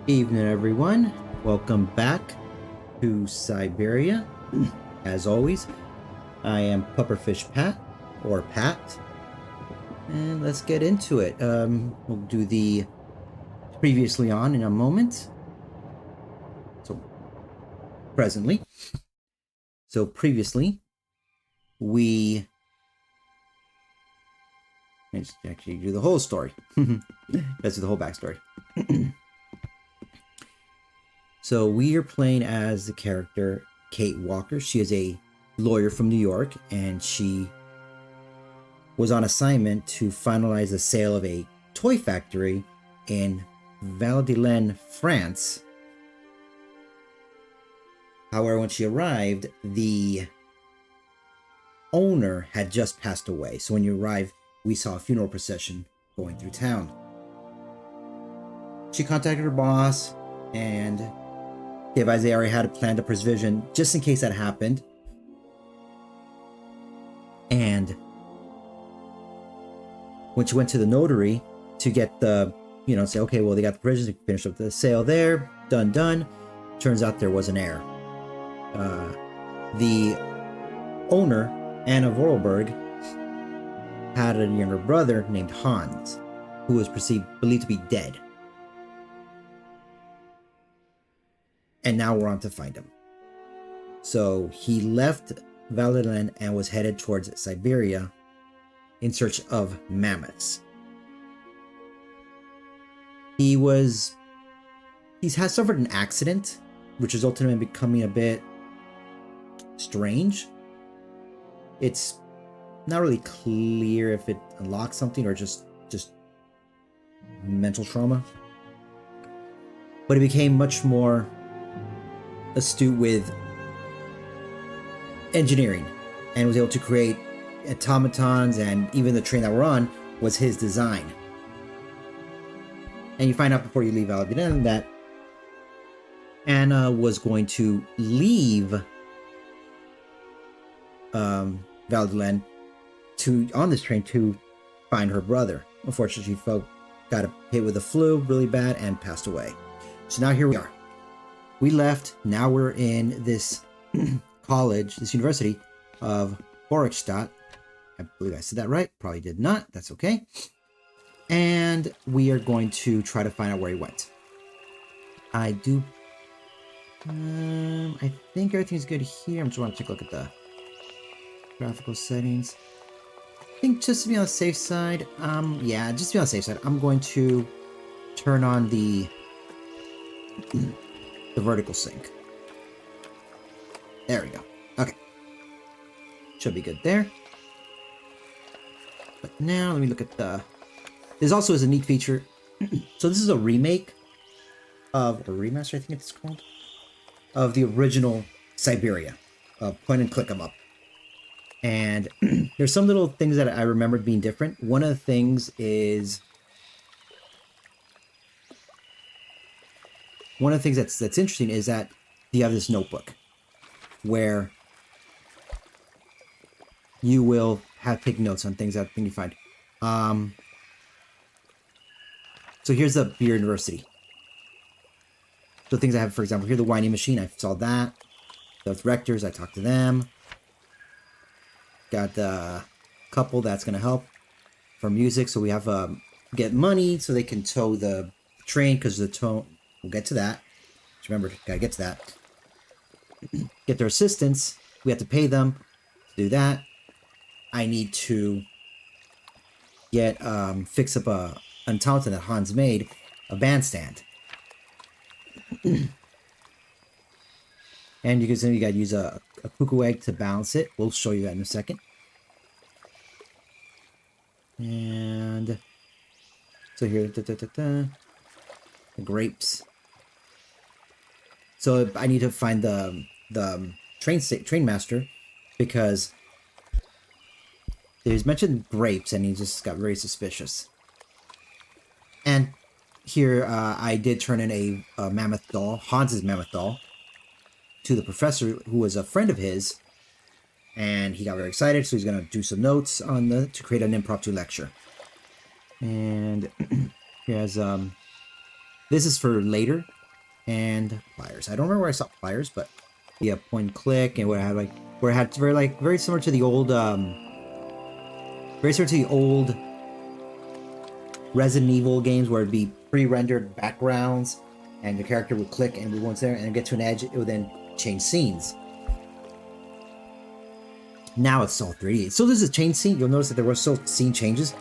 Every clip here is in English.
Evening, everyone. Welcome back to Siberia. As always, I am Pupperfish Pat, or Pat, and let's get into it. We'll do the previously on in a moment. So, presently. So, previously, we... Let's actually do the whole story. Let's do the whole backstory. So we are playing as the character Kate Walker. She is a lawyer from New York, and she was on assignment to finalize the sale of a toy factory in Val-de-Laine, France. However, when she arrived, the owner had just passed away. So when you arrive, we saw a funeral procession going through town. She contacted her boss, and they advised they already had a plan to provision just in case that happened. And when she went to the notary to get the, say, okay, well, they got the provisions, they finished up the sale there, done. Turns out there was an error. The owner, Anna Vorarlberg, had a younger brother named Hans, who was believed to be dead. And now we're on to find him. So he left Val-de-Laine and was headed towards Siberia in search of mammoths. He has suffered an accident, which resulted in him becoming a bit strange. It's not really clear if it unlocks something or just mental trauma. But he became much more astute with engineering and was able to create automatons, and even the train that we're on was his design. And you find out before you leave Val-de-Laine that Anna was going to leave Val-de-Laine on this train to find her brother. Unfortunately, she got hit with the flu really bad and passed away. So now here we are. We left. Now we're in this college, this University of Barrockstadt. I believe I said that right. Probably did not. That's okay. And we are going to try to find out where he went. I think everything's good here. I'm just want to take a look at the graphical settings. I think just to be on the safe side, yeah, just to be on the safe side, I'm going to turn on the vertical sync. There we go. Okay. Should be good there. But now, let me look at this also is a neat feature. So this is a remake of, a remaster I think it's called, of the original Siberia. Point and click 'em up. And there's some little things that I remembered being different. One of the things that's interesting is that you have this notebook where you will take notes on things that you find. So here's the beer university. So things I have, for example, here the winding machine, I saw that. The rectors, I talked to them. Got the couple that's going to help for music. So we have get money so they can tow the train, because the tow, we'll get to that. Just remember, gotta get to that. Get their assistance. We have to pay them to do that. I need to get fix up an automaton that Hans made, a bandstand. And you gotta use a cuckoo egg to balance it. We'll show you that in a second. And so here, the grapes. So I need to find the train master, because he's mentioned grapes and he just got very suspicious. And here I did turn in a mammoth doll, Hans's mammoth doll, to the professor, who was a friend of his, and he got very excited, so he's going to do some notes on to create an impromptu lecture. And he has this is for later, and pliers. I don't remember where I saw pliers, but yeah, point and click, and where it had very similar to the old Resident Evil games where it'd be pre-rendered backgrounds and the character would click and once there and get to an edge, it would then change scenes. Now it's all 3D. So there's a change scene. You'll notice that there were still scene changes,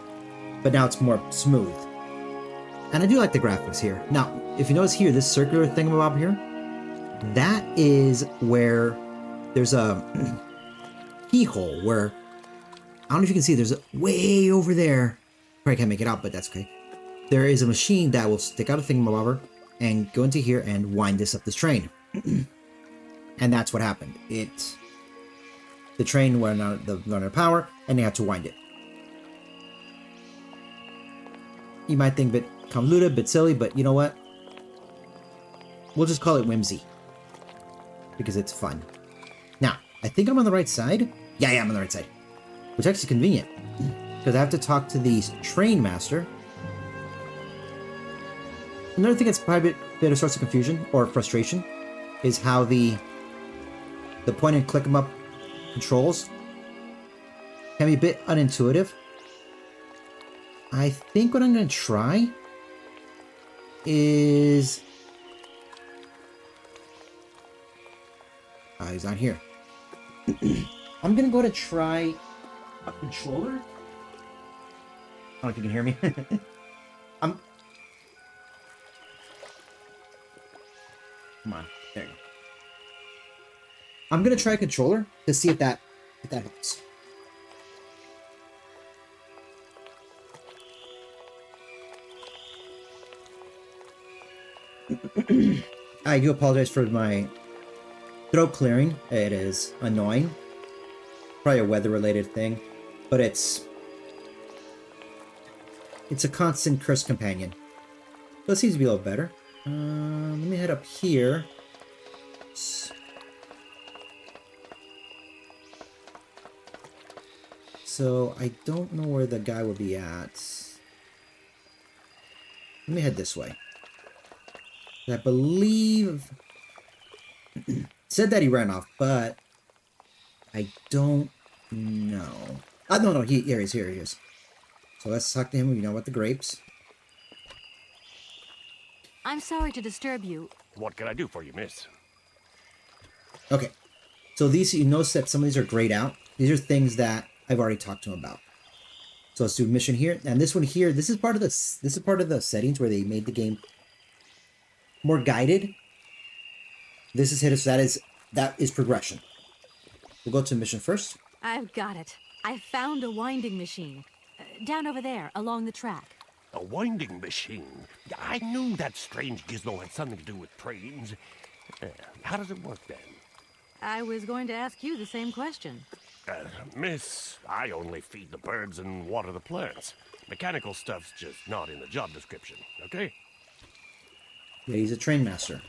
but now it's more smooth. And I do like the graphics here. Now, if you notice here, this circular thingamabob here, that is where there's a keyhole where, I don't know if you can see, there's a way over there. Probably can't make it out, but that's okay. There is a machine that will stick out a thingamabobber and go into here and wind this up this train. And that's what happened. The train went out of power, and they had to wind it. You might think a bit convoluted, a bit silly, but you know what? We'll just call it whimsy. Because it's fun. Now, I think I'm on the right side. Yeah, I'm on the right side. Which is actually convenient. Because I have to talk to the train master. Another thing that's probably a bit of source of confusion or frustration is how the point and click 'em up controls can be a bit unintuitive. I think what I'm going to try is... he's not here. I'm going to go to try a controller. I don't know if you can hear me. Come on, there you go. I'm gonna try a controller to see if that helps. I do apologize for my throat clearing. It is annoying. Probably a weather-related thing, but it's a constant curse companion. So it seems to be a little better. Let me head up here. So I don't know where the guy will be at. Let me head this way. I believe said that he ran off, but I don't know. No, here he is. So let's talk to him. You know about the grapes. I'm sorry to disturb you. What can I do for you, miss? Okay. So these, you notice that some of these are grayed out. These are things that I've already talked to him about. So let's do mission here. And this one here, this is part of the settings where they made the game more guided. This is hit, so that is progression. We'll go to mission first. I've got it. I found a winding machine. Down over there, along the track. A winding machine? I knew that strange gizmo had something to do with trains. How does it work then? I was going to ask you the same question. Miss, I only feed the birds and water the plants. Mechanical stuff's just not in the job description, okay? Yeah, he's a train master.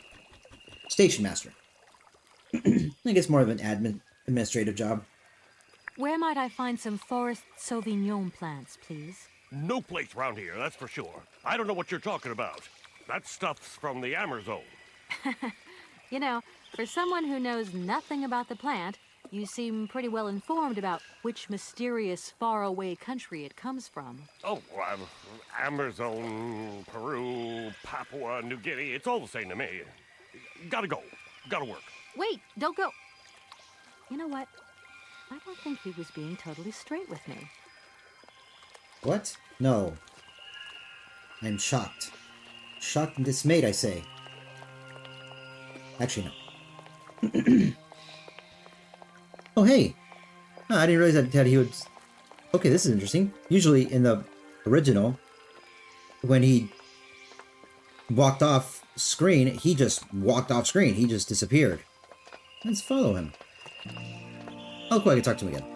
Station master. I guess more of an administrative job. Where might I find some forest Sauvignon plants, please? No place around here, that's for sure. I don't know what you're talking about. That stuff's from the Amazon. You know, for someone who knows nothing about the plant, you seem pretty well informed about which mysterious faraway country it comes from. Oh, Amazon, Peru, Papua New Guinea, it's all the same to me. Gotta go. Gotta work. Wait, don't go. You know what? I don't think he was being totally straight with me. What? No. I'm shocked. Shocked and dismayed, I say. Actually, no. Oh, hey. Oh, I didn't realize that he would... Okay, this is interesting. Usually in the original, when he walked off screen, he just walked off screen. He just disappeared. Let's follow him. Oh, cool, I can talk to him again.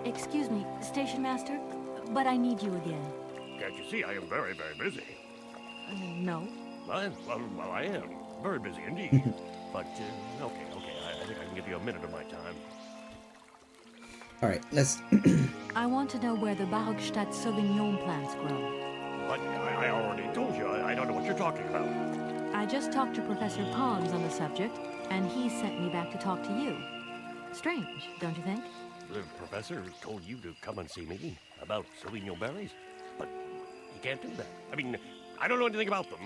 Excuse me, station master, but I need you again. Can't you see I am very, very busy? No. Well, I am. Very busy indeed. But, okay. I think I can give you a minute of my time. Alright, let's... I want to know where the Barrockstadt Sauvignon plants grow. But I already told you, I don't know what you're talking about. I just talked to Professor Pons on the subject, and he sent me back to talk to you. Strange, don't you think? The professor told you to come and see me about Sauvignon berries, but you can't do that. I mean, I don't know anything about them.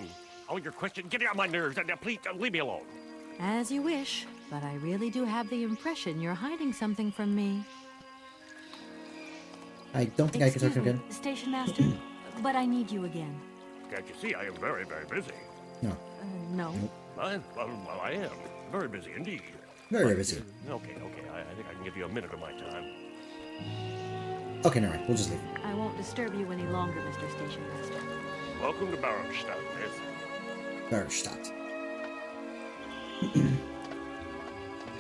All your questions get on my nerves, and please leave me alone. As you wish, but I really do have the impression you're hiding something from me. I don't think I can talk to him again. Station Master, but I need you again. Can't you see I am very, very busy? No. No. Well, I am. Very busy indeed. Very busy. Okay. I think I can give you a minute of my time. Okay, all right. We'll just leave. I won't disturb you any longer, Mr. Station Master. Welcome to Barrockstadt, miss. Barrockstadt.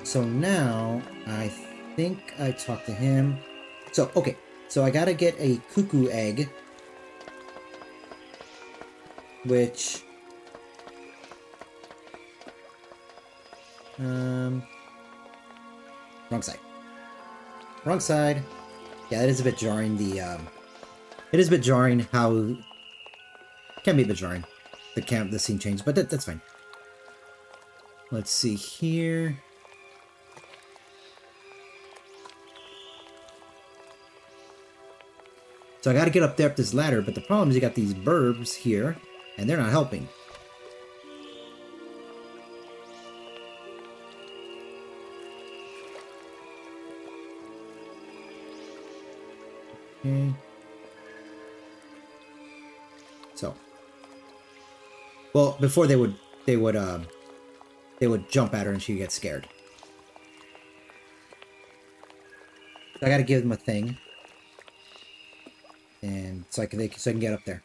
So now, I think I talked to him. So, okay. So I gotta get a cuckoo egg. Which... Wrong side. Wrong side. Yeah, it is a bit jarring, it is a bit jarring how... Can be a bit jarring. The scene changed, but that's fine. Let's see here. So I gotta get up there up this ladder, but the problem is you got these burbs here, and they're not helping. Okay. So, well, before they would jump at her and she'd get scared. I gotta give them a thing, and so I can get up there.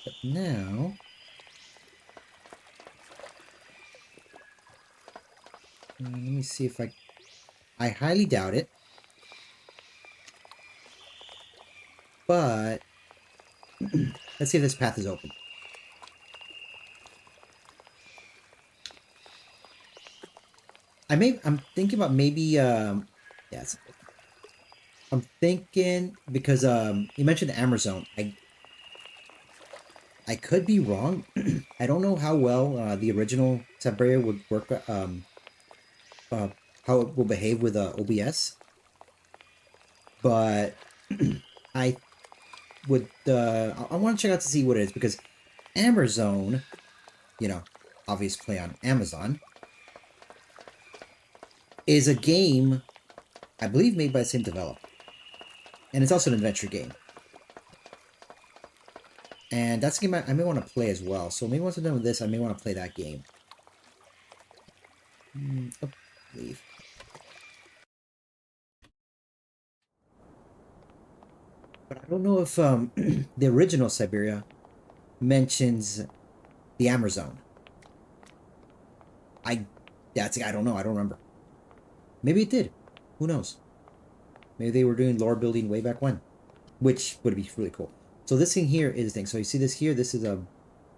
But now, let me see if I highly doubt it. But let's see if this path is open. I'm thinking about maybe yes. I'm thinking because you mentioned Amazon. I could be wrong. I don't know how well the original Siberia would work. How it will behave with OBS. But I would I want to check out to see what it is, because Amazon, you know, obvious play on Amazon, is a game I believe made by the same developer, and it's also an adventure game, and that's a game I may want to play as well. So maybe once I'm done with this, I may want to play that game. Oh, leave. But I don't know if the original Siberia mentions the Amazon. I don't know. I don't remember. Maybe it did. Who knows? Maybe they were doing lore building way back when, which would be really cool. So this thing here is the thing. So you see this here. This is a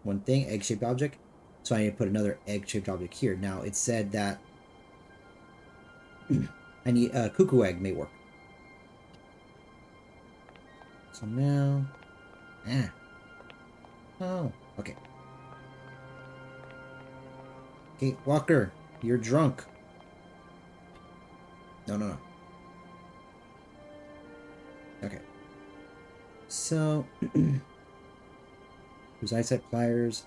one thing, egg-shaped object. So I need to put another egg-shaped object here. Now it said that I need a cuckoo egg may work. So now, oh, okay. Okay, Walker, you're drunk. No. Okay. So, there's eyesight pliers.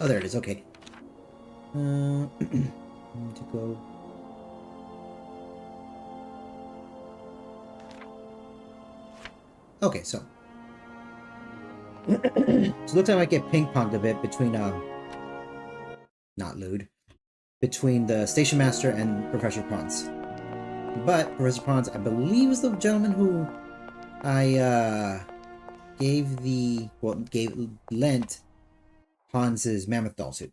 Oh, there it is. Okay. Need to go. Okay, so. So it looks like I might get ping-ponged a bit between, not lewd, between the station master and Professor Pons. But Professor Pons, I believe, is the gentleman who I, lent Hans's mammoth doll suit.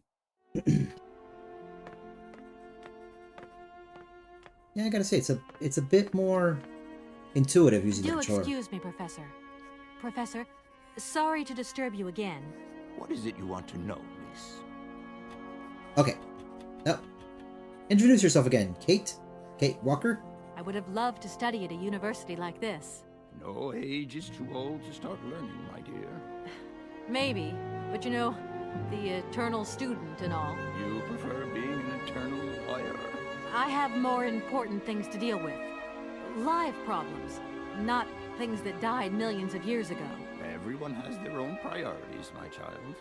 Yeah, I gotta say, it's a bit more intuitive using the controller. Excuse me, Professor. Professor, sorry to disturb you again, What is it you want to know, miss? Okay. Now, introduce yourself again. Kate? Kate Walker? I would have loved to study at a university like this. No age is too old to start learning, my dear. Maybe, but you know, the eternal student and all. You prefer being an eternal lawyer. I have more important things to deal with. Live problems, not things that died millions of years ago. Everyone has their own priorities, my child.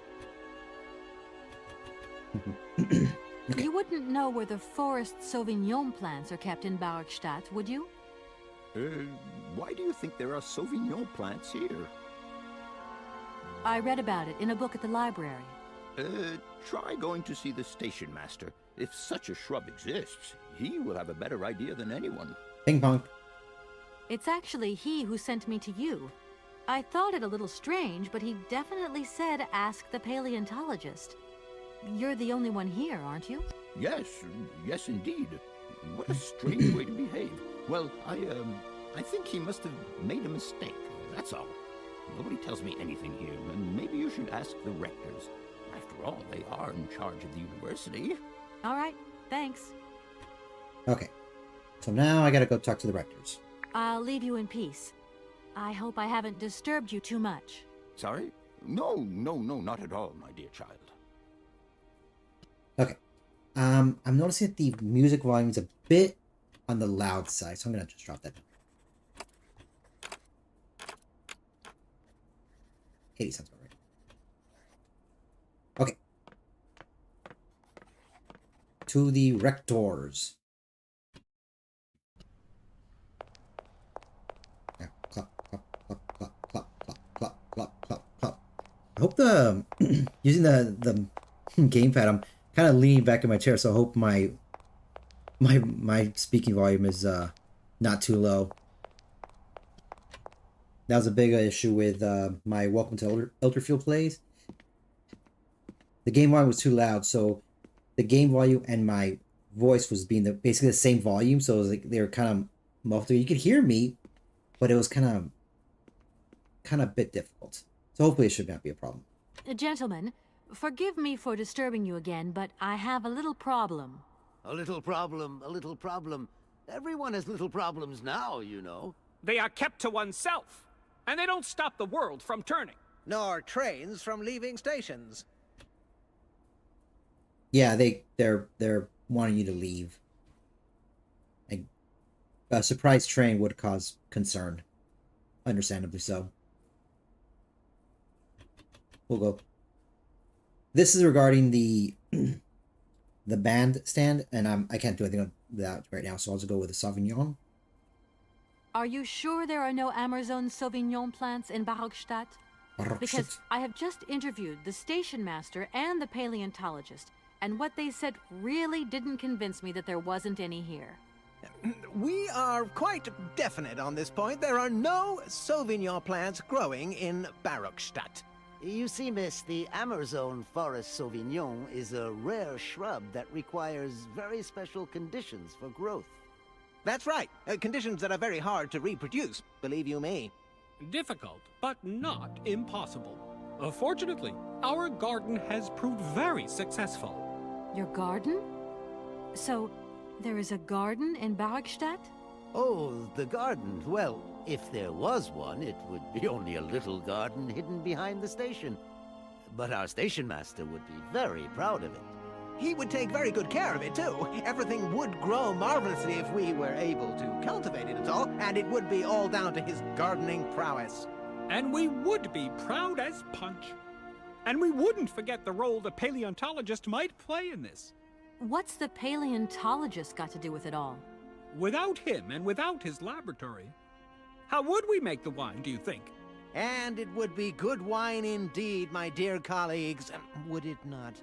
Okay. You wouldn't know where the forest Sauvignon plants are kept in Barrockstadt, would you? Why do you think there are Sauvignon plants here? I read about it in a book at the library. Try going to see the station master. If such a shrub exists, he will have a better idea than anyone. Ping pong. It's actually he who sent me to you. I thought it a little strange, but he definitely said ask the paleontologist. You're the only one here, aren't you? Yes indeed. What a strange way to behave. Well, I think he must have made a mistake, that's all. Nobody tells me anything here, and maybe you should ask the rectors. After all, they are in charge of the university. All right, thanks. Okay. So now I gotta go talk to the rectors. I'll leave you in peace. I hope I haven't disturbed you too much. Sorry? No, not at all, my dear child. Okay. I'm noticing that the music volume is a bit on the loud side, so I'm gonna just drop that down. 80 sounds about right. Okay. To the rectors. Yeah, clap, clap, clap, clap, clap, clap, clap, clap, clap, clap. I hope the using the gamepad, I'm kind of leaning back in my chair, so I hope my speaking volume is not too low. That was a big issue with my Welcome to Elderfield plays. The game volume was too loud, so the game volume and my voice was being basically the same volume, so it was like they were kind of muffled. You could hear me, but it was kind of a bit difficult. So hopefully it should not be a problem. Gentlemen, forgive me for disturbing you again, but I have a little problem. A little problem. Everyone has little problems now, you know. They are kept to oneself, and they don't stop the world from turning. Nor trains from leaving stations. Yeah, they're wanting you to leave. A surprise train would cause concern, understandably so. We'll go. This is regarding the bandstand, and I can't do anything with that right now, so I'll just go with the Sauvignon. Are you sure there are no Amazon Sauvignon plants in Barrockstadt? Because I have just interviewed the station master and the paleontologist, and what they said really didn't convince me that there wasn't any here. We are quite definite on this point. There are no Sauvignon plants growing in Barrockstadt. You see, miss, the Amazon Forest Sauvignon is a rare shrub that requires very special conditions for growth. That's right. Conditions that are very hard to reproduce, believe you me. Difficult, but not impossible. Fortunately, our garden has proved very successful. Your garden? So, there is a garden in Barrockstadt? Oh, the garden. Well, if there was one, it would be only a little garden hidden behind the station. But our station master would be very proud of it. He would take very good care of it, too. Everything would grow marvelously if we were able to cultivate it at all, and it would be all down to his gardening prowess. And we would be proud as punch. And we wouldn't forget the role the paleontologist might play in this. What's the paleontologist got to do with it all? Without him and without his laboratory, how would we make the wine, do you think? And it would be good wine indeed, my dear colleagues, would it not?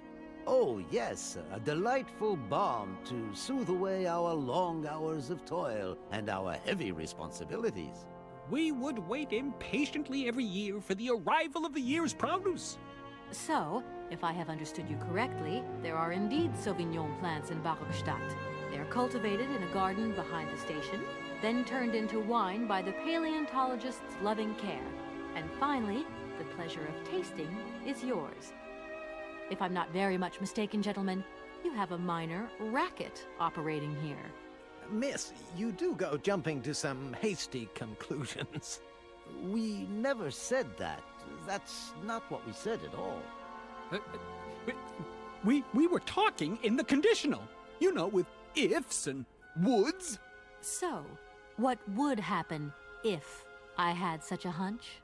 Oh, yes, a delightful balm to soothe away our long hours of toil and our heavy responsibilities. We would wait impatiently every year for the arrival of the year's produce. So, if I have understood you correctly, there are indeed Sauvignon plants in Barrockstadt. They are cultivated in a garden behind the station, then turned into wine by the paleontologist's loving care. And finally, the pleasure of tasting is yours. if I'm not very much mistaken, gentlemen, you have a minor racket operating here. Miss, you do go jumping to some hasty conclusions. We never said that. That's not what we said at all. We were talking in the conditional. You know, with ifs and woulds. So, what would happen if I had such a hunch?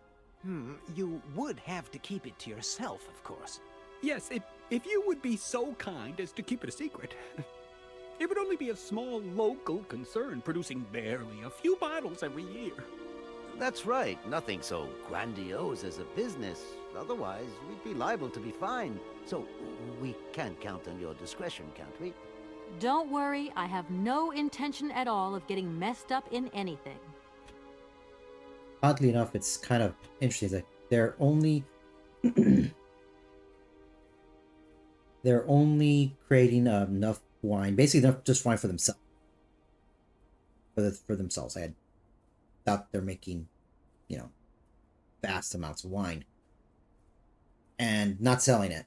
You would have to keep it to yourself, of course. Yes, if you would be so kind as to keep it a secret. It would only be a small local concern, producing barely a few bottles every year. That's right. Nothing so grandiose as a business. Otherwise, we'd be liable to be fined. So, we can't count on your discretion, can't we? Don't worry, I have no intention at all of getting messed up in anything. Oddly enough, it's kind of interesting that they're only they're only creating enough wine, basically enough just wine for themselves. For themselves, I had thought they're making, vast amounts of wine and not selling it.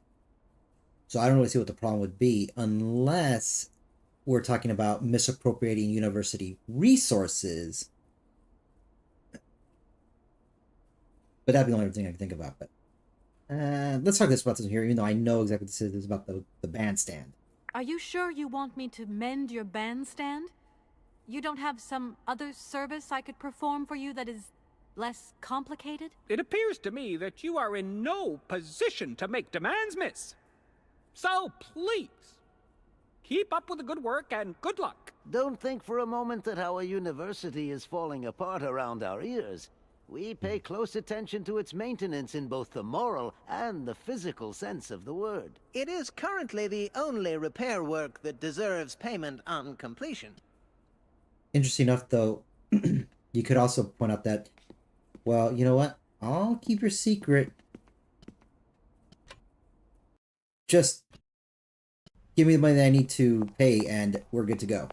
So I don't really see what the problem would be, unless we're talking about misappropriating university resources. But that'd be the only thing I can think about. But let's talk about this here, even though I know exactly what this is. It's about the bandstand. Are you sure you want me to mend your bandstand? You don't have some other service I could perform for you that is less complicated? It appears to me that you are in no position to make demands, miss. So please, keep up with the good work and good luck. Don't think for a moment that our university is falling apart around our ears. We pay close attention to its maintenance in both the moral and the physical sense of the word. It is currently the only repair work that deserves payment on completion. Interesting enough, though, you could also point out that, well, you know what? I'll keep your secret. Just give me the money that I need to pay, and we're good to go.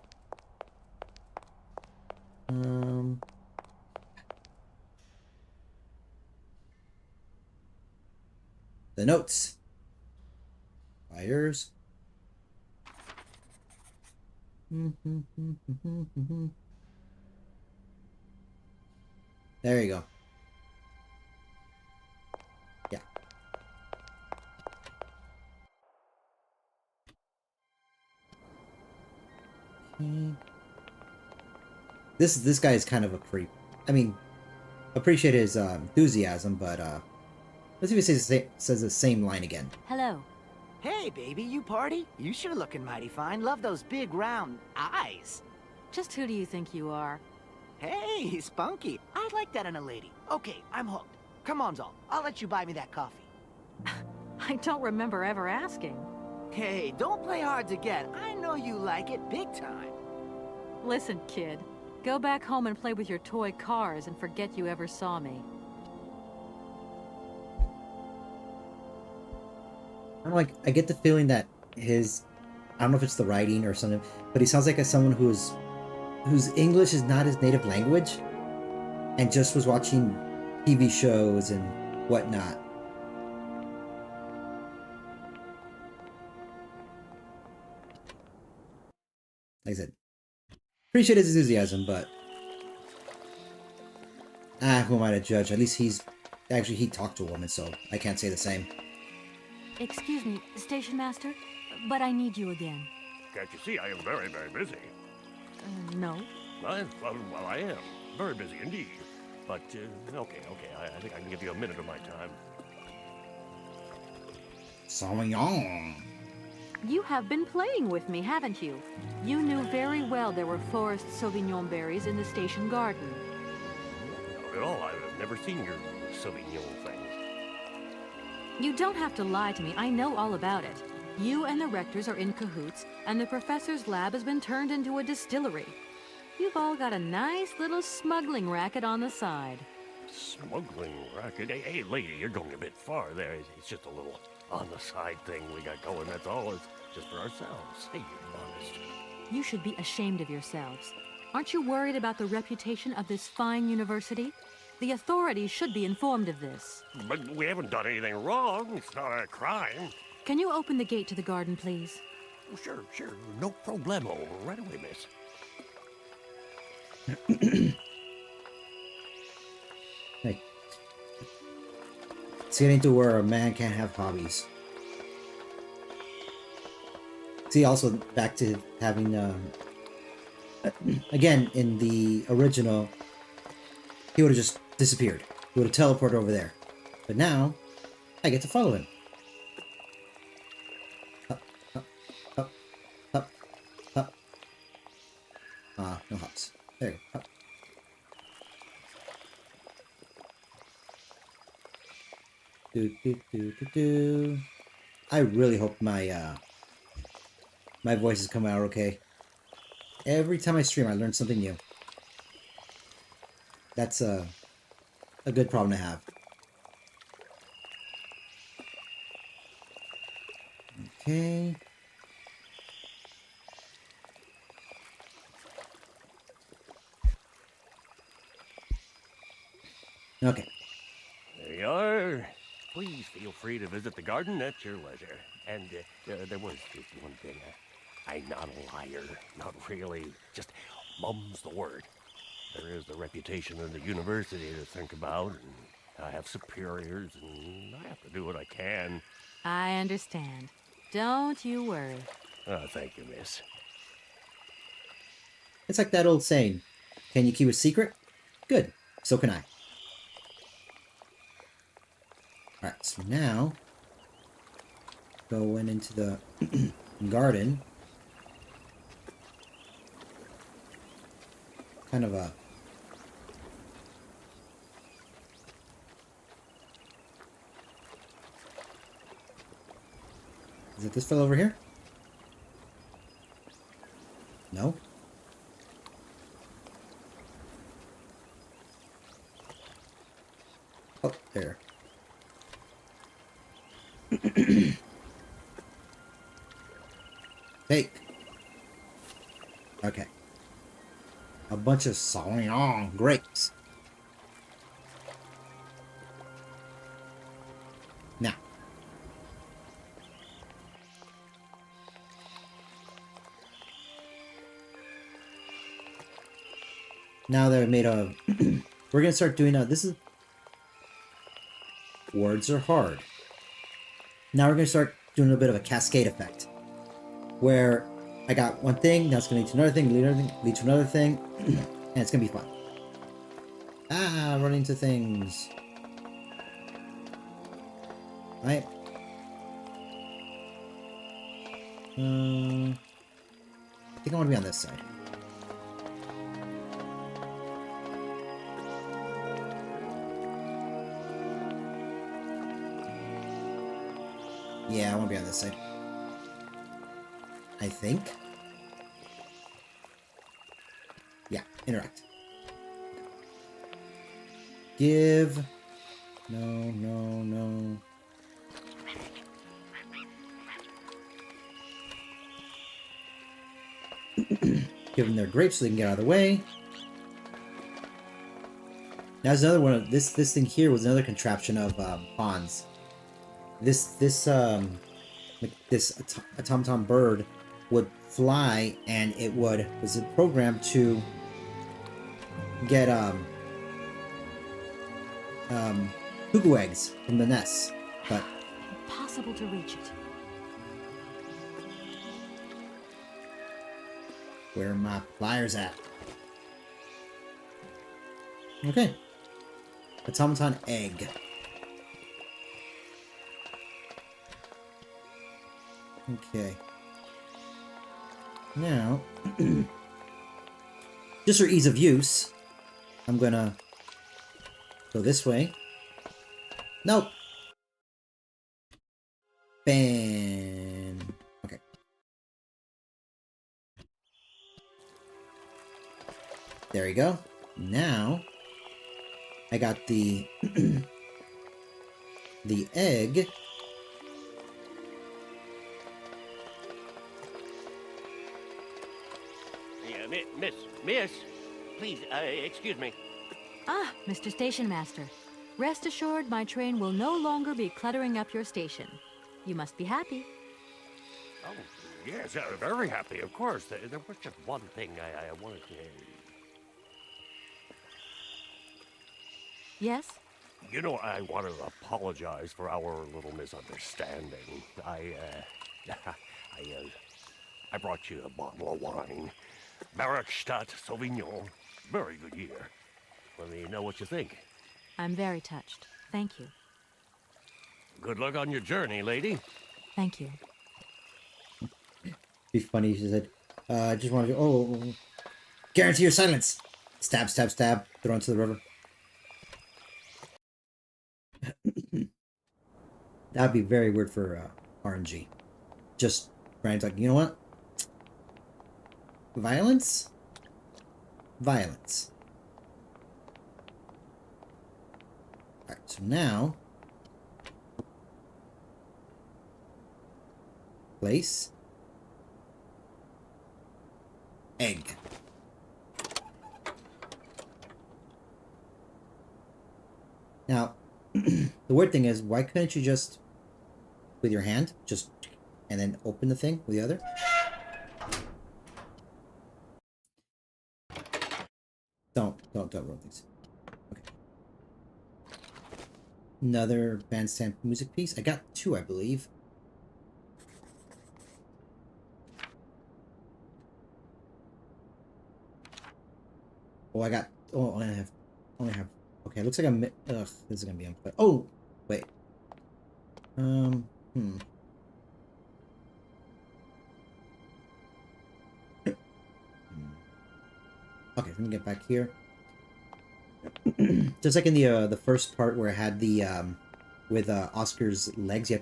The notes. Fires. There you go. Yeah. Okay. This guy is kind of a creep. I mean, appreciate his enthusiasm, but let's see if he says the same line again. Hello. Hey, baby, you party? You sure looking mighty fine. Love those big, round eyes. Just who do you think you are? Hey, spunky. I'd like that in a lady. Okay, I'm hooked. Come on, Zol. I'll let you buy me that coffee. I don't remember ever asking. Hey, don't play hard to get. I know you like it big time. Listen, kid. Go back home and play with your toy cars and forget you ever saw me. I get the feeling that I don't know if it's the writing or something, but he sounds like someone whose English is not his native language and just was watching TV shows and whatnot. Like I said, appreciate his enthusiasm, but who am I to judge? At least he talked to a woman, so I can't say the same. Excuse me, Station Master, but I need you again. Can't you see I am very, very busy? No. Well, I am. Very busy indeed. But, okay. I think I can give you a minute of my time. Sauvignon. You have been playing with me, haven't you? You knew very well there were forest Sauvignon berries in the station garden. Not at all. I've never seen your Sauvignon things. You don't have to lie to me. I know all about it. You and the rectors are in cahoots, and the professor's lab has been turned into a distillery. You've all got a nice little smuggling racket on the side. Smuggling racket? Hey, lady, you're going a bit far there. It's just a little on-the-side thing we got going, that's all. It's just for ourselves. Hey, you're honest. You should be ashamed of yourselves. Aren't you worried about the reputation of this fine university? The authorities should be informed of this. But we haven't done anything wrong. It's not a crime. Can you open the gate to the garden, please? Oh, sure, no problemo. Right away, miss. Hey. It's getting to where a man can't have hobbies. See, also back to having, again, in the original, he would have just disappeared. He would have teleported over there. But now, I get to follow him. Up, up, up, up, up. No hops. There you go. Up. Do. I really hope my my voices come out okay. Every time I stream, I learn something new. That's a good problem to have. Okay. Okay. There you are. Please feel free to visit the garden at your leisure. And there was just one thing. I'm not a liar. Not really. Just mum's the word. There is the reputation of the university to think about, and I have superiors, and I have to do what I can. I understand. Don't you worry. Oh, thank you, miss. It's like that old saying, can you keep a secret? Good. So can I. Alright, so now, going into the garden. Kind of a... Is it this fellow over here? No? Oh, there. Take. Okay. A bunch of Sauvignon grapes. Now. Now that we made a... we're going to start doing a... This is... Words are hard. Now we're going to start doing a bit of a cascade effect. Where I got one thing, now it's going to lead to another thing, lead to another thing, and it's going to be fun. Ah, running into things. Right? I think I want to be on this side. Yeah, I want to be on this side. I think. Yeah, interact. Give. No. Give them their grapes so they can get out of the way. Now there's another one of this thing here was another contraption of pawns. This automaton bird would fly, and it was programmed to get cuckoo eggs from the nests, but Impossible to reach it. where are my pliers at? Okay, automaton egg. Okay. Now, just for ease of use, I'm gonna go this way. Nope. Bam. Okay. There you go. Now, I got the the egg. Miss, please, excuse me. Ah, Mr. Station Master. Rest assured my train will no longer be cluttering up your station. You must be happy. Oh, yes, very happy, of course. There was just one thing I wanted to... Yes? You know, I want to apologize for our little misunderstanding. I brought you a bottle of wine. Barrockstadt Sauvignon. Very good year. Let me know what you think. I'm very touched. Thank you. Good luck on your journey, lady. Thank you. Be funny. She said, "I just wanted to. Oh, guarantee your silence." Stab, stab, stab. Throw into the river. That'd be very weird for RNG. Just Brian's like, you know what? Violence? Violence. Alright, so now... Place. Egg. Now, the weird thing is, why couldn't you just, with your hand, just, and then open the thing with the other? Don't roll these. Okay. Another bandstand music piece. I got 2, I believe. Oh, I got. Oh, I only have. Okay, looks like I'm. Ugh, this is gonna be unplayed. Oh, wait. Okay, let me get back here. Just like in the first part where I had the with Oscar's legs, you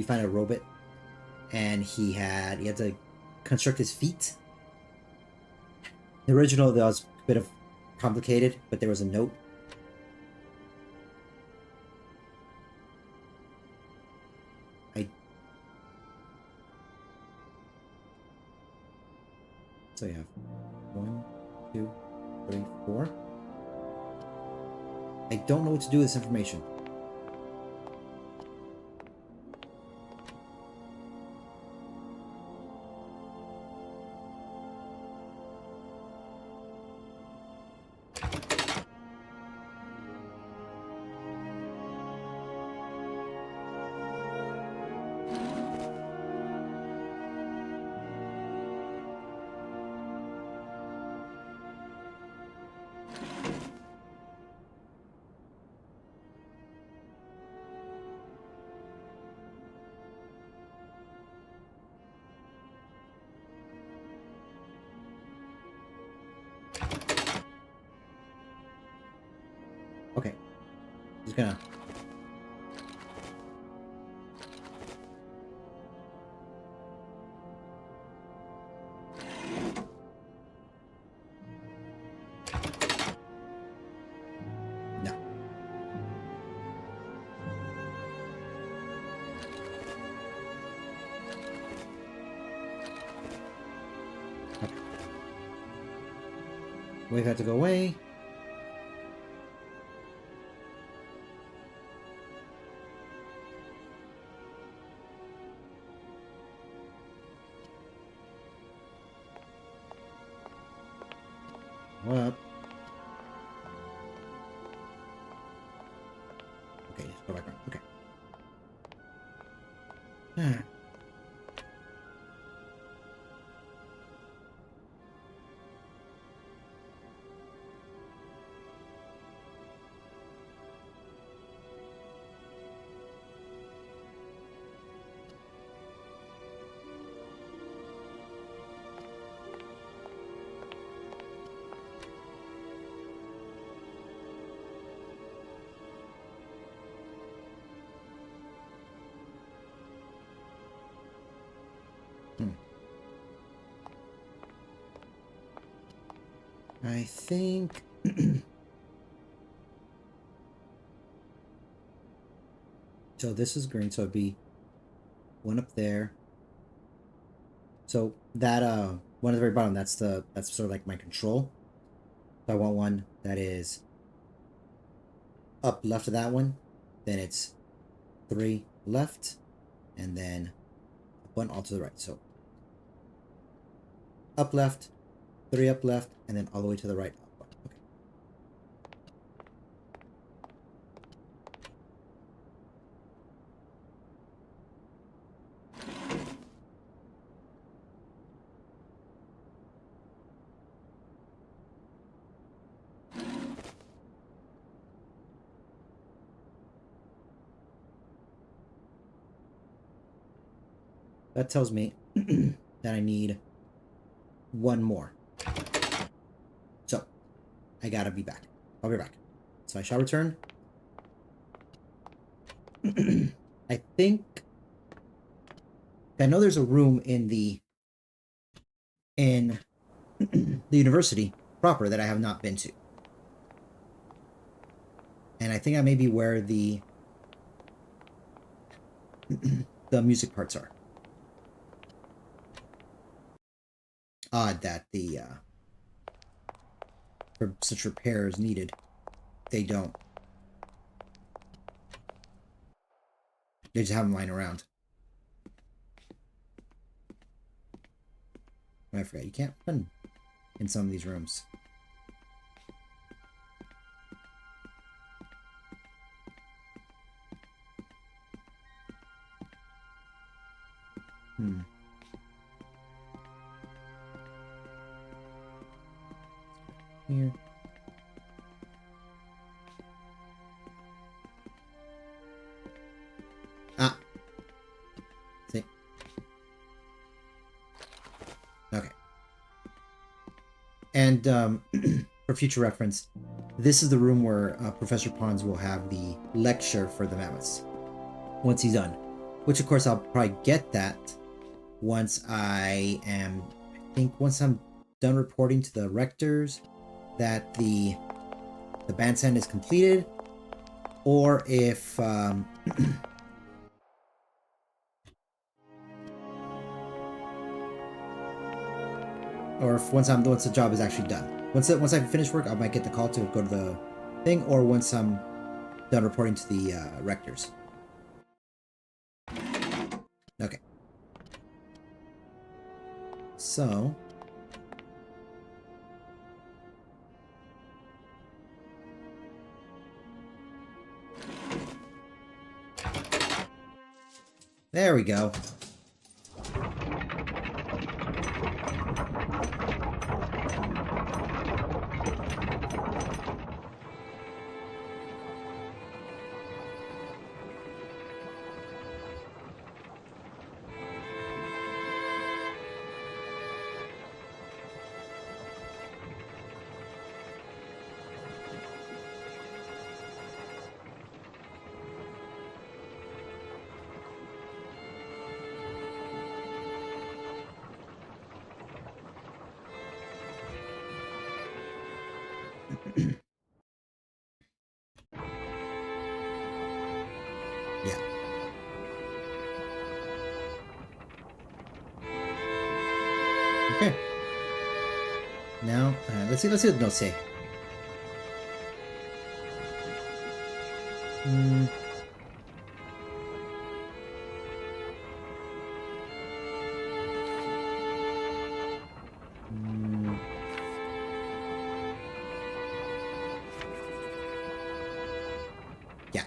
find a robot, and he had to construct his feet. The original, that was a bit of complicated, but there was a note. So you have 1, 2, 3, 4. I don't know what to do with this information. Okay. Just gonna... No. Okay. Wave had to go away. Up. Okay, just go back around. Okay. I think... So this is green, so it'd be one up there. So that one at the very bottom, that's sort of like my control. So I want one that is up left of that one. Then it's 3 left, and then one all to the right. So up left, 3 up left, and then all the way to the right. Okay. That tells me that I need one more. So, I gotta be back. I'll be back. So I shall return. I think... I know there's a room in the university proper that I have not been to. And I think I may be where the the music parts are. Odd that the for such repairs needed, they don't. They just have them lying around. I forgot you can't run in some of these rooms. Here. Ah. See. Okay. And for future reference, this is the room where Professor Pons will have the lecture for the Mammoths once he's done. Which, of course, I'll probably get that once I think once I'm done reporting to the rectors that the bandstand is completed, or if once the job is actually done. Once I finish work, I might get the call to go to the thing, or once I'm done reporting to the rectors. Okay. So there we go. Yeah. Okay. Now, let's see what the notes say. Yeah.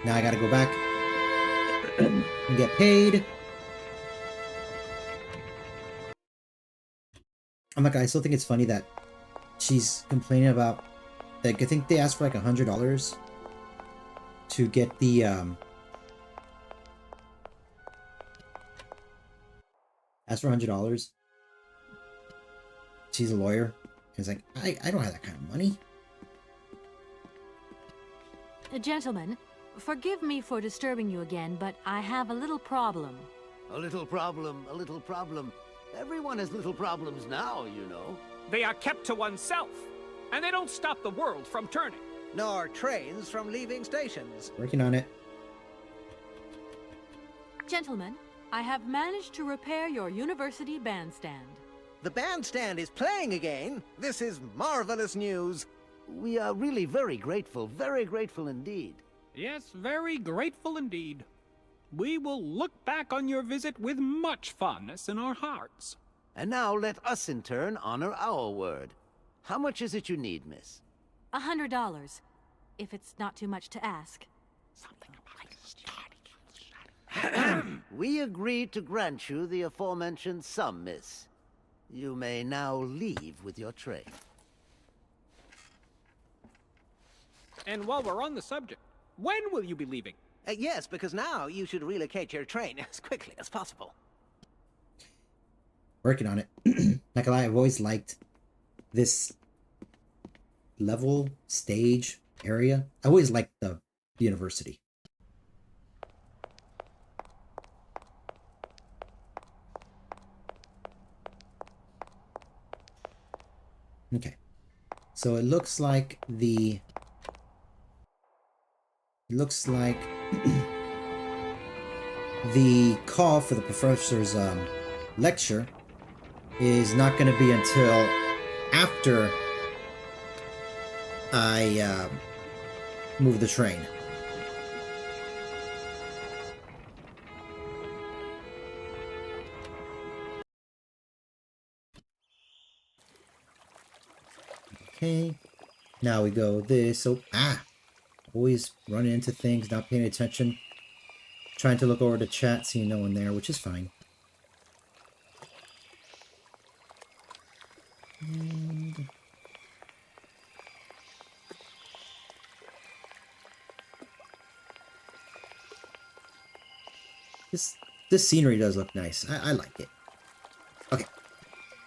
Now I gotta go back and get paid. I still think it's funny that she's complaining about, like, I think they asked for like $100 to get the asked for $100. She's a lawyer. It's like, I don't have that kind of money. Gentlemen, forgive me for disturbing you again, but I have a little problem. A little problem, a little problem. Everyone has little problems now, you know. They are kept to oneself, and they don't stop the world from turning. Nor trains from leaving stations. Working on it. Gentlemen, I have managed to repair your university bandstand. The bandstand is playing again. This is marvelous news. We are really very grateful indeed. Yes, very grateful indeed. We will look back on your visit with much fondness in our hearts. And now let us in turn honor our word. How much is it you need, miss? $100, if it's not too much to ask. We agree to grant you the aforementioned sum, miss. You may now leave with your train. And while we're on the subject, when will you be leaving? Yes, because now you should relocate your train as quickly as possible. Working on it. Not gonna lie, I've always liked this level, stage, area. I always liked the university. Okay. So it looks like the... It looks like the call for the professor's lecture is not going to be until after I move the train. Okay, now we go this. So, always running into things, not paying attention. Trying to look over the chat, seeing no one there, which is fine. And this scenery does look nice. I like it. Okay,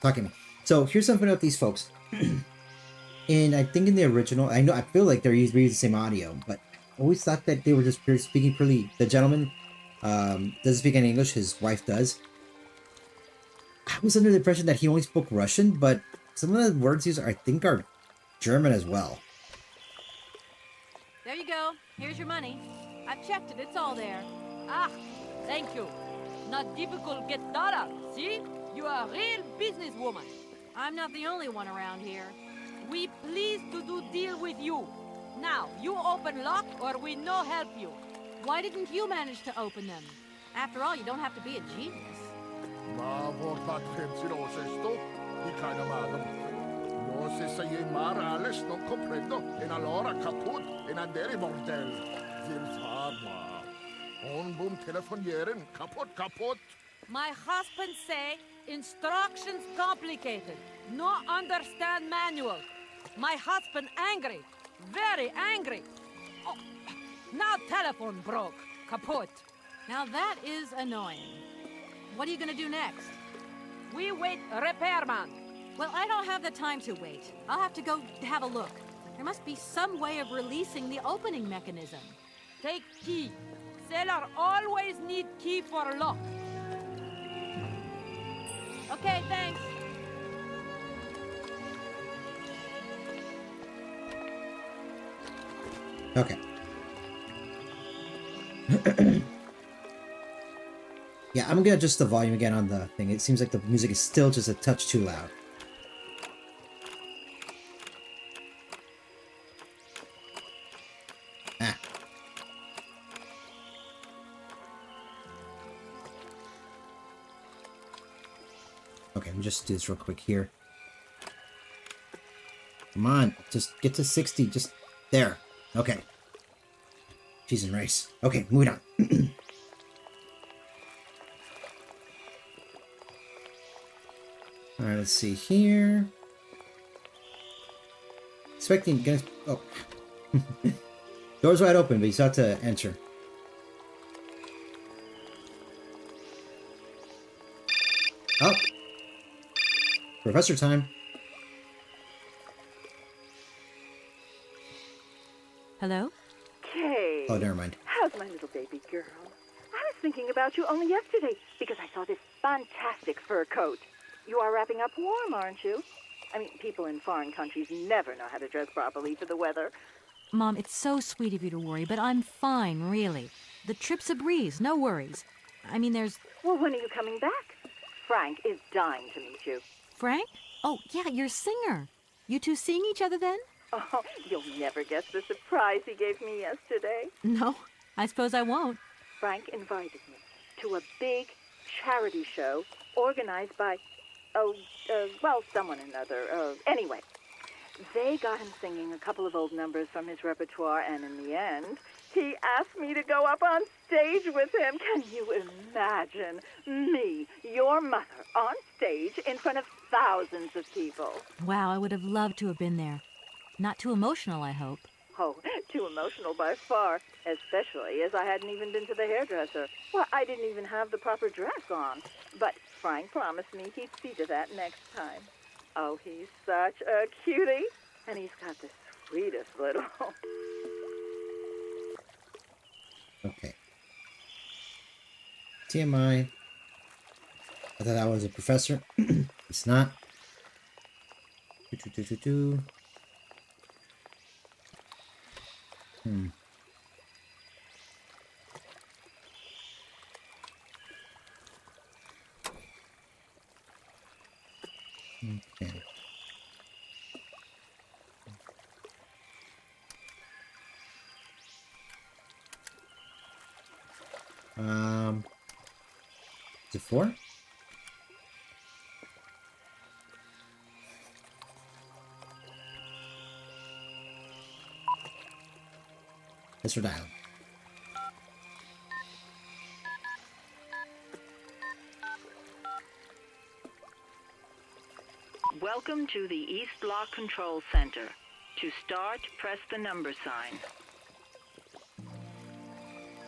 talking to me. So here's something about these folks. And I think in the original, I feel like they're using the same audio, but I always thought that they were just speaking purely. The gentleman doesn't speak any English. His wife does. I was under the impression that he only spoke Russian, but some of the words used, I think, are German as well. There you go. Here's your money. I've checked it. It's all there. Ah, thank you. Not difficult get dollar. See? You are a real businesswoman. I'm not the only one around here. We pleased to do deal with you. Now, you open lock or we no help you. Why didn't you manage to open them? After all, you don't have to be a genius. Ma vor patriots esto, di keine Ahnung. No se sei Morales non comprendo, en allora caput, en andere bordel. Wir farma. On boom telefonieren, kaput. My husband say instructions complicated. No understand manual. My husband angry. Very angry. Oh, now telephone broke. Kaput. Now that is annoying. What are you gonna do next? We wait repairman. Well, I don't have the time to wait. I'll have to go have a look. There must be some way of releasing the opening mechanism. Take key. Sailor always need key for lock. Okay, thanks. Okay. Yeah, I'm gonna adjust the volume again on the thing. It seems like the music is still just a touch too loud. Okay, let me just do this real quick here. Come on, just get to 60, just there. Okay. Cheese and rice. Okay, moving on. Alright, let's see here. Expecting, guys. Oh. Door's wide open, but you still have to enter. Oh. Professor time. Hello? Kay. Oh, never mind. How's my little baby girl? I was thinking about you only yesterday because I saw this fantastic fur coat. You are wrapping up warm, aren't you? I mean, people in foreign countries never know how to dress properly for the weather. Mom, it's so sweet of you to worry, but I'm fine, really. The trip's a breeze, no worries. I mean, there's... Well, when are you coming back? Frank is dying to meet you. Frank? Oh, yeah, your singer. You two seeing each other then? Oh, you'll never guess the surprise he gave me yesterday. No, I suppose I won't. Frank invited me to a big charity show organized by, someone or another. Anyway, they got him singing a couple of old numbers from his repertoire, and in the end, he asked me to go up on stage with him. Can you imagine me, your mother, on stage in front of thousands of people? Wow, I would have loved to have been there. Not too emotional, I hope. Oh, too emotional by far, especially as I hadn't even been to the hairdresser. Well, I didn't even have the proper dress on. But Frank promised me he'd see to that next time. Oh, he's such a cutie. And he's got the sweetest little... Okay. TMI. I thought that was a professor. It's not. Hmm. Okay. Is it 4? Let's dial. Welcome to the East Block Control Center. To start, press the number sign.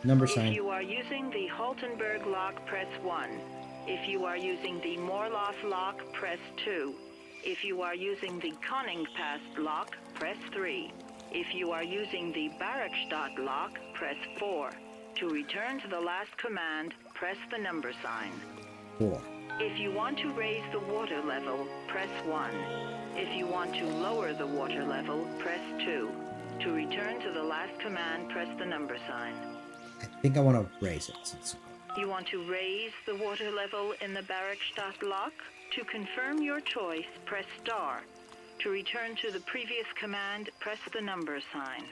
Number sign. If you are using the Haltenberg lock, press 1. If you are using the Morloff lock, press 2. If you are using the Koningpass lock, press 3. If you are using the Barrockstadt lock, press 4. To return to the last command, press the number sign. 4. If you want to raise the water level, press 1. If you want to lower the water level, press 2. To return to the last command, press the number sign. I think I want to raise it. You want to raise the water level in the Barrockstadt lock? To confirm your choice, press star. To return to the previous command, press the number sign.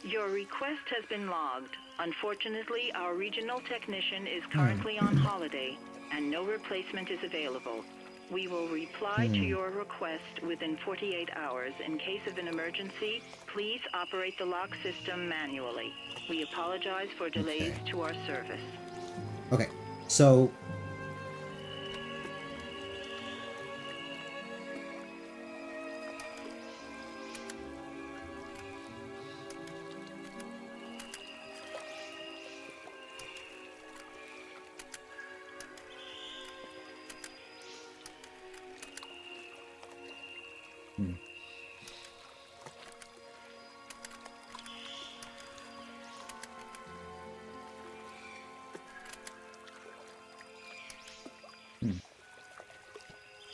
Your request has been logged. Unfortunately, our regional technician is currently on holiday, and no replacement is available. We will reply to your request within 48 hours. In case of an emergency, please operate the lock system manually. We apologize for delays to our service. Okay, so...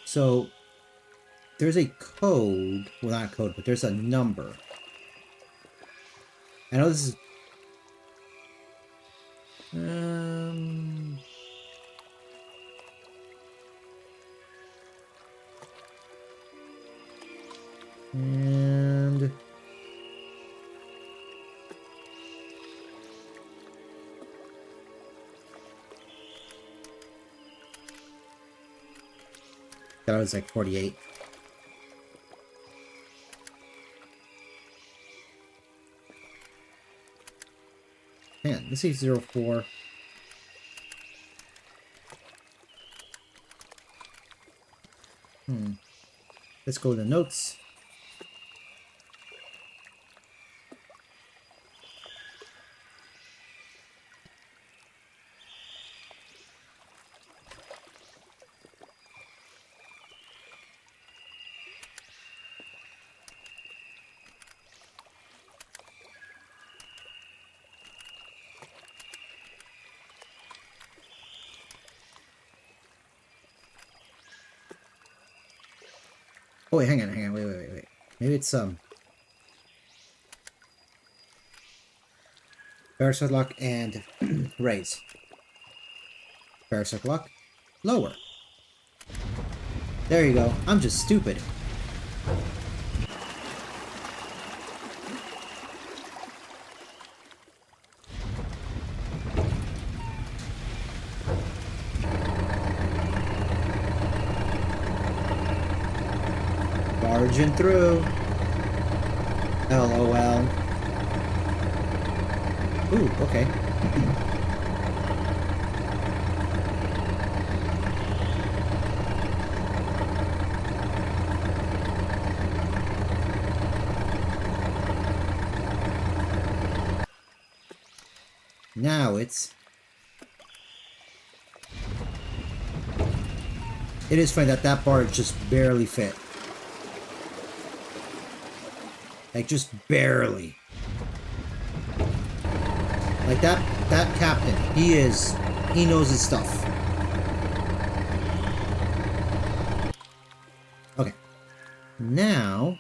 So, there's a code, well not a code, but there's a number. I know this is... And... That was like 48. Man, this is 04. Let's go to the notes. Oh wait, hang on, wait. Maybe it's Barrockstadt lock and raise. Barrockstadt lock, lower. There you go. I'm just stupid. Barging through. LOL. Ooh, okay. Now it's... It is funny that that barge just barely fit. Like, just barely. Like, that captain, he knows his stuff. Okay. Now...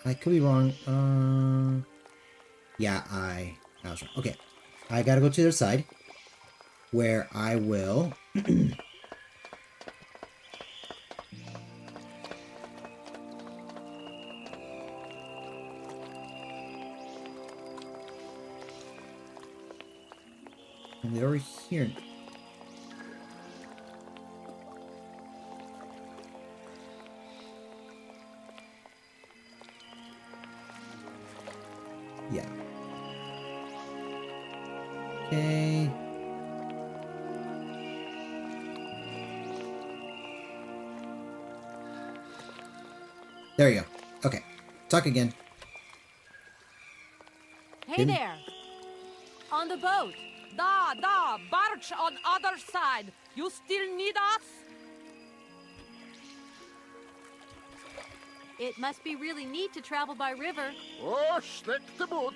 I could be wrong. Yeah, I was wrong. Okay. I gotta go to the other side. Where I will... And they're over here. Yeah. Okay. There you go. Okay. Talk again. Hey there! On the boat! Da, barge on other side! You still need us? It must be really neat to travel by river. Oh, slick the boot.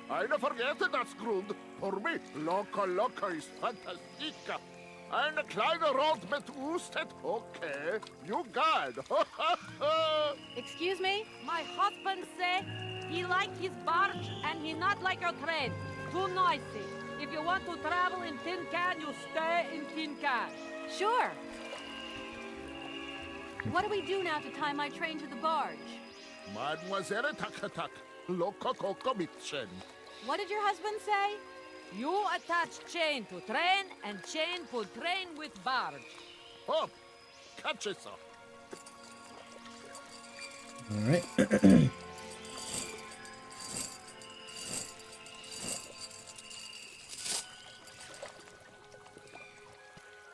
I don't forget that's good. For me, loca is fantastica. And a kleine Rot mit Ustet, okay. You got. Excuse me? My husband say he like his barge and he not like your train. Too noisy. If you want to travel in Tin Can, you stay in Tin Can. Sure. What do we do now to tie my train to the barge? Mademoiselle Tak, loca coco mitchen. What did your husband say? You attach chain to train and chain put train with barge. Hop, catch it up. All right.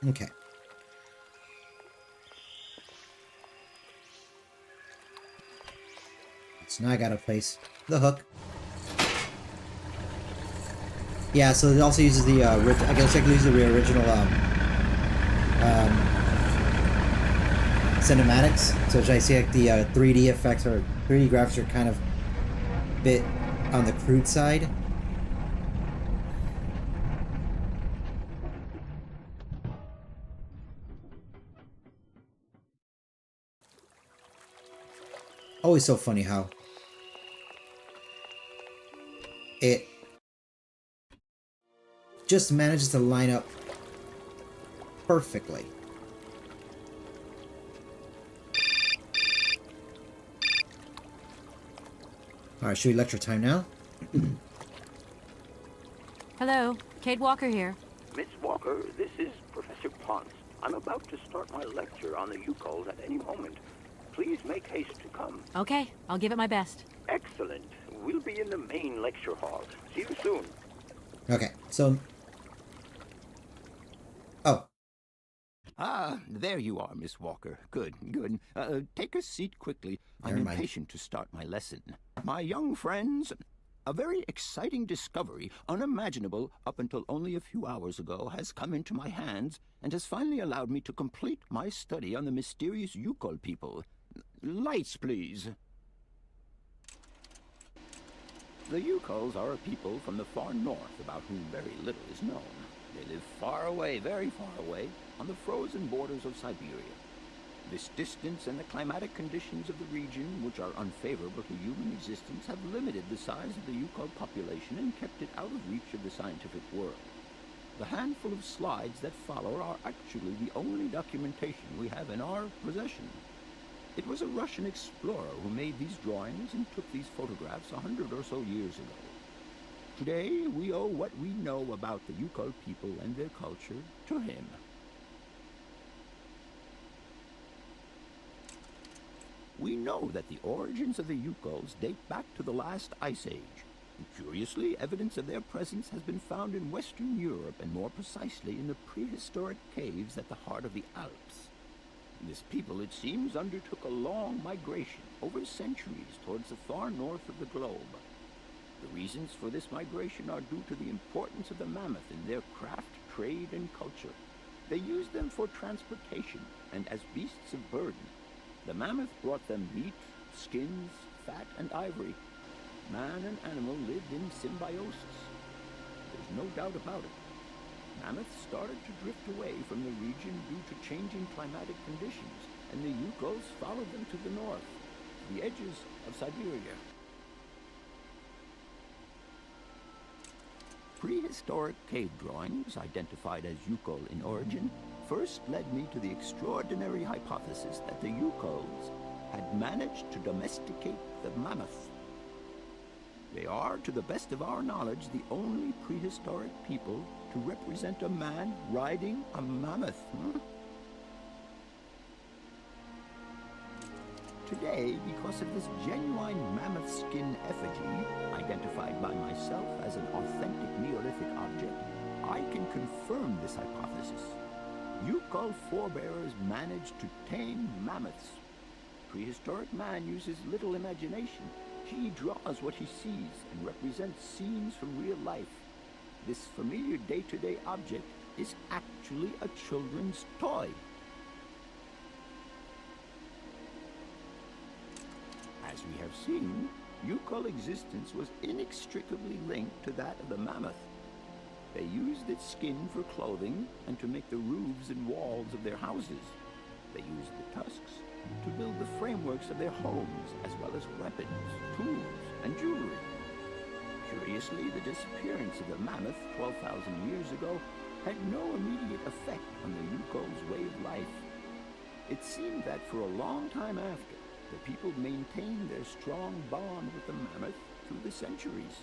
Okay. So now I gotta place the hook. Yeah, so it also uses the, I guess I can use the original, cinematics. So I see like the 3D effects or 3D graphics are kind of a bit on the crude side. Always so funny how it just manages to line up perfectly. Alright, should we lecture time now? Hello, Kate Walker here. Miss Walker, this is Professor Ponce. I'm about to start my lecture on the Yukols at any moment. Please make haste to come. Okay, I'll give it my best. Excellent. We'll be in the main lecture hall. See you soon. Okay, so... Oh. Ah, there you are, Miss Walker. Good, good. Take a seat quickly. I'm impatient to start my lesson. My young friends, a very exciting discovery, unimaginable up until only a few hours ago, has come into my hands and has finally allowed me to complete my study on the mysterious Yukol people. Lights, please. The Yukols are a people from the far north about whom very little is known. They live far away, very far away, on the frozen borders of Siberia. This distance and the climatic conditions of the region, which are unfavorable to human existence, have limited the size of the Yukol population and kept it out of reach of the scientific world. The handful of slides that follow are actually the only documentation we have in our possession. It was a Russian explorer who made these drawings and took these photographs 100 or so years ago. Today, we owe what we know about the Yukol people and their culture to him. We know that the origins of the Yukols date back to the last ice age. And curiously, evidence of their presence has been found in Western Europe, and more precisely in the prehistoric caves at the heart of the Alps. This people, it seems, undertook a long migration over centuries towards the far north of the globe. The reasons for this migration are due to the importance of the mammoth in their craft, trade, and culture. They used them for transportation and as beasts of burden. The mammoth brought them meat, skins, fat, and ivory. Man and animal lived in symbiosis. There's no doubt about it. Mammoths started to drift away from the region due to changing climatic conditions, and the Yukols followed them to the north, to the edges of Siberia. Prehistoric cave drawings, identified as Yukol in origin, first led me to the extraordinary hypothesis that the Yukols had managed to domesticate the mammoth. They are, to the best of our knowledge, the only prehistoric people to represent a man riding a mammoth. Today, because of this genuine mammoth skin effigy, identified by myself as an authentic Neolithic object, I can confirm this hypothesis. Yukol forebears managed to tame mammoths. Prehistoric man uses little imagination. He draws what he sees and represents scenes from real life. This familiar day-to-day object is actually a children's toy. As we have seen, Yukol existence was inextricably linked to that of the mammoth. They used its skin for clothing and to make the roofs and walls of their houses. They used the tusks to build the frameworks of their homes, as well as weapons, tools, and jewelry. Curiously, the disappearance of the mammoth 12,000 years ago had no immediate effect on the Yukol's way of life. It seemed that for a long time after, the people maintained their strong bond with the mammoth through the centuries.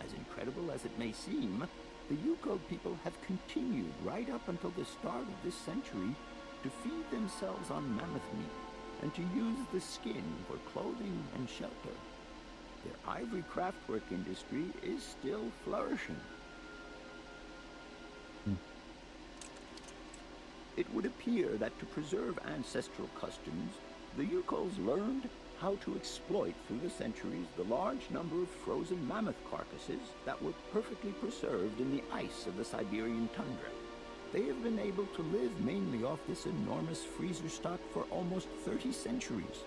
As incredible as it may seem, the Yukol people have continued right up until the start of this century to feed themselves on mammoth meat and to use the skin for clothing and shelter. Their ivory craftwork industry is still flourishing. It would appear that to preserve ancestral customs, the Yukols learned how to exploit through the centuries the large number of frozen mammoth carcasses that were perfectly preserved in the ice of the Siberian tundra. They have been able to live mainly off this enormous freezer stock for almost 30 centuries.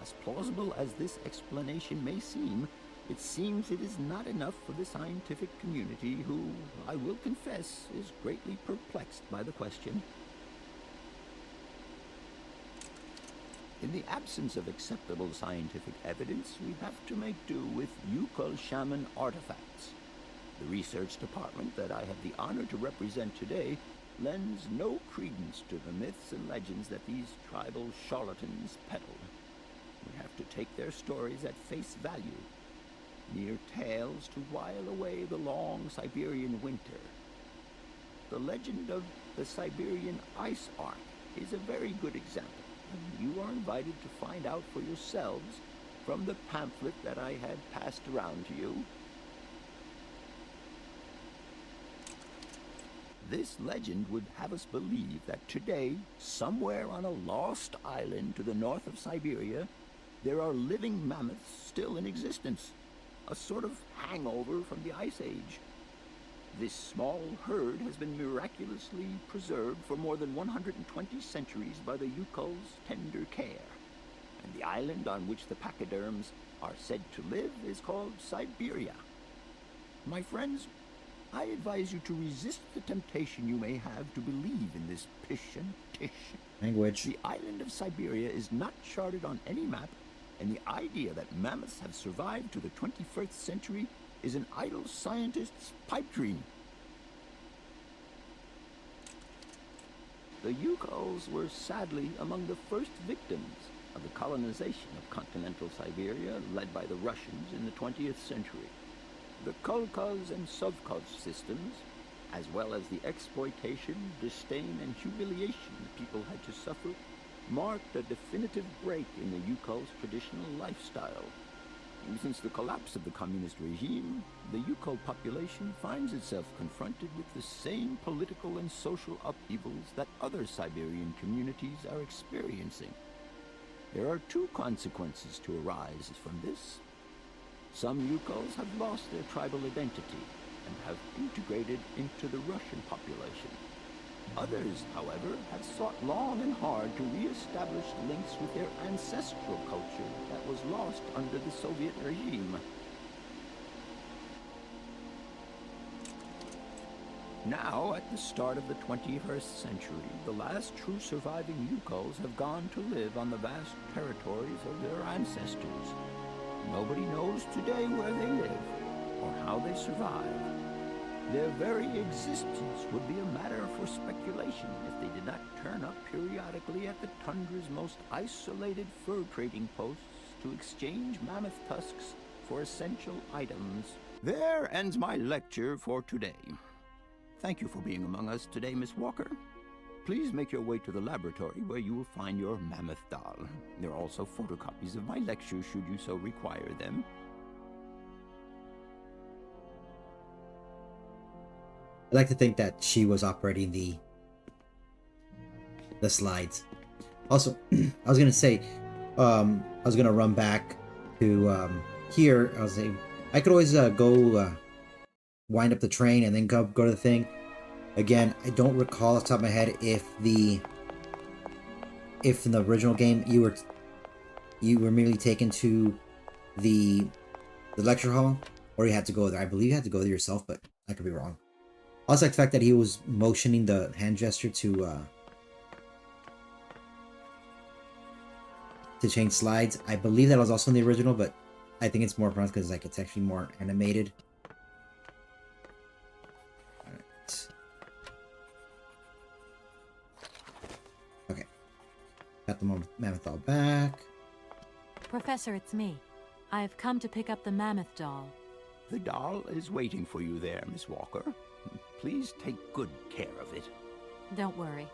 As plausible as this explanation may seem, it seems it is not enough for the scientific community who, I will confess, is greatly perplexed by the question. In the absence of acceptable scientific evidence, we have to make do with Yukol shaman artifacts. The research department that I have the honor to represent today lends no credence to the myths and legends that these tribal charlatans peddle. We have to take their stories at face value, mere tales to while away the long Siberian winter. The legend of the Siberian Ice Ark is a very good example, and you are invited to find out for yourselves from the pamphlet that I had passed around to you. This legend would have us believe that today, somewhere on a lost island to the north of Siberia, there are living mammoths still in existence, a sort of hangover from the Ice Age. This small herd has been miraculously preserved for more than 120 centuries by the Yukol's tender care, and the island on which the pachyderms are said to live is called Siberia. My friends, I advise you to resist the temptation you may have to believe in this pish and tish. Language. The island of Siberia is not charted on any map, and the idea that mammoths have survived to the 21st century is an idle scientist's pipe dream. The Yukols were sadly among the first victims of the colonization of continental Siberia led by the Russians in the 20th century. The kolkhoz and sovkhoz systems, as well as the exploitation, disdain, and humiliation the people had to suffer, marked a definitive break in the Yuko's traditional lifestyle. Since the collapse of the communist regime, the Yuko population finds itself confronted with the same political and social upheavals that other Siberian communities are experiencing. There are two consequences to arise from this. Some Yukos have lost their tribal identity and have integrated into the Russian population. Others, however, have sought long and hard to re-establish links with their ancestral culture that was lost under the Soviet regime. Now, at the start of the 21st century, the last true surviving Yukos have gone to live on the vast territories of their ancestors. Nobody knows today where they live or how they survive. Their very existence would be a matter for speculation if they did not turn up periodically at the tundra's most isolated fur trading posts to exchange mammoth tusks for essential items. There ends my lecture for today. Thank you for being among us today, Miss Walker. Please make your way to the laboratory where you will find your mammoth doll. There are also photocopies of my lectures should you so require them. I like to think that she was operating the slides. Also, I was gonna say, I was gonna run back to here. I was saying I could always go wind up the train and then go to the thing. Again, I don't recall off the top of my head if in the original game you were merely taken to the lecture hall, or you had to go there. I believe you had to go there yourself, but I could be wrong. Also, like the fact that he was motioning the hand gesture to change slides. I believe that was also in the original, but I think it's more pronounced because like it's actually more animated. Alright. Okay. Got the mammoth doll back. Professor, it's me. I've come to pick up the mammoth doll. The doll is waiting for you there, Miss Walker. Please take good care of it. Don't worry.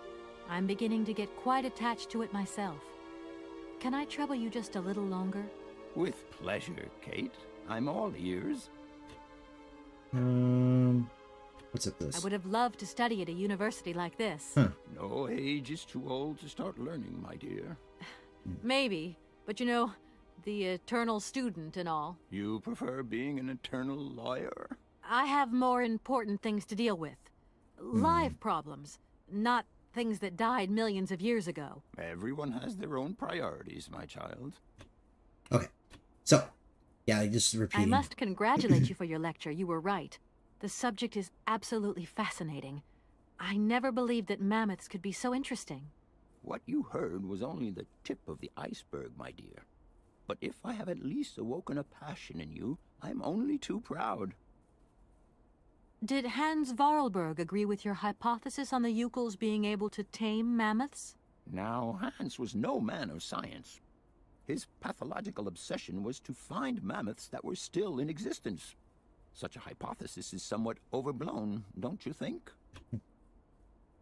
I'm beginning to get quite attached to it myself. Can I trouble you just a little longer? With pleasure, Kate. I'm all ears. What's up this? I would have loved to study at a university like this. Huh. No age is too old to start learning, my dear. Maybe, but you know, the eternal student and all. You prefer being an eternal lawyer? I have more important things to deal with. Live problems, not things that died millions of years ago. Everyone has their own priorities, my child. Okay. So, yeah, just repeating. I must congratulate you for your lecture. You were right. The subject is absolutely fascinating. I never believed that mammoths could be so interesting. What you heard was only the tip of the iceberg, my dear. But if I have at least awoken a passion in you, I'm only too proud. Did Hans Vorarlberg agree with your hypothesis on the Yukos being able to tame mammoths? Now, Hans was no man of science. His pathological obsession was to find mammoths that were still in existence. Such a hypothesis is somewhat overblown, don't you think?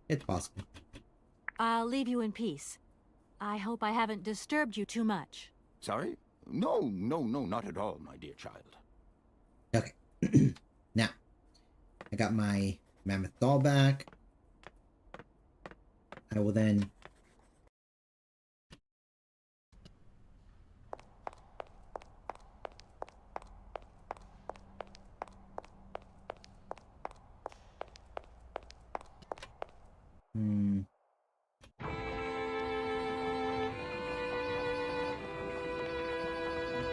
It's possible. I'll leave you in peace. I hope I haven't disturbed you too much. Sorry? No, not at all, my dear child. Okay. Now, I got my mammoth doll back. I will then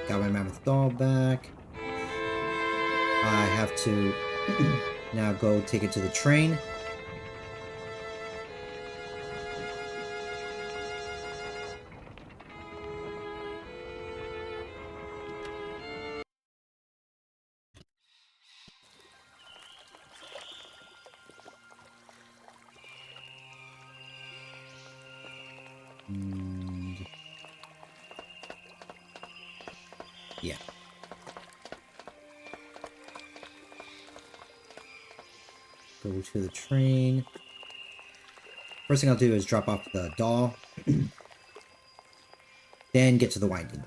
got my mammoth doll back. I have to now go take it to the train. Yeah. Go to the train. First thing I'll do is drop off the doll. then get to the winding.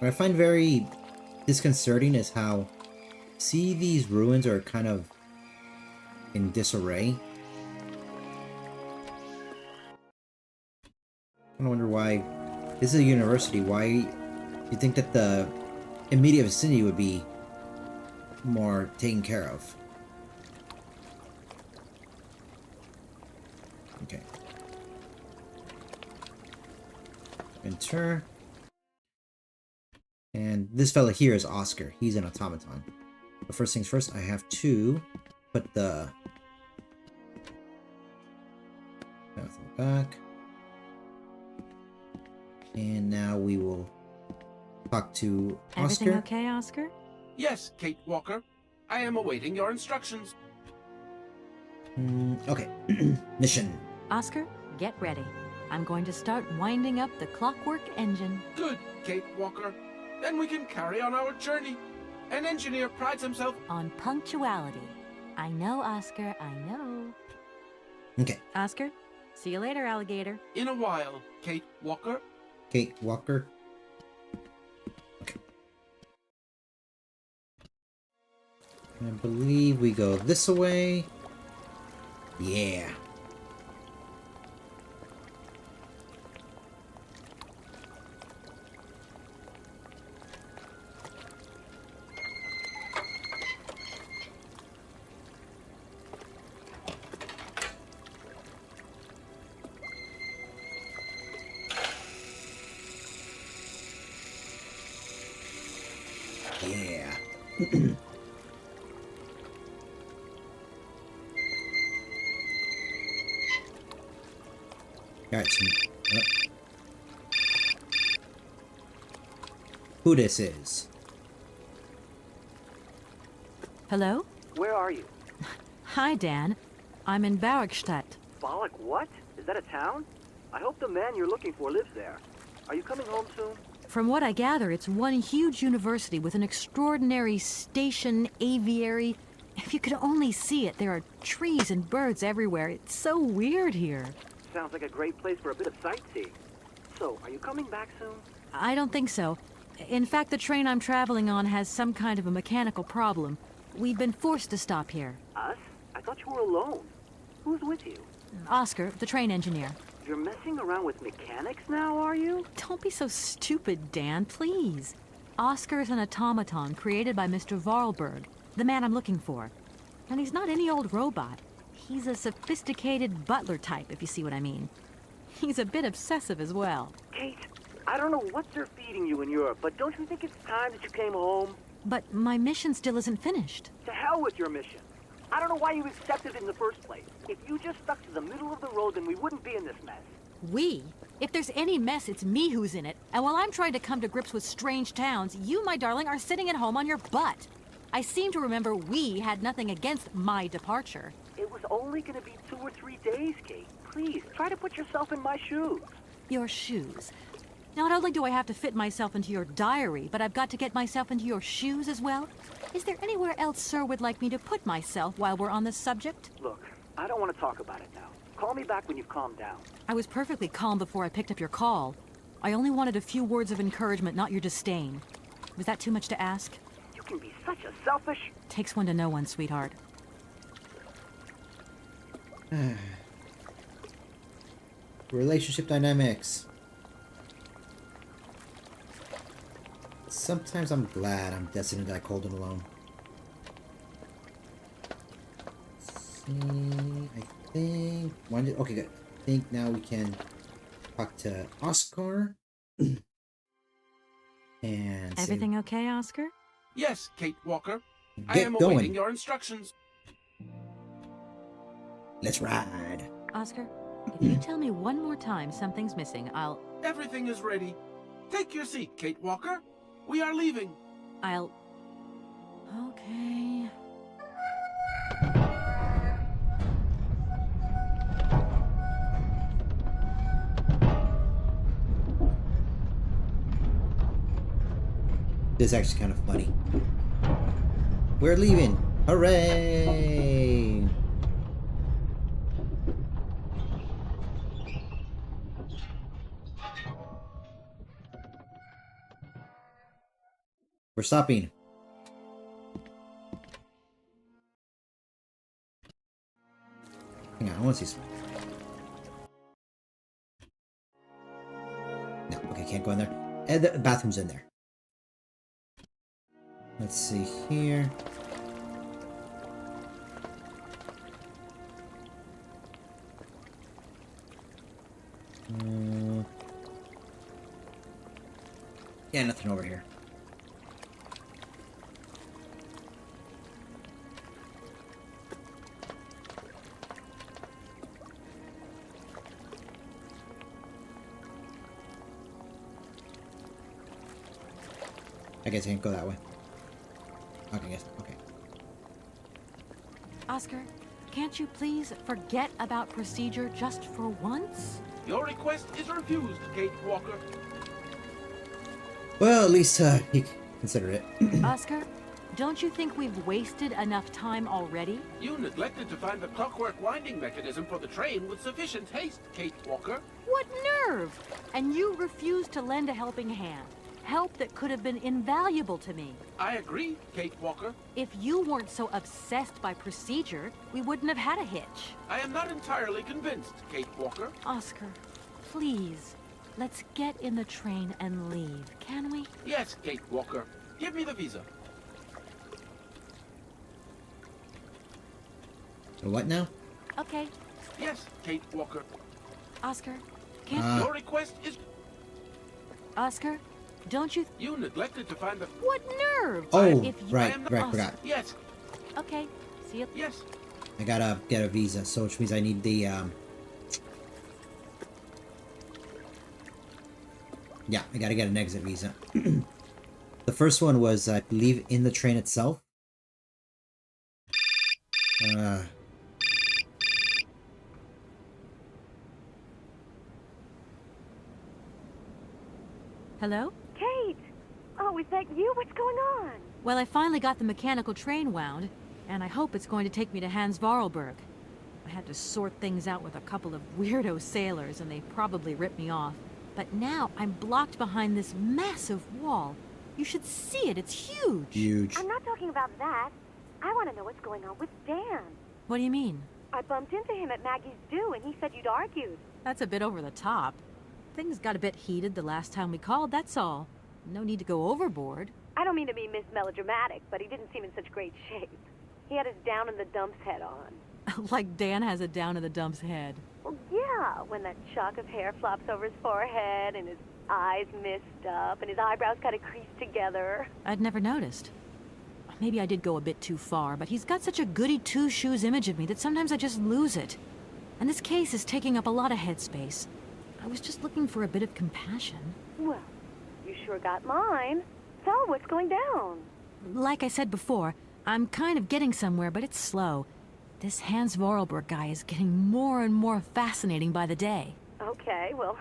What I find very disconcerting is how, see, these ruins are kind of in disarray. I wonder why. This is a university. Why you think that the immediate vicinity would be more taken care of? Okay. Enter. And this fella here is Oscar. He's an automaton. But first things first, I have to put the back. And now we will talk to Oscar. Everything okay, Oscar? Yes, Kate Walker. I am awaiting your instructions. Okay. Mission. Oscar, get ready. I'm going to start winding up the clockwork engine. Good, Kate Walker. Then we can carry on our journey. An engineer prides himself on punctuality. I know, Oscar, I know. Okay. Oscar, see you later, alligator. In a while, Kate Walker. Kate Walker. Okay. I believe we go this way. Yeah. Yeah. Got some. Who this is? Hello? Where are you? Hi, Dan. I'm in Barrockstadt. Bollock, what? Is that a town? I hope the man you're looking for lives there. Are you coming home soon? From what I gather, it's one huge university with an extraordinary station, aviary. If you could only see it, there are trees and birds everywhere. It's so weird here. Sounds like a great place for a bit of sightseeing. So, are you coming back soon? I don't think so. In fact, the train I'm traveling on has some kind of a mechanical problem. We've been forced to stop here. Us? I thought you were alone. Who's with you? Oscar, the train engineer. You're messing around with mechanics now, are you? Don't be so stupid, Dan, please. Oscar is an automaton created by Mr. Varlberg, the man I'm looking for. And he's not any old robot. He's a sophisticated butler type, if you see what I mean. He's a bit obsessive as well. Kate, I don't know what they're feeding you in Europe, but don't you think it's time that you came home? But my mission still isn't finished. To hell with your mission. I don't know why you accepted it in the first place. If you just stuck to the middle of the road, then we wouldn't be in this mess. We? If there's any mess, it's me who's in it. And while I'm trying to come to grips with strange towns, you, my darling, are sitting at home on your butt. I seem to remember we had nothing against my departure. It was only going to be 2 or 3 days, Kate. Please, try to put yourself in my shoes. Your shoes? Not only do I have to fit myself into your diary, but I've got to get myself into your shoes as well? Is there anywhere else Sir would like me to put myself while we're on this subject? Look, I don't want to talk about it now. Call me back when you've calmed down. I was perfectly calm before I picked up your call. I only wanted a few words of encouragement, not your disdain. Was that too much to ask? You can be such a selfish... Takes one to know one, sweetheart. Relationship dynamics. Sometimes I'm glad I'm destined to die cold and alone. See, I think... Okay, good. I think now we can talk to Oscar. And everything okay, Oscar? Yes, Kate Walker. I am going. awaiting your instructions. Let's ride. Oscar, if you tell me one more time something's missing, I'll... Everything is ready. Take your seat, Kate Walker. We are leaving. I'll... Okay... This is actually kind of funny. We're leaving! Hooray! We're stopping. Hang on, I want to see some. No, okay, can't go in there. And the bathroom's in there. Let's see here. Yeah, nothing over here. I guess I can't go that way. Okay, yes, okay. Oscar, can't you please forget about procedure just for once? Your request is refused, Kate Walker. Well, at least he considered it. Oscar, don't you think we've wasted enough time already? You neglected to find the clockwork winding mechanism for the train with sufficient haste, Kate Walker. What nerve! And you refused to lend a helping hand. Help that could have been invaluable to me. I agree, Kate Walker. If you weren't so obsessed by procedure, we wouldn't have had a hitch. I am not entirely convinced, Kate Walker. Oscar, please, let's get in the train and leave, can we? Yes, Kate Walker. Give me the visa. What now? Okay. Yes, Kate Walker. Oscar, can't Your request is... Oscar, don't you... You neglected to find the... What nerve! Oh, if you... right, forgot. Yes. Okay, see you... Yes. I gotta get a visa, so which means I need the, Yeah, I gotta get an exit visa. The first one was, I believe, in the train itself. Hello? Kate! Oh, is that you? What's going on? Well, I finally got the mechanical train wound, and I hope it's going to take me to Hans Vorarlberg. I had to sort things out with a couple of weirdo sailors, and they probably ripped me off. But now I'm blocked behind this massive wall. You should see it. It's huge. Huge. I'm not talking about that. I want to know what's going on with Dan. What do you mean? I bumped into him at Maggie's do, and he said you'd argued. That's a bit over the top. Things got a bit heated the last time we called, that's all. No need to go overboard. I don't mean to be Miss Melodramatic, but he didn't seem in such great shape. He had his down-in-the-dumps head on. Like Dan has a down-in-the-dumps head. Well, yeah, when that shock of hair flops over his forehead, and his eyes mist up, and his eyebrows kind of creased together. I'd never noticed. Maybe I did go a bit too far, but he's got such a goody two-shoes image of me that sometimes I just lose it. And this case is taking up a lot of headspace. I was just looking for a bit of compassion. Well, you sure got mine. So, what's going down? Like I said before, I'm kind of getting somewhere, but it's slow. This Hans Vorarlberg guy is getting more and more fascinating by the day. Okay, well,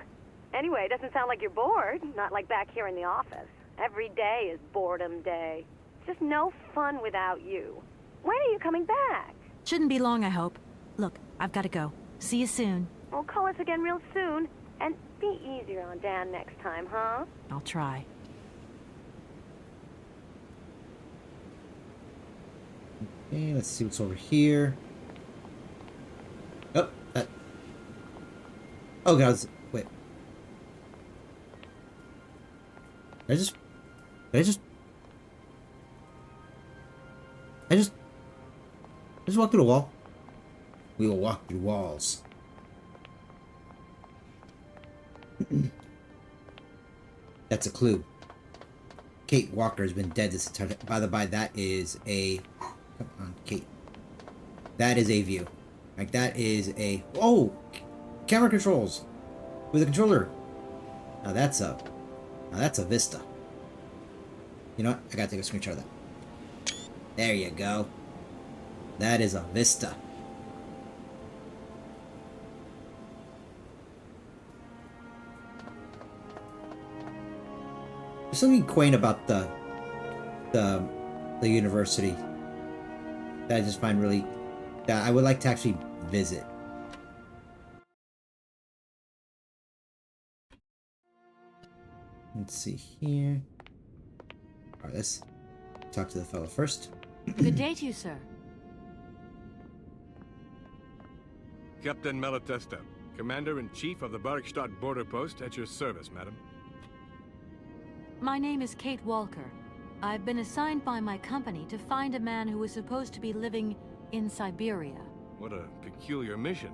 anyway, it doesn't sound like you're bored. Not like back here in the office. Every day is boredom day. It's just no fun without you. When are you coming back? Shouldn't be long, I hope. Look, I've got to go. See you soon. Well, call us again real soon. And be easier on Dan next time, huh? I'll try. Okay, let's see what's over here. Oh, that... Oh, God, wait. I just walk through the wall. We will walk through walls. That's a clue. Kate Walker has been dead this entire time. By the by, that is a... Come on, Kate. That is a view. Like, that is a... Oh! Camera controls! With a controller! Now that's a vista. You know what? I gotta take a screenshot of that. There you go. That is a vista. There's something quaint about the the university that I just find really that I would like to actually visit. Let's see here. All right, let's talk to the fellow first. Good day to you, sir. Captain Malatesta, Commander-in-Chief of the Barrockstadt border post, at your service, madam. My name is Kate Walker. I've been assigned by my company to find a man who is supposed to be living in Siberia. What a peculiar mission.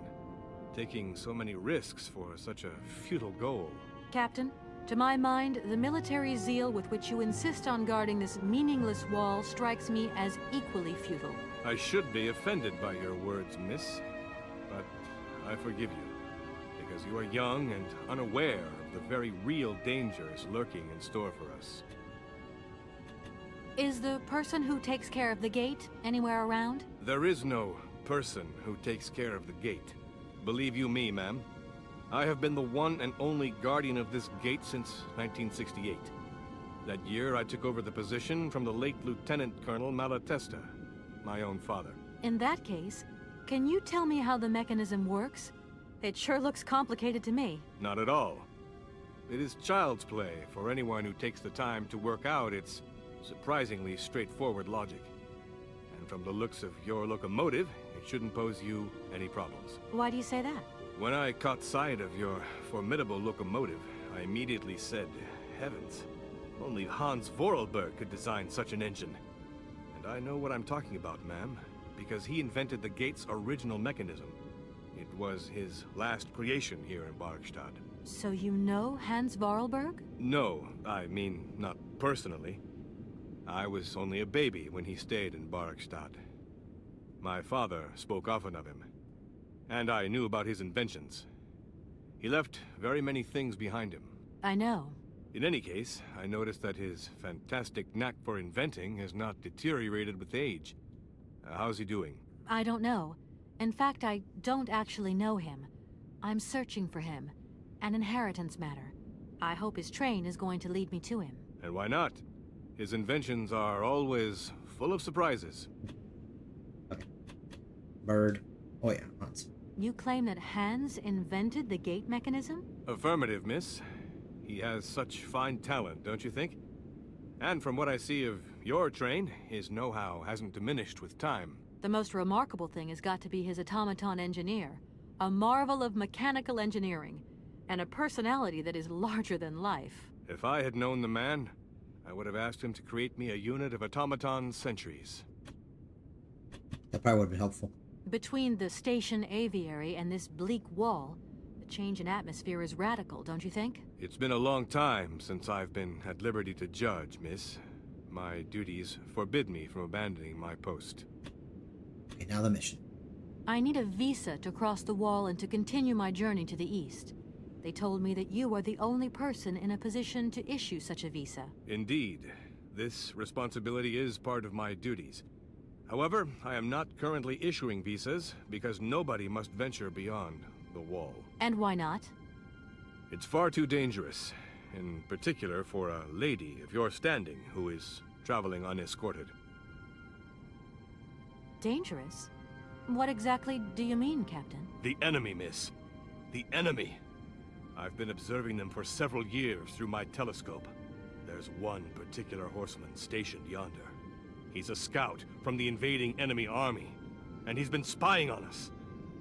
Taking so many risks for such a futile goal. Captain, to my mind, the military zeal with which you insist on guarding this meaningless wall strikes me as equally futile. I should be offended by your words, miss. But I forgive you, because you are young and unaware of the very real dangers lurking in store for us. Is the person who takes care of the gate anywhere around? There is no person who takes care of the gate. Believe you me, ma'am. I have been the one and only guardian of this gate since 1968. That year, I took over the position from the late Lieutenant Colonel Malatesta, my own father. In that case, can you tell me how the mechanism works? It sure looks complicated to me. Not at all. It is child's play for anyone who takes the time to work out its surprisingly straightforward logic. And from the looks of your locomotive, it shouldn't pose you any problems. Why do you say that? When I caught sight of your formidable locomotive, I immediately said, heavens, only Hans Vorarlberg could design such an engine. And I know what I'm talking about, ma'am, because he invented the gate's original mechanism. It was his last creation here in Barrockstadt. So you know Hans Vorarlberg? No, I mean, not personally. I was only a baby when he stayed in Barrockstadt. My father spoke often of him, and I knew about his inventions. He left very many things behind him. I know. In any case, I noticed that his fantastic knack for inventing has not deteriorated with age. How's he doing? I don't know. In fact, I don't actually know him. I'm searching for him. An inheritance matter. I hope his train is going to lead me to him. And why not? His inventions are always full of surprises. Okay. Bird. Oh yeah, Hans. You claim that Hans invented the gate mechanism? Affirmative, miss. He has such fine talent, don't you think? And from what I see of your train, his know-how hasn't diminished with time. The most remarkable thing has got to be his automaton engineer. A marvel of mechanical engineering. And a personality that is larger than life. If I had known the man, I would have asked him to create me a unit of automaton sentries. That probably would have been helpful. Between the station aviary and this bleak wall, the change in atmosphere is radical, don't you think? It's been a long time since I've been at liberty to judge, miss. My duties forbid me from abandoning my post. Okay, now the mission. I need a visa to cross the wall and to continue my journey to the east. They told me that you are the only person in a position to issue such a visa. Indeed. This responsibility is part of my duties. However, I am not currently issuing visas because nobody must venture beyond the wall. And why not? It's far too dangerous, in particular for a lady of your standing who is traveling unescorted. Dangerous? What exactly do you mean, Captain? The enemy, miss. The enemy. I've been observing them for several years through my telescope. There's one particular horseman stationed yonder. He's a scout from the invading enemy army, and he's been spying on us.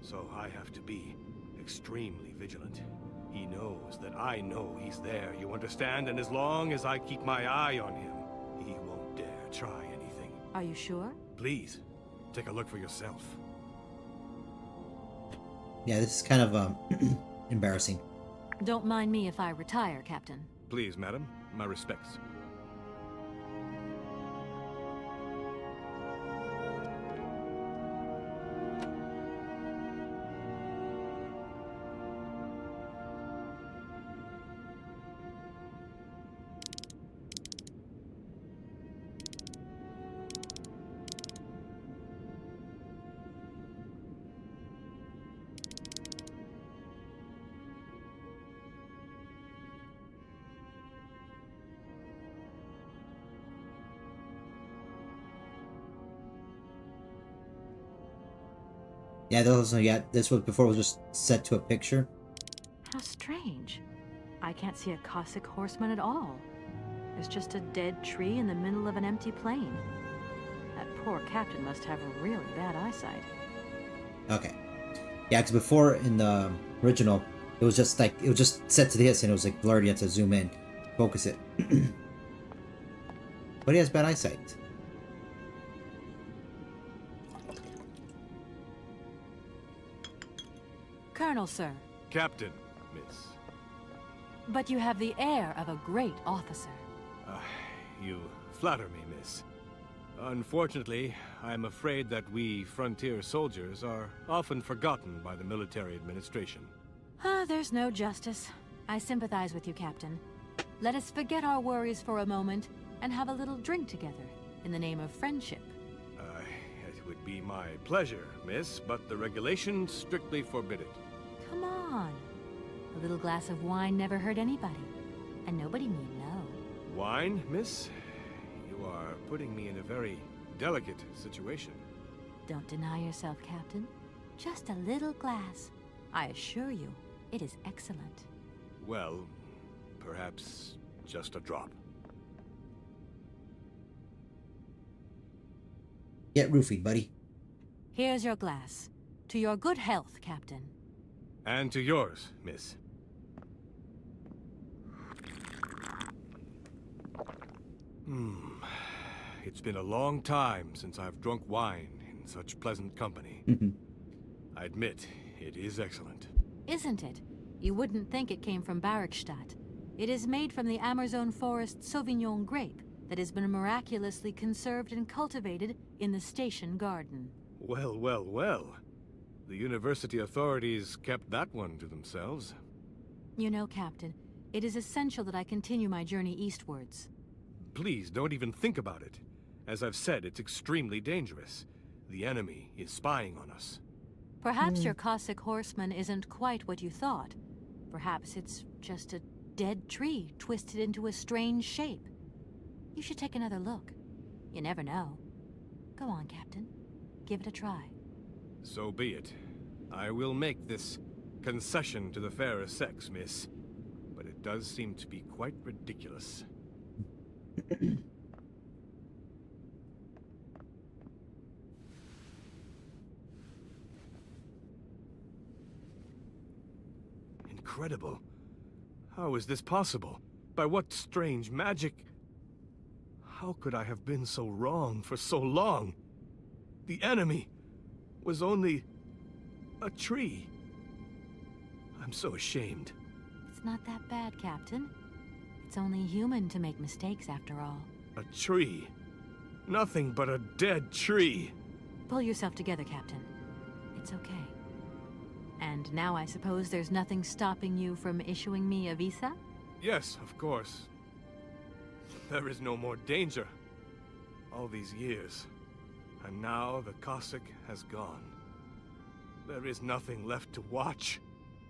So I have to be extremely vigilant. He knows that I know he's there, you understand? And as long as I keep my eye on him, he won't dare try anything. Are you sure? Please, take a look for yourself. Yeah, this is kind of embarrassing. Don't mind me if I retire, Captain. Please, madam, my respects. Yeah, this was before it was just set to a picture. How strange. I can't see a Cossack horseman at all. There's just a dead tree in the middle of an empty plain. That poor captain must have really bad eyesight. Okay. Yeah, because before in the original, it was just set to this and it was like blurred. You had to zoom in, focus it. But he has bad eyesight. Colonel, sir. Captain, miss. But you have the air of a great officer. You flatter me, miss. Unfortunately, I'm afraid that we frontier soldiers are often forgotten by the military administration. There's no justice. I sympathize with you, Captain. Let us forget our worries for a moment and have a little drink together in the name of friendship. It would be my pleasure, miss, but the regulations strictly forbid it. Come on. A little glass of wine never hurt anybody, and nobody need know. Wine, miss? You are putting me in a very delicate situation. Don't deny yourself, Captain. Just a little glass. I assure you, it is excellent. Well, perhaps just a drop. Get roofied, buddy. Here's your glass. To your good health, Captain. And to yours, miss. It's been a long time since I've drunk wine in such pleasant company. I admit, it is excellent. Isn't it? You wouldn't think it came from Barrockstadt. It is made from the Amazon forest Sauvignon grape that has been miraculously conserved and cultivated in the station garden. Well, well, well. The university authorities kept that one to themselves. You know, Captain, it is essential that I continue my journey eastwards. Please, don't even think about it. As I've said, it's extremely dangerous. The enemy is spying on us. Perhaps your Cossack horseman isn't quite what you thought. Perhaps it's just a dead tree twisted into a strange shape. You should take another look. You never know. Go on, Captain. Give it a try. So be it. I will make this concession to the fairer sex, miss. But it does seem to be quite ridiculous. Incredible. How is this possible? By what strange magic? How could I have been so wrong for so long? The enemy was only a tree. I'm so ashamed. It's not that bad, Captain. It's only human to make mistakes after all. A tree. Nothing but a dead tree. Pull yourself together, Captain. It's okay. And now I suppose there's nothing stopping you from issuing me a visa? Yes, of course. There is no more danger. All these years. And now the Cossack has gone. There is nothing left to watch.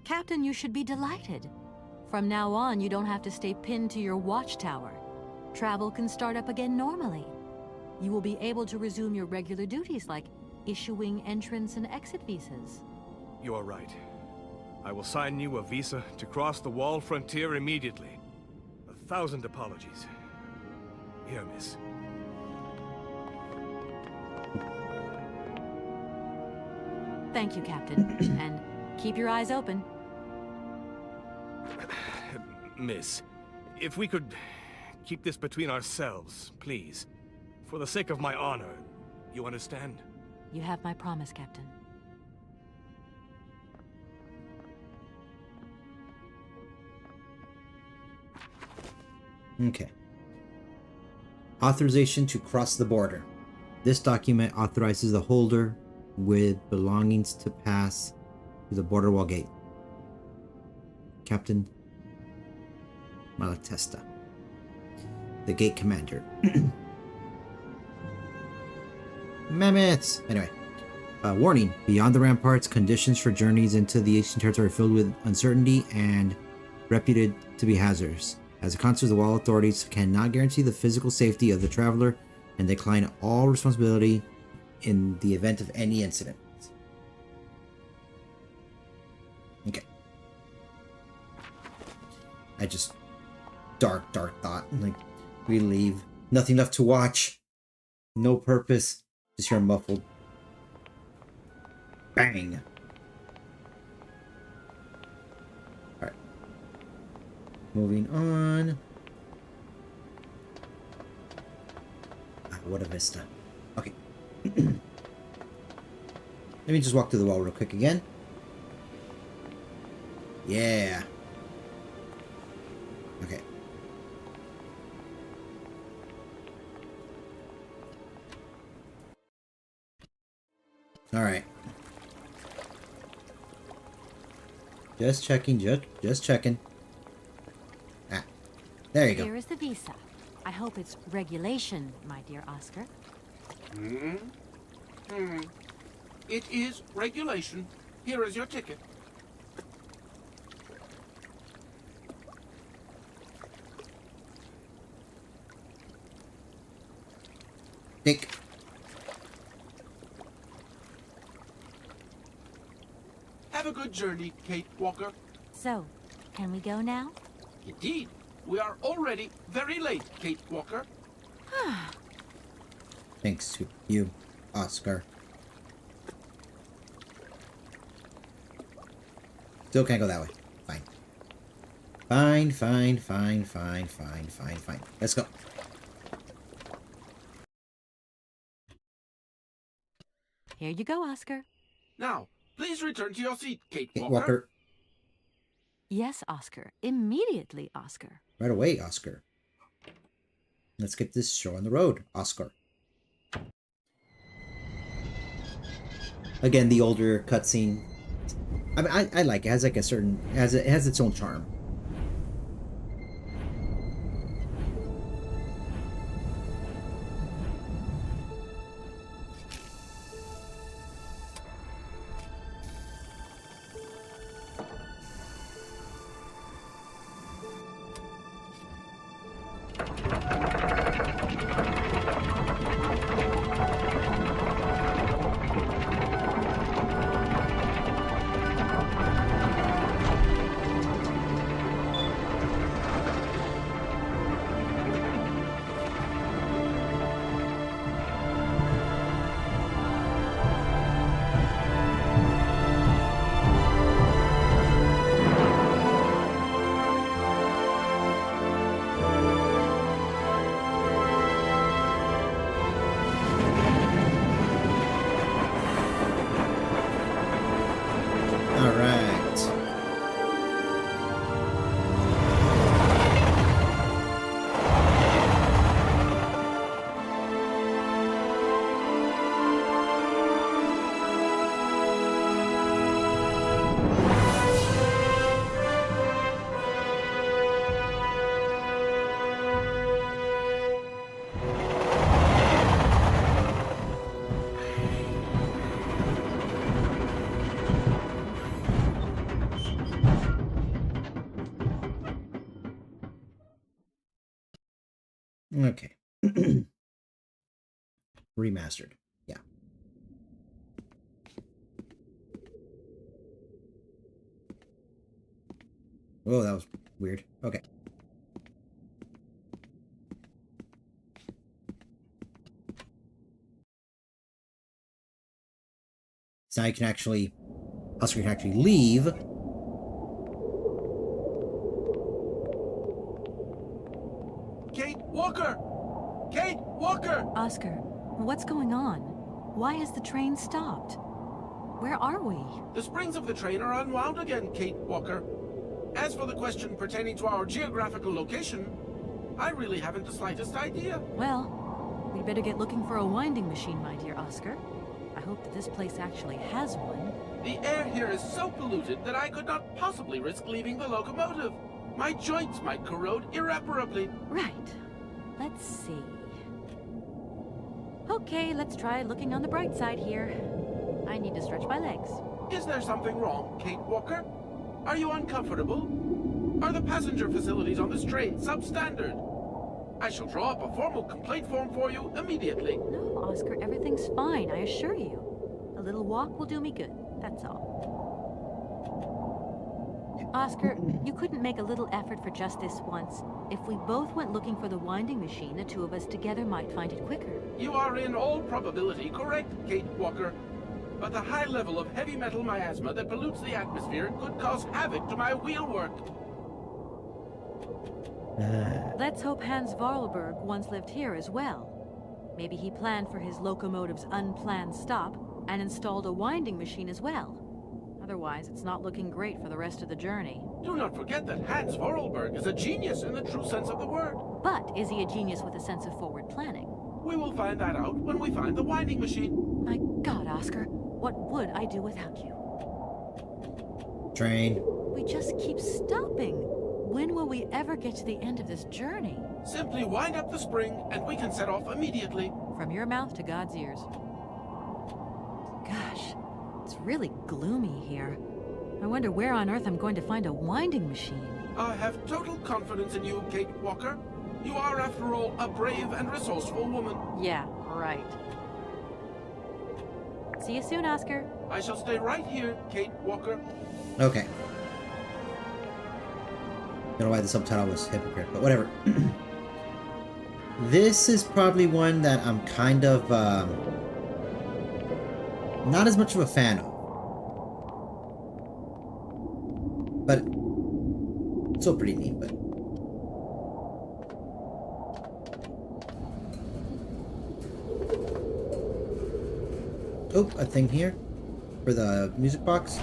Captain, you should be delighted. From now on, you don't have to stay pinned to your watchtower. Travel can start up again normally. You will be able to resume your regular duties like issuing entrance and exit visas. You are right. I will sign you a visa to cross the wall frontier immediately. 1,000 apologies. Here, miss. Thank you, Captain. And keep your eyes open. Miss, if we could keep this between ourselves, please. For the sake of my honor, you understand? You have my promise, Captain. Okay. Authorization to cross the border. This document authorizes the holder with belongings to pass through the border wall gate. Captain Malatesta, the gate commander. Mammoths! Anyway. Warning. Beyond the ramparts, conditions for journeys into the Asian territory are filled with uncertainty and reputed to be hazardous. As a consequence, the wall authorities cannot guarantee the physical safety of the traveler and decline all responsibility in the event of any incident. I just... Dark thought. Like, we leave. Nothing left to watch. No purpose. Just hear a muffled bang. Alright. Moving on. What a vista. Okay. Let me just walk through the wall real quick again. Yeah. Okay. Alright. Just checking, just checking. Ah. There you go. Here is the visa. I hope it's regulation, my dear Oscar. It is regulation. Here is your ticket. Nick. Have a good journey, Kate Walker. So, can we go now? Indeed. We are already very late, Kate Walker. Thanks to you, Oscar. Still can't go that way. Fine. Fine. Let's go. Here you go, Oscar. Now, please return to your seat, Kate Walker. Walker. Yes, Oscar. Immediately, Oscar. Right away, Oscar. Let's get this show on the road, Oscar. Again, the older cutscene. I mean, I like it. It has like a certain... It has its own charm. Okay. Remastered. Yeah. Oh, that was weird. Okay. So now you can actually... Oscar can actually leave. Kate Walker! Kate Walker! Oscar, what's going on? Why has the train stopped? Where are we? The springs of the train are unwound again, Kate Walker. As for the question pertaining to our geographical location, I really haven't the slightest idea. Well, we better get looking for a winding machine, my dear Oscar. I hope that this place actually has one. The air here is so polluted that I could not possibly risk leaving the locomotive. My joints might corrode irreparably. Right. Let's see. Okay, let's try looking on the bright side here. I need to stretch my legs. Is there something wrong, Kate Walker? Are you uncomfortable? Are the passenger facilities on this train substandard? I shall draw up a formal complaint form for you immediately. No, Oscar, everything's fine, I assure you. A little walk will do me good, that's all. Oscar, you couldn't make a little effort for just this once. If we both went looking for the winding machine, the two of us together might find it quicker. You are in all probability correct, Kate Walker. But the high level of heavy metal miasma that pollutes the atmosphere could cause havoc to my wheelwork. Let's hope Hans Vorarlberg once lived here as well. Maybe he planned for his locomotive's unplanned stop and installed a winding machine as well. Otherwise, it's not looking great for the rest of the journey. Do not forget that Hans Vorarlberg is a genius in the true sense of the word. But is he a genius with a sense of forward planning? We will find that out when we find the winding machine. My God, Oscar, what would I do without you? Train. We just keep stopping. When will we ever get to the end of this journey? Simply wind up the spring and we can set off immediately. From your mouth to God's ears. Gosh, it's really gloomy here. I wonder where on earth I'm going to find a winding machine. I have total confidence in you, Kate Walker. You are, after all, a brave and resourceful woman. Yeah, right. See you soon, Oscar. I shall stay right here, Kate Walker. Okay. Don't know why the subtitle was hypocrite, but whatever. This is probably one that I'm kind of not as much of a fan of. But still pretty neat, but oh, a thing here for the music box.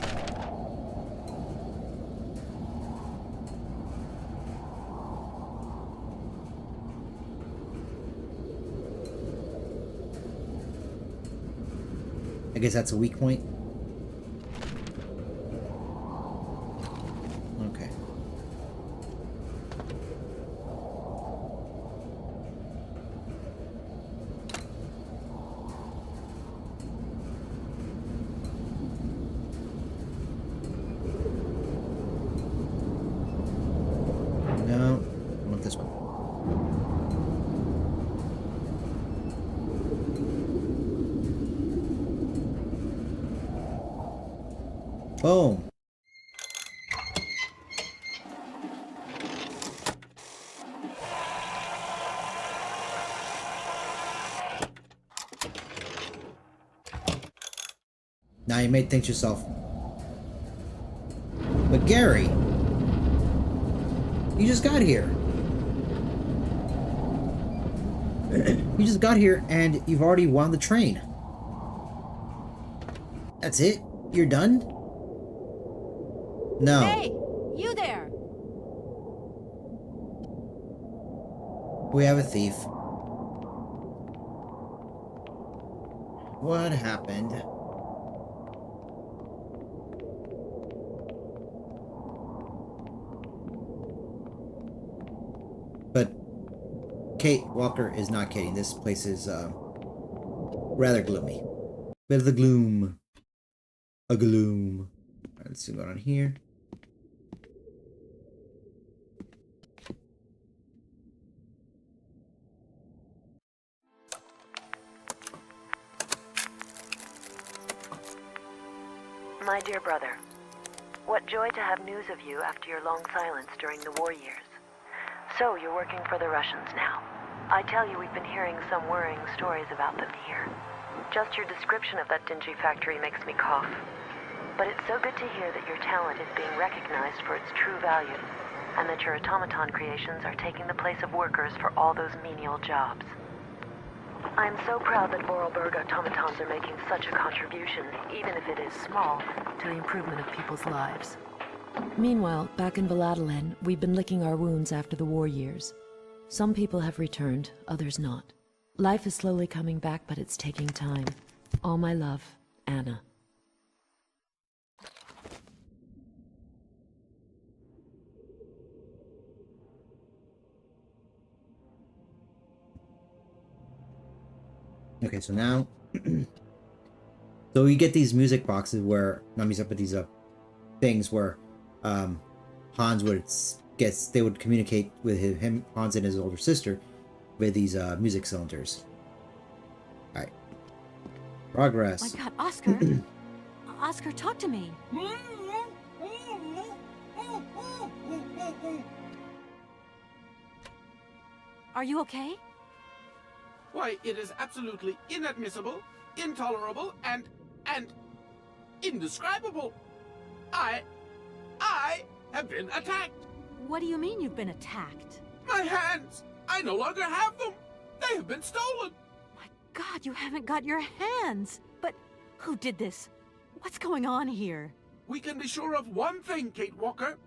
I guess that's a weak point. Okay. No, I want this one. Boom. Now you may think to yourself, but Gary, you just got here. You just got here and you've already won the train. That's it? You're done? No. Hey, you there! We have a thief. What happened? But Kate Walker is not kidding. This place is rather gloomy. Bit of the gloom. A gloom. Alright, let's see what's on here. My dear brother, what joy to have news of you after your long silence during the war years. So, you're working for the Russians now. I tell you, we've been hearing some worrying stories about them here. Just your description of that dingy factory makes me cough. But it's so good to hear that your talent is being recognized for its true value, and that your automaton creations are taking the place of workers for all those menial jobs. I'm so proud that Vorarlberg automatons are making such a contribution, even if it is small, to the improvement of people's lives. Meanwhile, back in Valladolid, we've been licking our wounds after the war years. Some people have returned, others not. Life is slowly coming back, but it's taking time. All my love, Anna. Okay, so now, so you get these music boxes where, not music, but these things where Hans would they would communicate with him, Hans and his older sister, with these music cylinders. All right, progress. My God, Oscar! Oscar, talk to me. Are you okay? Why, it is absolutely inadmissible, intolerable, and indescribable. I have been attacked. What do you mean you've been attacked? My hands! I no longer have them! They have been stolen! My God, you haven't got your hands! But who did this? What's going on here? We can be sure of one thing, Kate Walker.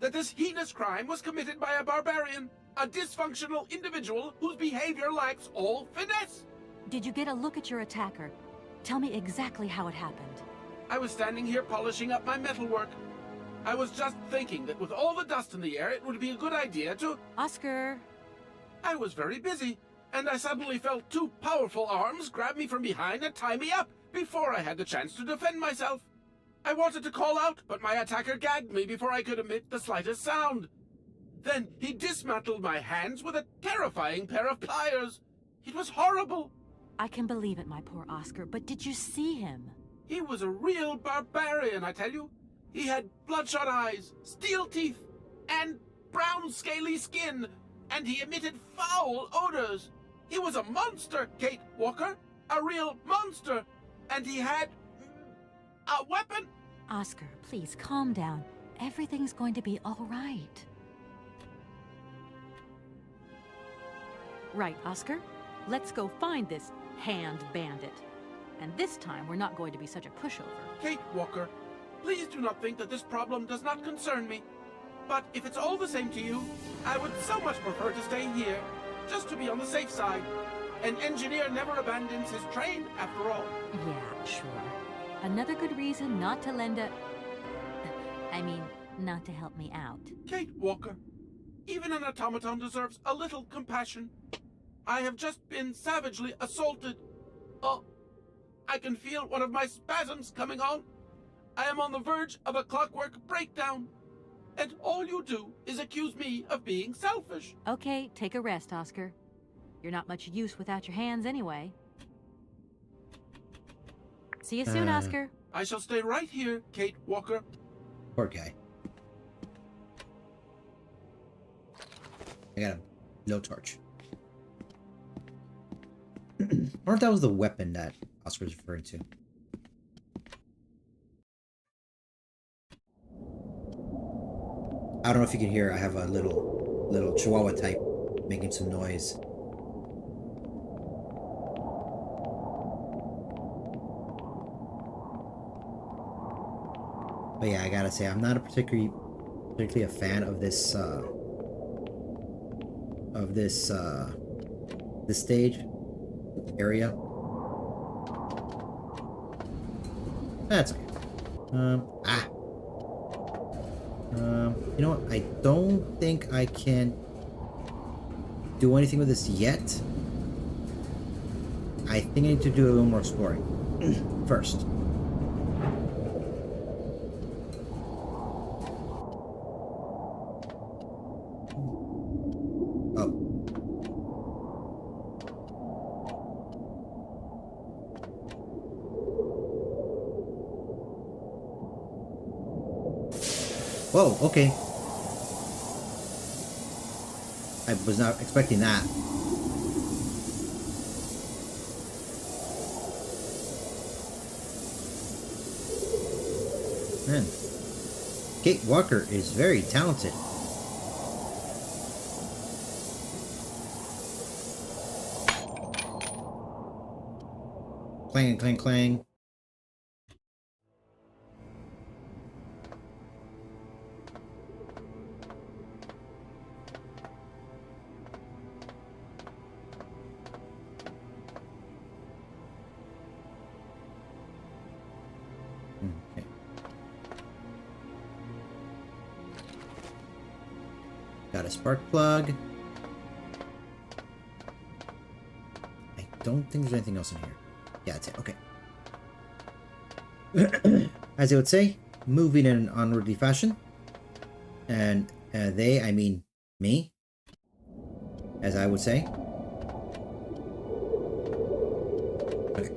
That this heinous crime was committed by a barbarian. A dysfunctional individual whose behavior lacks all finesse. Did you get a look at your attacker? Tell me exactly how it happened. I was standing here polishing up my metalwork. I was just thinking that with all the dust in the air, it would be a good idea to... Oscar! I was very busy, and I suddenly felt two powerful arms grab me from behind and tie me up before I had the chance to defend myself. I wanted to call out, but my attacker gagged me before I could emit the slightest sound. Then he dismantled my hands with a terrifying pair of pliers. It was horrible. I can believe it, my poor Oscar, but did you see him? He was a real barbarian, I tell you. He had bloodshot eyes, steel teeth, and brown scaly skin, and he emitted foul odors. He was a monster, Kate Walker, a real monster, and he had a weapon. Oscar, please calm down. Everything's going to be all right. Right, Oscar. Let's go find this hand bandit. And this time, we're not going to be such a pushover. Kate Walker, please do not think that this problem does not concern me. But if it's all the same to you, I would so much prefer to stay here, just to be on the safe side. An engineer never abandons his train, after all. Yeah, sure. Another good reason not to lend a... I mean, not to help me out. Kate Walker, even an automaton deserves a little compassion. I have just been savagely assaulted. Oh, I can feel one of my spasms coming on. I am on the verge of a clockwork breakdown. And all you do is accuse me of being selfish. Okay, take a rest, Oscar. You're not much use without your hands anyway. See you soon, Oscar. I shall stay right here, Kate Walker. Poor guy. I got a no torch. I wonder if that was the weapon that Oscar was referring to. I don't know if you can hear, I have a little chihuahua type making some noise. But yeah, I gotta say, I'm not particularly a fan of this this stage area. That's okay. You know what? I don't think I can do anything with this yet. I think I need to do a little more exploring first. Whoa, okay. I was not expecting that. Man, Kate Walker is very talented. Clang, clang, clang. Got a spark plug. I don't think there's anything else in here. Yeah, that's it. Okay. As I would say, moving in an onwardly fashion. And they, I mean me. As I would say. Okay.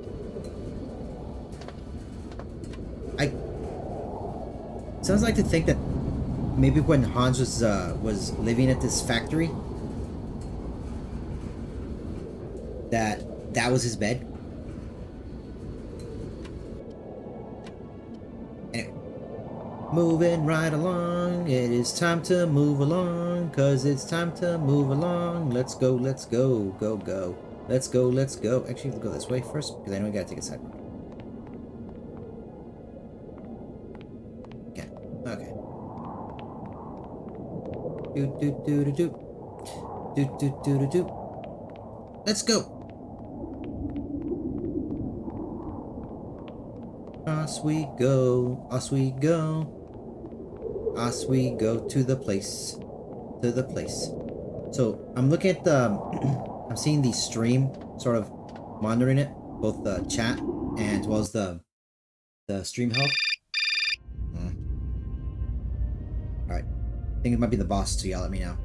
Sounds like to think that maybe when Hans was living at this factory, that was his bed. Anyway, moving right along. It is time to move along, 'cause it's time to move along. Let's go, go, go. Let's go. Actually, we'll go this way first, because I know we gotta take a side road. Okay. Do. Let's go. Us we go to the place. So I'm looking at the I'm seeing the stream, sort of monitoring it, both the chat and as well as the stream health. Alright. I think it might be the boss to yell at me now.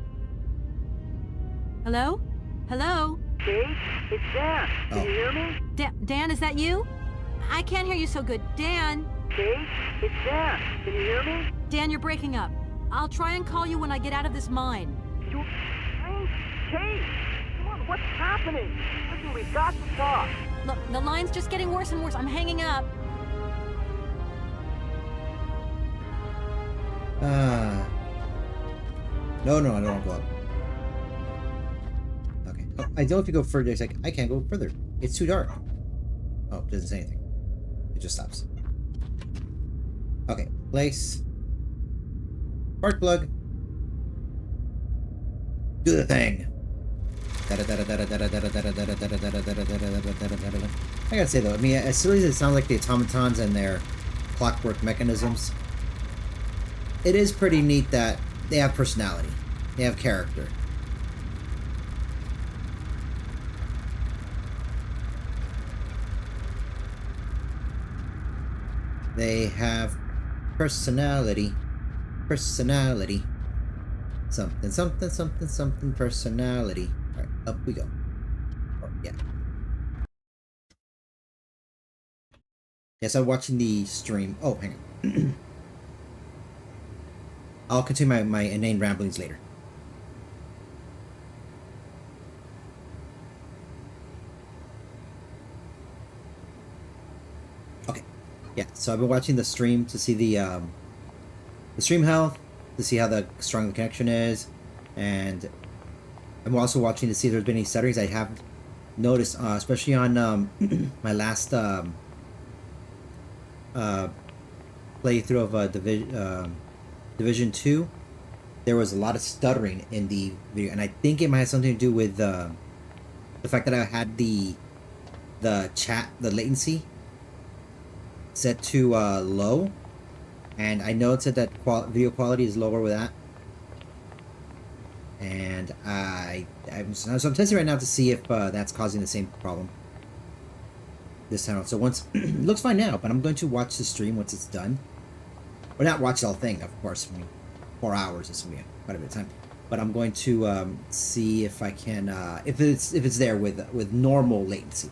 Hello? Hello? Dave, it's Dan. Can you hear me? Dan, is that you? I can't hear you so good. Dan? Dave, it's Dan. Can you hear me? Dan, you're breaking up. I'll try and call you when I get out of this mine. Dave, come on, what's happening? Listen, we've got to talk. Look, the line's just getting worse and worse. I'm hanging up. No, I don't want to go up. Okay. Oh, I don't have to go further. It's like, I can't go further. It's too dark. Oh, it doesn't say anything. It just stops. Okay. Place. Spark plug. Do the thing. I gotta say though, I mean, as silly as it sounds like the automatons and their clockwork mechanisms, it is pretty neat that they have personality. They have character. They have personality. Personality. Something personality. Alright, up we go. Oh, yeah. Yes, I'm watching the stream. Oh, hang on. I'll continue my inane ramblings later. Okay. Yeah, so I've been watching the stream to see the stream health, to see how strong the connection is, and I'm also watching to see if there's been any stutterings. I have noticed, especially on my last playthrough of Division 2, there was a lot of stuttering in the video, and I think it might have something to do with the fact that I had the latency set to low, and I noticed that video quality is lower with that, and so I'm testing right now to see if that's causing the same problem this time. So once it looks fine now, but I'm going to watch the stream once it's done. Well, not watch the whole thing, of course. I mean, 4 hours is gonna be quite a bit of time. But I'm going to see if I can, if it's there with normal latency.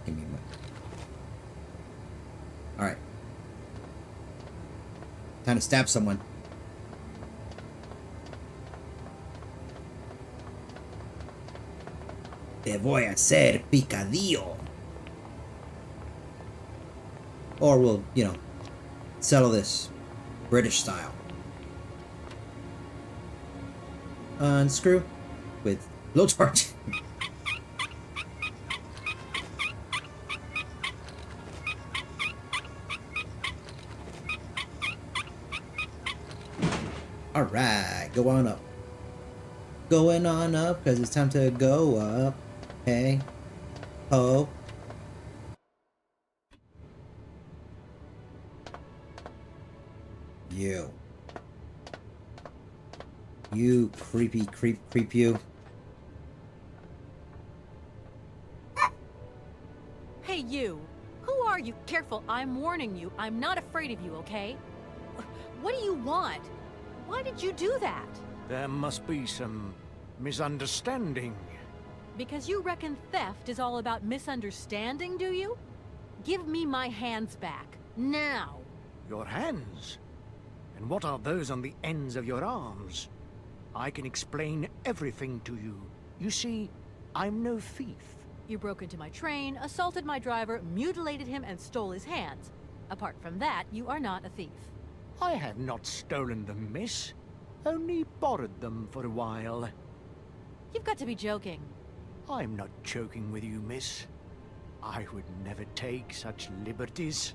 Give me a minute. All right. Time to stab someone. Te voy a hacer picadillo. Or we'll, settle this British style. Unscrew with blowtorch. Alright, go on up. Going on up, because it's time to go up. Hey. Ho. You creepy creep you. Hey, you. Who are you? Careful, I'm warning you. I'm not afraid of you, okay? What do you want? Why did you do that? There must be some misunderstanding. Because you reckon theft is all about misunderstanding, do you? Give me my hands back. Now. Your hands? And what are those on the ends of your arms? I can explain everything to you. You see, I'm no thief. You broke into my train, assaulted my driver, mutilated him, and stole his hands. Apart from that, you are not a thief. I have not stolen them, miss. Only borrowed them for a while. You've got to be joking. I'm not joking with you, miss. I would never take such liberties.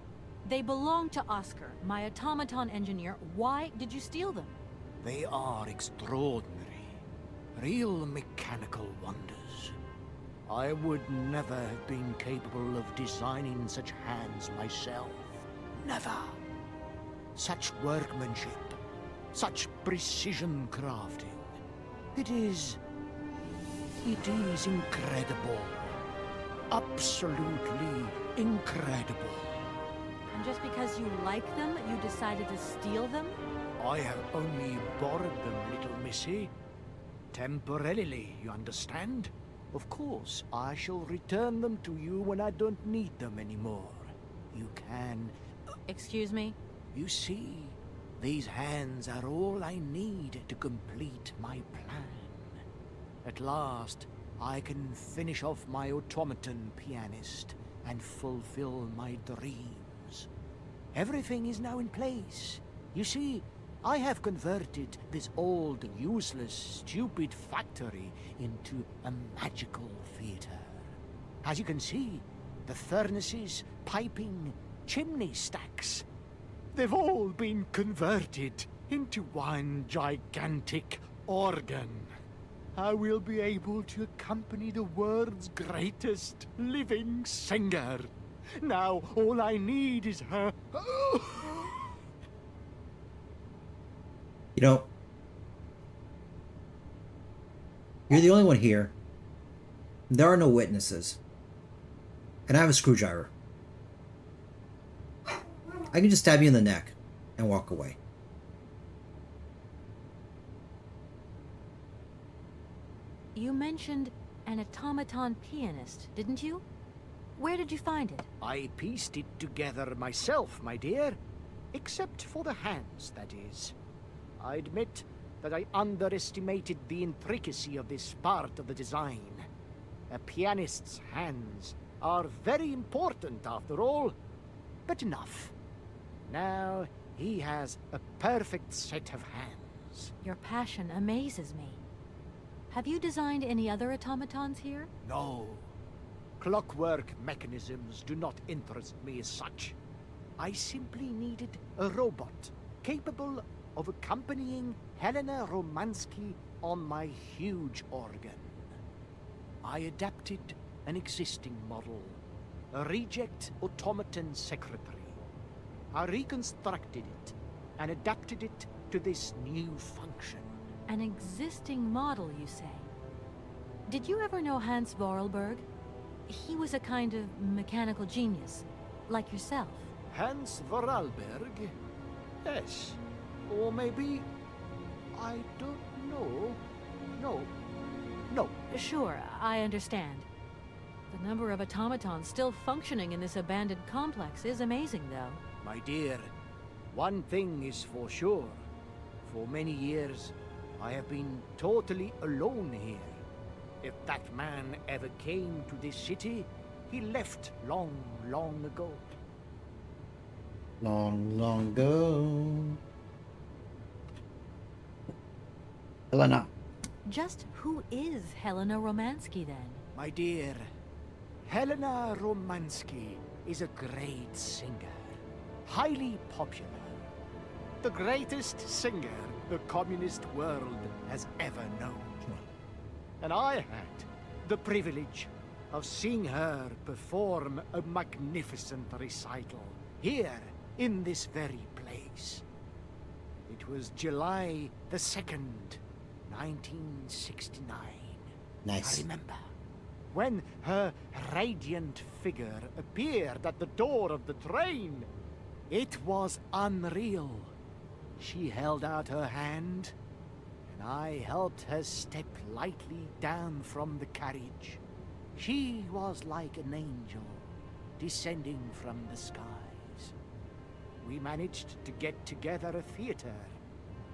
They belong to Oscar, my automaton engineer. Why did you steal them? They are extraordinary. Real mechanical wonders. I would never have been capable of designing such hands myself. Never. Such workmanship. Such precision crafting. It is incredible. Absolutely incredible. And just because you like them, you decided to steal them? I have only borrowed them, little missy. Temporarily, you understand? Of course, I shall return them to you when I don't need them anymore. You can... Excuse me? You see, these hands are all I need to complete my plan. At last, I can finish off my automaton pianist and fulfill my dreams. Everything is now in place. You see, I have converted this old, useless, stupid factory into a magical theater. As you can see, the furnaces, piping, chimney stacks, they've all been converted into one gigantic organ. I will be able to accompany the world's greatest living singer. Now, all I need is her... You know, you're the only one here. There are no witnesses. And I have a screwdriver. I can just stab you in the neck and walk away. You mentioned an automaton pianist, didn't you? Where did you find it? I pieced it together myself, my dear. Except for the hands, that is. I admit that I underestimated the intricacy of this part of the design. A pianist's hands are very important, after all. But enough. Now he has a perfect set of hands. Your passion amazes me. Have you designed any other automatons here? No. Clockwork mechanisms do not interest me as such. I simply needed a robot capable of accompanying Helena Romansky on my huge organ. I adapted an existing model, a reject automaton secretary. I reconstructed it and adapted it to this new function. An existing model, you say? Did you ever know Hans Vorarlberg? He was a kind of mechanical genius, like yourself. Hans Vorarlberg? Yes. Or maybe... I don't know. No. Sure, I understand. The number of automatons still functioning in this abandoned complex is amazing, though. My dear, one thing is for sure. For many years, I have been totally alone here. If that man ever came to this city, he left long, long ago. Long, long ago. Helena. Just who is Helena Romansky, then? My dear, Helena Romansky is a great singer. Highly popular. The greatest singer the communist world has ever known. And I had the privilege of seeing her perform a magnificent recital here in this very place. It was July the 2nd, 1969. Nice. I remember when her radiant figure appeared at the door of the train. It was unreal. She held out her hand, and I helped her step lightly down from the carriage. She was like an angel descending from the skies. we managed to get together a theater.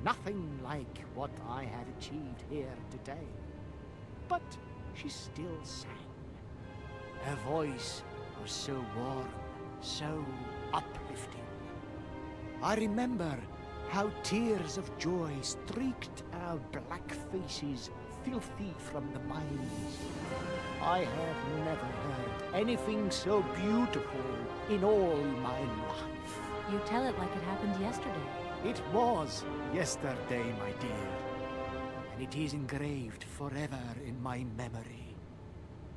Nothing like what I had achieved here today. But she still sang. Her voice was so warm, so uplifting. I remember how tears of joy streaked our black faces, filthy from the mines. I have never heard anything so beautiful in all my life. You tell it like it happened yesterday. It was yesterday, my dear, and it is engraved forever in my memory.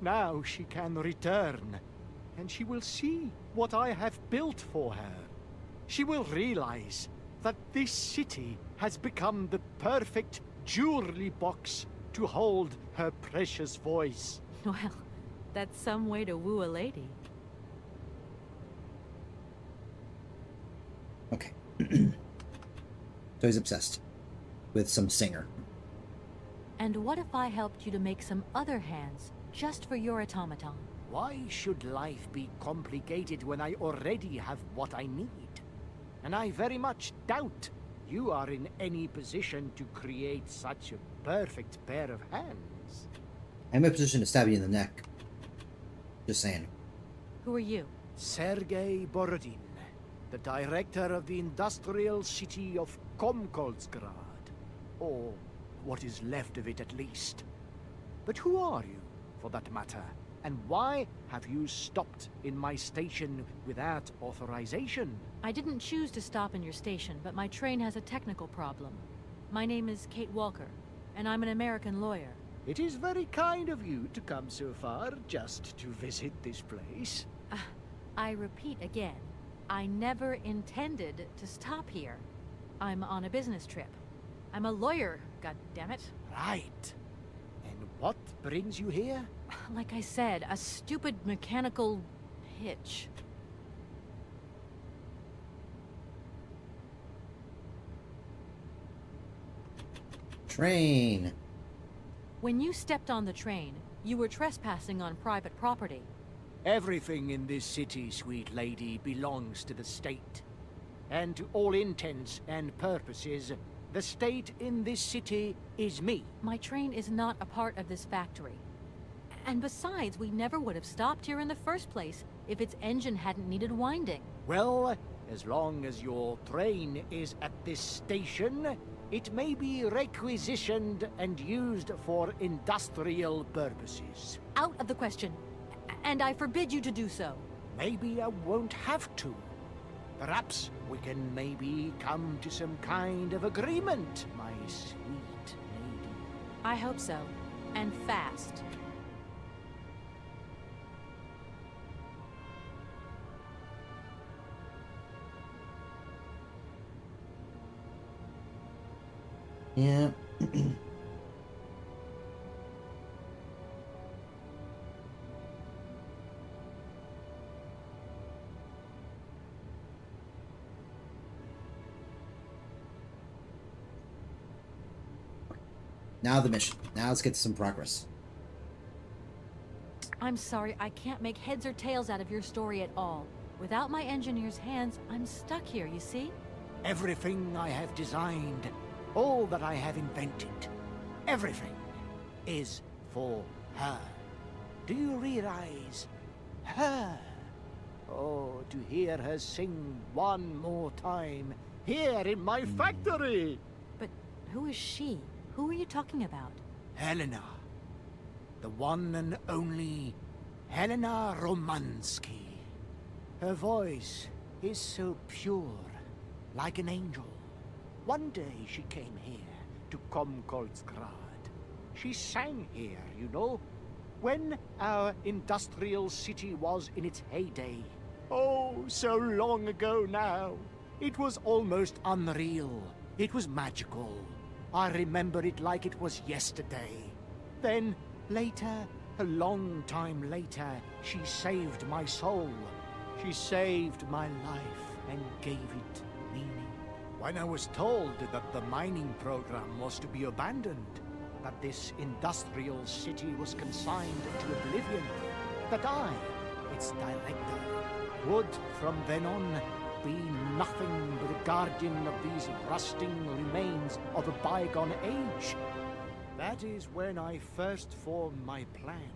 Now she can return, and she will see what I have built for her. She will realize that this city has become the perfect jewelry box to hold her precious voice. Well, that's some way to woo a lady. Okay. So he's obsessed with some singer. And what if I helped you to make some other hands just for your automaton? Why should life be complicated when I already have what I need? And I very much doubt you are in any position to create such a perfect pair of hands. I'm in a position to stab you in the neck. Just saying. Who are you? Sergei Borodin, the director of the industrial city of Komkolzgrad. Or what is left of it, at least. But who are you, for that matter? And why have you stopped in my station without authorization? I didn't choose to stop in your station, but my train has a technical problem. My name is Kate Walker, and I'm an American lawyer. It is very kind of you to come so far just to visit this place. I repeat again, I never intended to stop here. I'm on a business trip. I'm a lawyer, goddammit. Right. And what brings you here? Like I said, a stupid mechanical hitch. Train. When you stepped on the train, you were trespassing on private property. Everything in this city, sweet lady, belongs to the state. And to all intents and purposes, the state in this city is me. My train is not a part of this factory. And besides, we never would have stopped here in the first place if its engine hadn't needed winding. Well, as long as your train is at this station, it may be requisitioned and used for industrial purposes. Out of the question. And I forbid you to do so. Maybe I won't have to. Perhaps we can maybe come to some kind of agreement, my sweet lady. I hope so. And fast. Yeah. Now the mission. Now let's get to some progress. I'm sorry, I can't make heads or tails out of your story at all. Without my engineer's hands, I'm stuck here, you see? Everything I have designed, all that I have invented, everything is for her. Do you realize? Her. Oh, to hear her sing one more time, here in my factory! But who is she? Who are you talking about? Helena. The one and only Helena Romansky. Her voice is so pure, like an angel. One day she came here to Komkolzgrad. She sang here, you know, when our industrial city was in its heyday. Oh, so long ago now. It was almost unreal. It was magical. I remember it like it was yesterday. Then, later, a long time later, she saved my soul. She saved my life and gave it meaning. When I was told that the mining program was to be abandoned, that this industrial city was consigned to oblivion, that I, its director, would from then on be nothing but a guardian of these rusting remains of a bygone age. That is when I first formed my plan,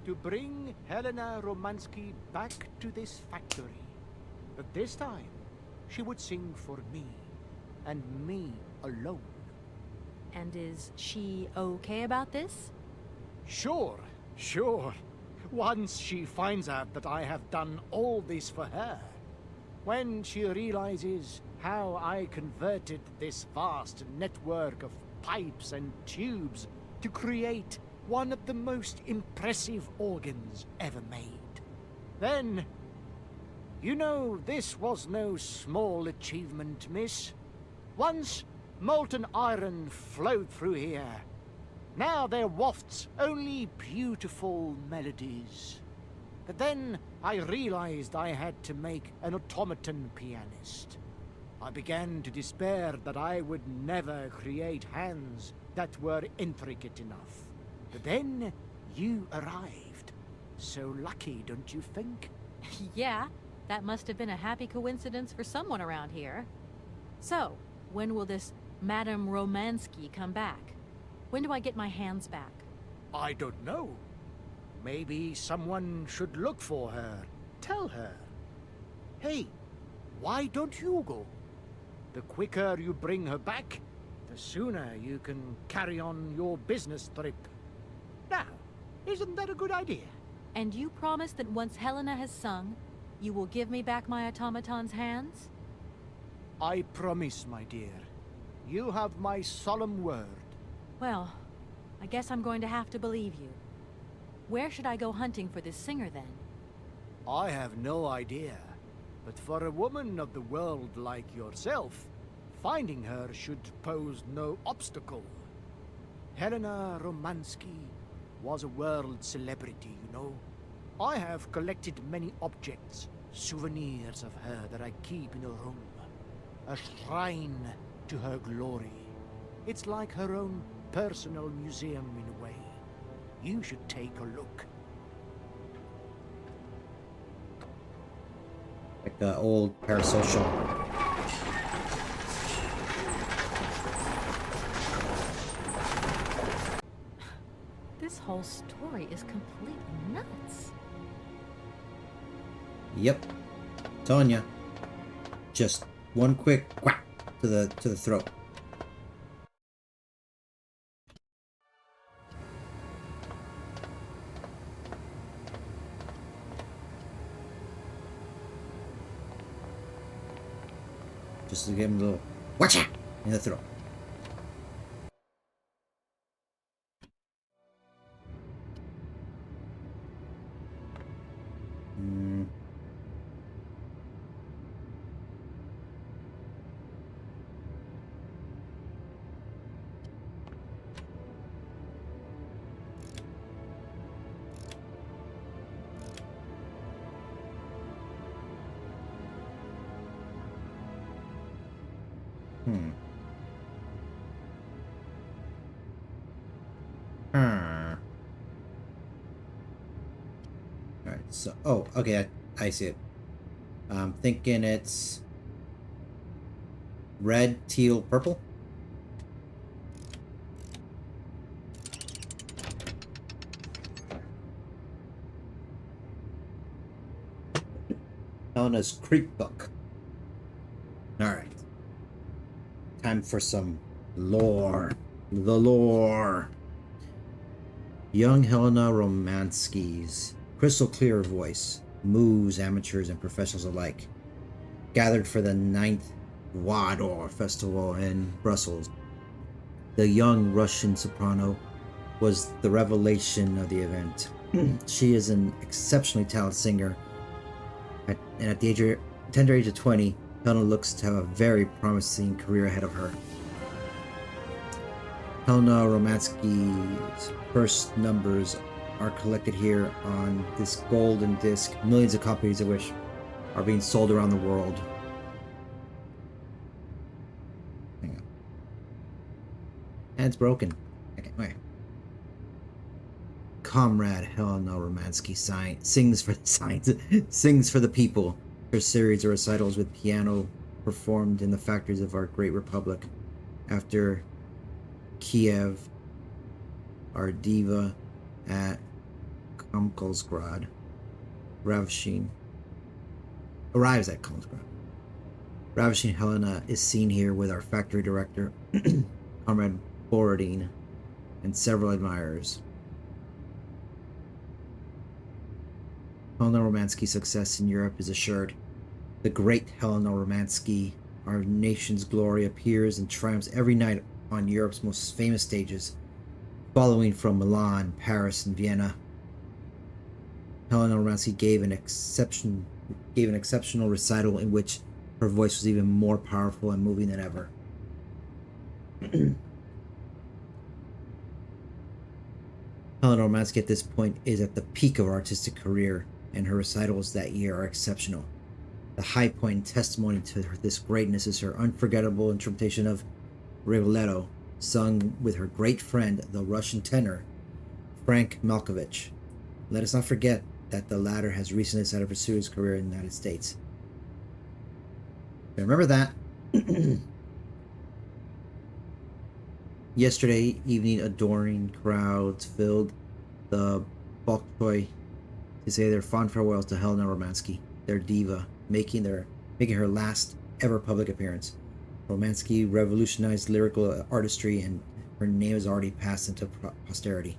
to bring Helena Romansky back to this factory. But this time, she would sing for me, and me alone. And is she okay about this? Sure. Once she finds out that I have done all this for her, when she realizes how I converted this vast network of pipes and tubes to create one of the most impressive organs ever made, then, you know, this was no small achievement, miss. Once molten iron flowed through here. Now there wafts only beautiful melodies. But then I realized I had to make an automaton pianist. I began to despair that I would never create hands that were intricate enough. But then you arrived. So lucky, don't you think? Yeah, that must have been a happy coincidence for someone around here. So, when will this Madame Romansky come back? When do I get my hands back? I don't know. Maybe someone should look for her. Tell her. Hey, why don't you go? The quicker you bring her back, the sooner you can carry on your business trip. Now, isn't that a good idea? And you promise that once Helena has sung, you will give me back my automaton's hands? I promise, my dear. You have my solemn word. Well, I guess I'm going to have to believe you. Where should I go hunting for this singer, then? I have no idea. But for a woman of the world like yourself, finding her should pose no obstacle. Helena Romansky was a world celebrity, you know. I have collected many objects, souvenirs of her that I keep in a room. A shrine to her glory. It's like her own personal museum in a way. You should take a look. Like the old parasocial. This whole story is completely nuts. Yep. Telling ya. Just one quick whack to the throat. Just to give him a little whatcha in the throat. Alright, so, oh, okay, I see it. I'm thinking it's red, teal, purple. Helena's Creek Book. Alright. Time for some lore. The lore. Young Helena Romansky's crystal clear voice moves amateurs and professionals alike. Gathered for the 9th Wador Festival in Brussels. The young Russian soprano was the revelation of the event. She is an exceptionally talented singer, and at the tender age of 20, Helena looks to have a very promising career ahead of her. Helena Romansky's first numbers are collected here on this golden disc, millions of copies of which are being sold around the world. Hang on. And it's broken. Okay, wait. Comrade Helena Romansky sings for the science, sings for the people. Her series of recitals with piano performed in the factories of our great republic. After Kiev, our diva at Komkolsgrad arrives at Komkolsgrad. Ravishing Helena is seen here with our factory director, Comrade Borodin, and several admirers. Helena Romansky's success in Europe is assured. The great Helena Romansky, our nation's glory, appears and triumphs every night on Europe's most famous stages, following from Milan, Paris, and Vienna. Helena Romansky gave an exceptional recital in which her voice was even more powerful and moving than ever. Helena Romansky at this point is at the peak of her artistic career, and her recitals that year are exceptional. The high point and testimony to this greatness is her unforgettable interpretation of Rigoletto, sung with her great friend, the Russian tenor, Frank Malkovich. Let us not forget that the latter has recently decided to pursue his career in the United States. Remember that. Yesterday evening, adoring crowds filled the Bolshoi to say their fond farewells to Helena Romansky, their diva, making her last ever public appearance. Romansky revolutionized lyrical artistry, and her name has already passed into posterity.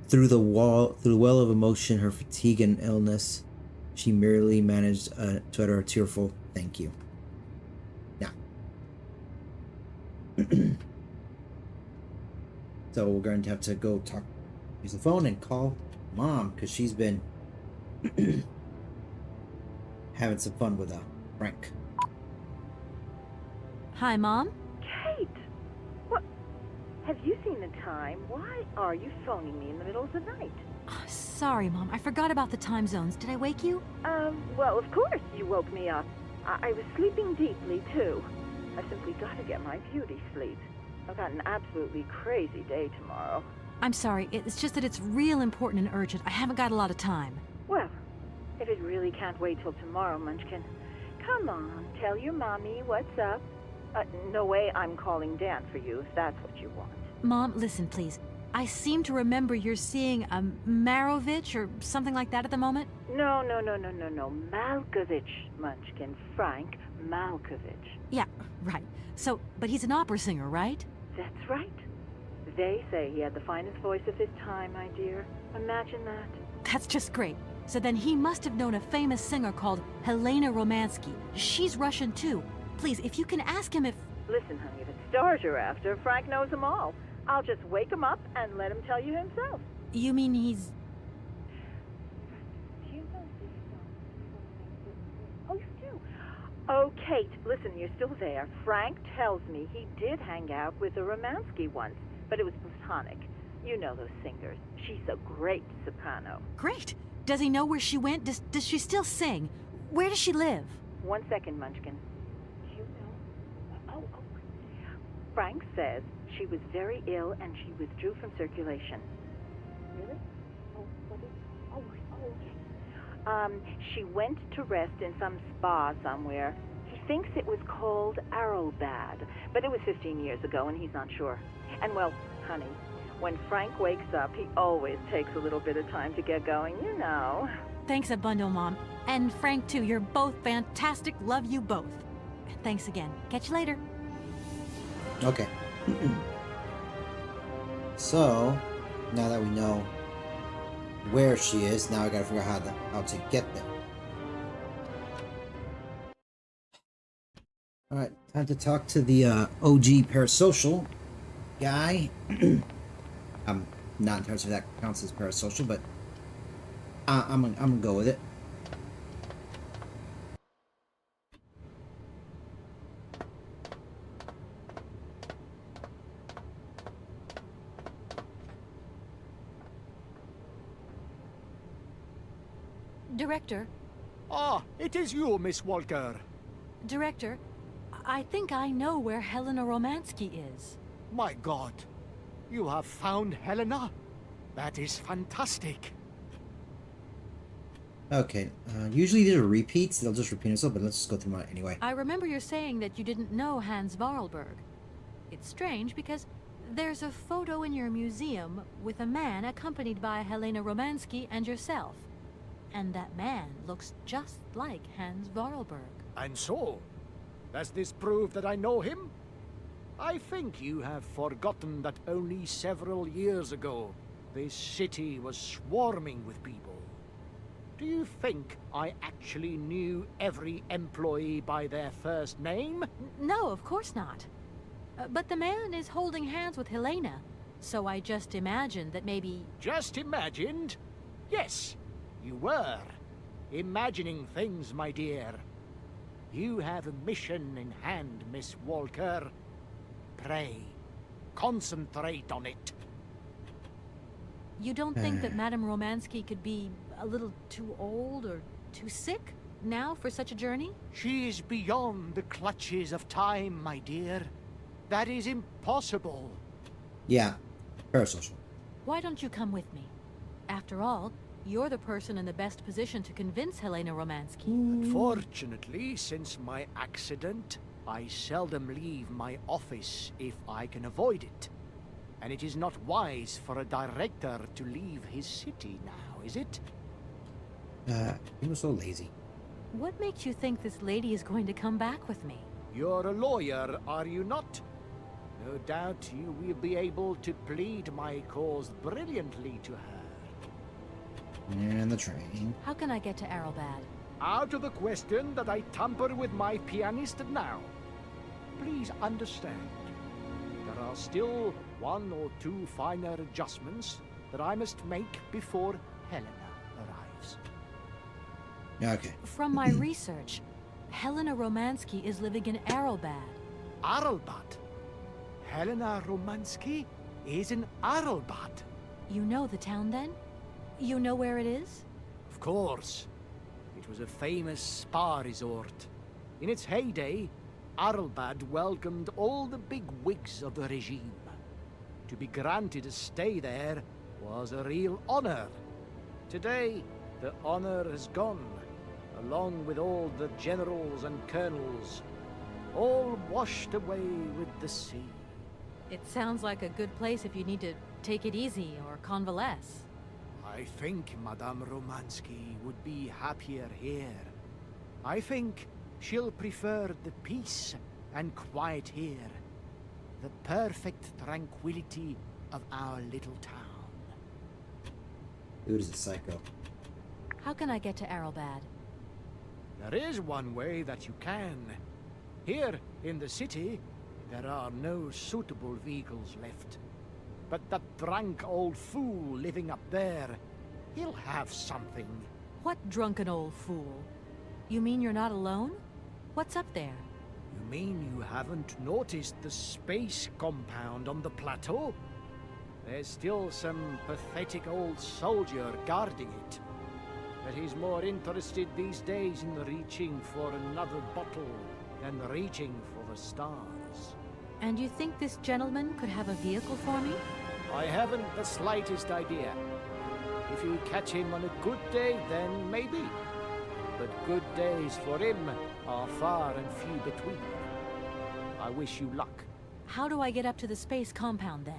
Through the well of emotion, her fatigue and illness, she merely managed to utter a tearful thank you. Now, so we're going to have to go use the phone and call Mom, because she's been having some fun with Frank. Hi, Mom? Kate! What? Have you seen the time? Why are you phoning me in the middle of the night? Sorry, Mom. I forgot about the time zones. Did I wake you? Well, of course you woke me up. I was sleeping deeply, too. I simply got to get my beauty sleep. I've got an absolutely crazy day tomorrow. I'm sorry. It's just that it's real important and urgent. I haven't got a lot of time. Well, if it really can't wait till tomorrow, Munchkin, come on, tell your mommy what's up. No way I'm calling Dan for you, if that's what you want. Mom, listen, please. I seem to remember you're seeing a Marovich or something like that at the moment. No. Malkovich, Munchkin. Frank Malkovich. Yeah, right. So, but he's an opera singer, right? That's right. They say he had the finest voice of his time, my dear. Imagine that. That's just great. So then he must have known a famous singer called Helena Romansky. She's Russian, too. Please, if you can ask him if... Listen, honey, if it's stars you're after, Frank knows them all. I'll just wake him up and let him tell you himself. You mean he's... Do you know this song? Oh, you do? Oh, Kate, listen, you're still there. Frank tells me he did hang out with a Romansky once, but it was platonic. You know those singers. She's a great soprano. Great. Does he know where she went? Does she still sing? Where does she live? 1 second, Munchkin. Do you know? Oh. Frank says she was very ill and she withdrew from circulation. Really? Oh, what is... okay. She went to rest in some spa somewhere. He thinks it was called Arrowbad, but it was 15 years ago and he's not sure. And well, honey, when Frank wakes up, he always takes a little bit of time to get going, you know. Thanks a bundle, Mom. And Frank, too. You're both fantastic. Love you both. Thanks again. Catch you later. Okay. So, now that we know where she is, now I gotta figure out how to get there. Alright, time to talk to the OG parasocial guy. I'm not entirely sure if that counts as parasocial, but I'm gonna go with it. Director? Ah, it is you, Miss Walker. Director, I think I know where Helena Romansky is. My God. You have found Helena? That is fantastic. Okay, usually these are repeats. They'll just repeat themselves, but let's just go through mine anyway. I remember you're saying that you didn't know Hans Vorarlberg. It's strange because there's a photo in your museum with a man accompanied by Helena Romansky and yourself. And that man looks just like Hans Vorarlberg. And so, does this prove that I know him? I think you have forgotten that only several years ago, this city was swarming with people. Do you think I actually knew every employee by their first name? No, of course not. But the man is holding hands with Helena, so I just imagined that maybe... Just imagined? Yes, you were. Imagining things, my dear. You have a mission in hand, Miss Walker. Pray, concentrate on it. You don't think that Madame Romansky could be a little too old or too sick now for such a journey? She is beyond the clutches of time, my dear. That is impossible. Yeah, parasocial. Why don't you come with me? After all, you're the person in the best position to convince Helena Romansky. Unfortunately, since my accident, I seldom leave my office if I can avoid it. And it is not wise for a director to leave his city now, is it? He was so lazy. What makes you think this lady is going to come back with me? You're a lawyer, are you not? No doubt you will be able to plead my cause brilliantly to her. And the train. How can I get to Arrowbad? Out of the question that I tamper with my pianist now. Please understand, there are still one or two finer adjustments that I must make before Helena arrives. Okay. From my research, Helena Romansky is living in Arrowbad. Arrowbad? Helena Romansky is in Arrowbad. You know the town then? You know where it is? Of course. It was a famous spa resort. In its heyday, Arrowbad welcomed all the big wigs of the regime. To be granted a stay there was a real honor. Today, the honor has gone, along with all the generals and colonels, all washed away with the sea. It sounds like a good place if you need to take it easy or convalesce. I think Madame Romansky would be happier here. I think she'll prefer the peace and quiet here. The perfect tranquility of our little town. Dude is a psycho. How can I get to Arrowbad? There is one way that you can. Here in the city, there are no suitable vehicles left. But that drunk old fool living up there, he'll have something. What drunken old fool? You mean you're not alone? What's up there? You mean you haven't noticed the space compound on the plateau? There's still some pathetic old soldier guarding it. But he's more interested these days in reaching for another bottle than reaching for the stars. And you think this gentleman could have a vehicle for me? I haven't the slightest idea. If you catch him on a good day, then maybe. But good days for him are far and few between. I wish you luck. How do I get up to the space compound then?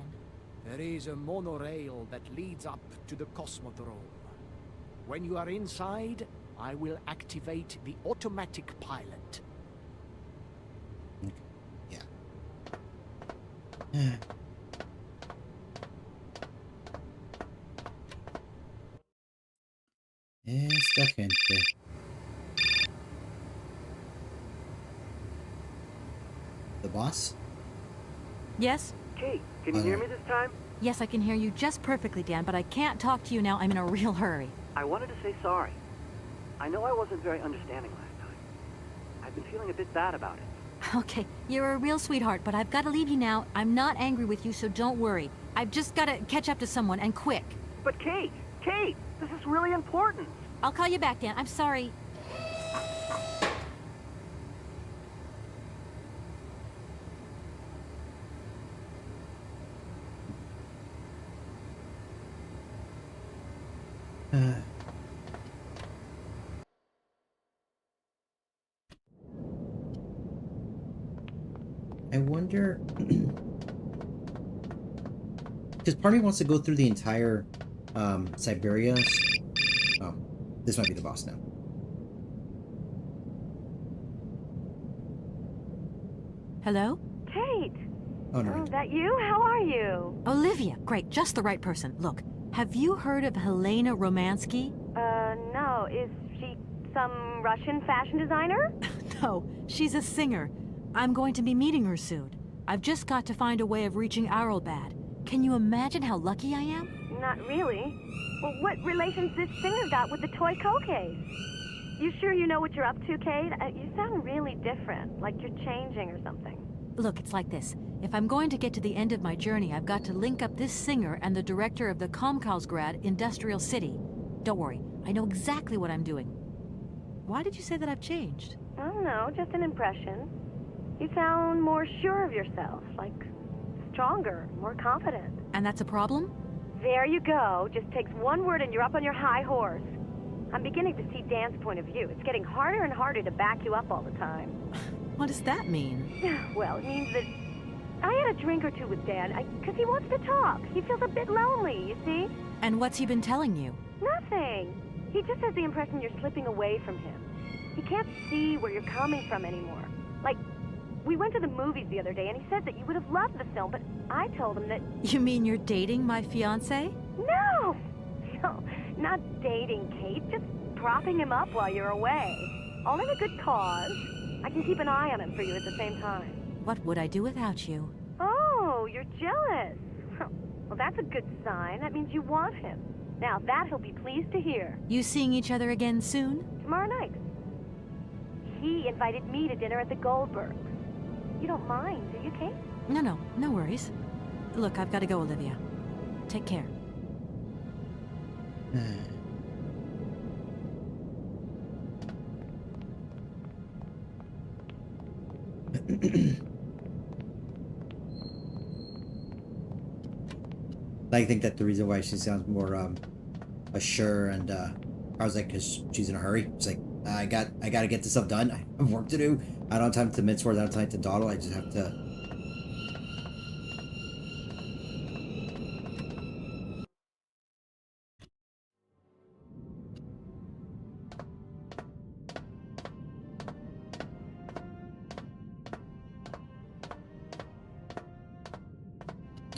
There is a monorail that leads up to the Cosmodrome. When you are inside, I will activate the automatic pilot. Yeah. Esta gente. The boss? Yes? Kate, can you hear me this time? Yes, I can hear you just perfectly, Dan, but I can't talk to you now. I'm in a real hurry. I wanted to say sorry. I know I wasn't very understanding last time. I've been feeling a bit bad about it. Okay, you're a real sweetheart, but I've got to leave you now. I'm not angry with you, so don't worry. I've just got to catch up to someone, and quick. But Kate, this is really important. I'll call you back, Dan. I'm sorry. I wonder... Because part of me wants to go through the entire Siberia. Oh, this might be the boss now. Hello? Kate! Oh, no. Oh, is that you? How are you? Olivia, great, just the right person. Look, have you heard of Helena Romansky? No. Is she some Russian fashion designer? No, she's a singer. I'm going to be meeting her soon. I've just got to find a way of reaching Arlbad. Can you imagine how lucky I am? Not really. Well, what relation's this singer got with the toy case? You sure you know what you're up to, Kate? You sound really different, like you're changing or something. Look, it's like this. If I'm going to get to the end of my journey, I've got to link up this singer and the director of the Komkalsgrad Industrial City. Don't worry, I know exactly what I'm doing. Why did you say that I've changed? I don't know, just an impression. You sound more sure of yourself, like stronger, more confident. And that's a problem? There you go. Just takes one word and you're up on your high horse. I'm beginning to see Dan's point of view. It's getting harder and harder to back you up all the time. What does that mean? Well, it means that I had a drink or two with Dan, because he wants to talk. He feels a bit lonely, you see? And what's he been telling you? Nothing. He just has the impression you're slipping away from him. He can't see where you're coming from anymore. Like, we went to the movies the other day, and he said that you would have loved the film, but I told him that... You mean you're dating my fiancé? No! No, not dating, Kate. Just propping him up while you're away. All in a good cause. I can keep an eye on him for you at the same time. What would I do without you? Oh, you're jealous. Well, that's a good sign. That means you want him. Now, that he'll be pleased to hear. You seeing each other again soon? Tomorrow night. He invited me to dinner at the Goldbergs. You don't mind, do you, Kate? No worries. Look, I've got to go, Olivia. Take care. I think that the reason why she sounds more assured, and I was like, because she's in a hurry. She's like, I got to get this stuff done. I have work to do. I don't have time to mince words. I don't have time to dawdle. I just have to.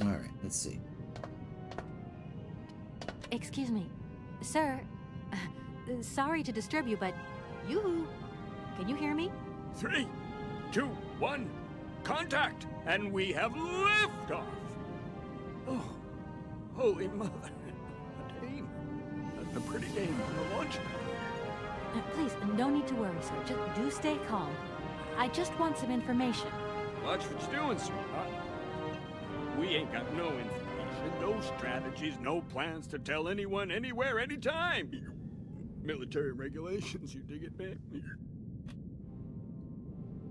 All right, let's see. Excuse me, sir. Sorry to disturb you, but can you hear me? 3, 2, 1, contact, and we have liftoff. Oh, holy mother! A dame, a pretty dame on the launch pad. Please, no need to worry, sir. Just do stay calm. I just want some information. Watch what you're doing, sweetheart. We ain't got no information, no strategies, no plans to tell anyone, anywhere, anytime. Military regulations, you dig it, man?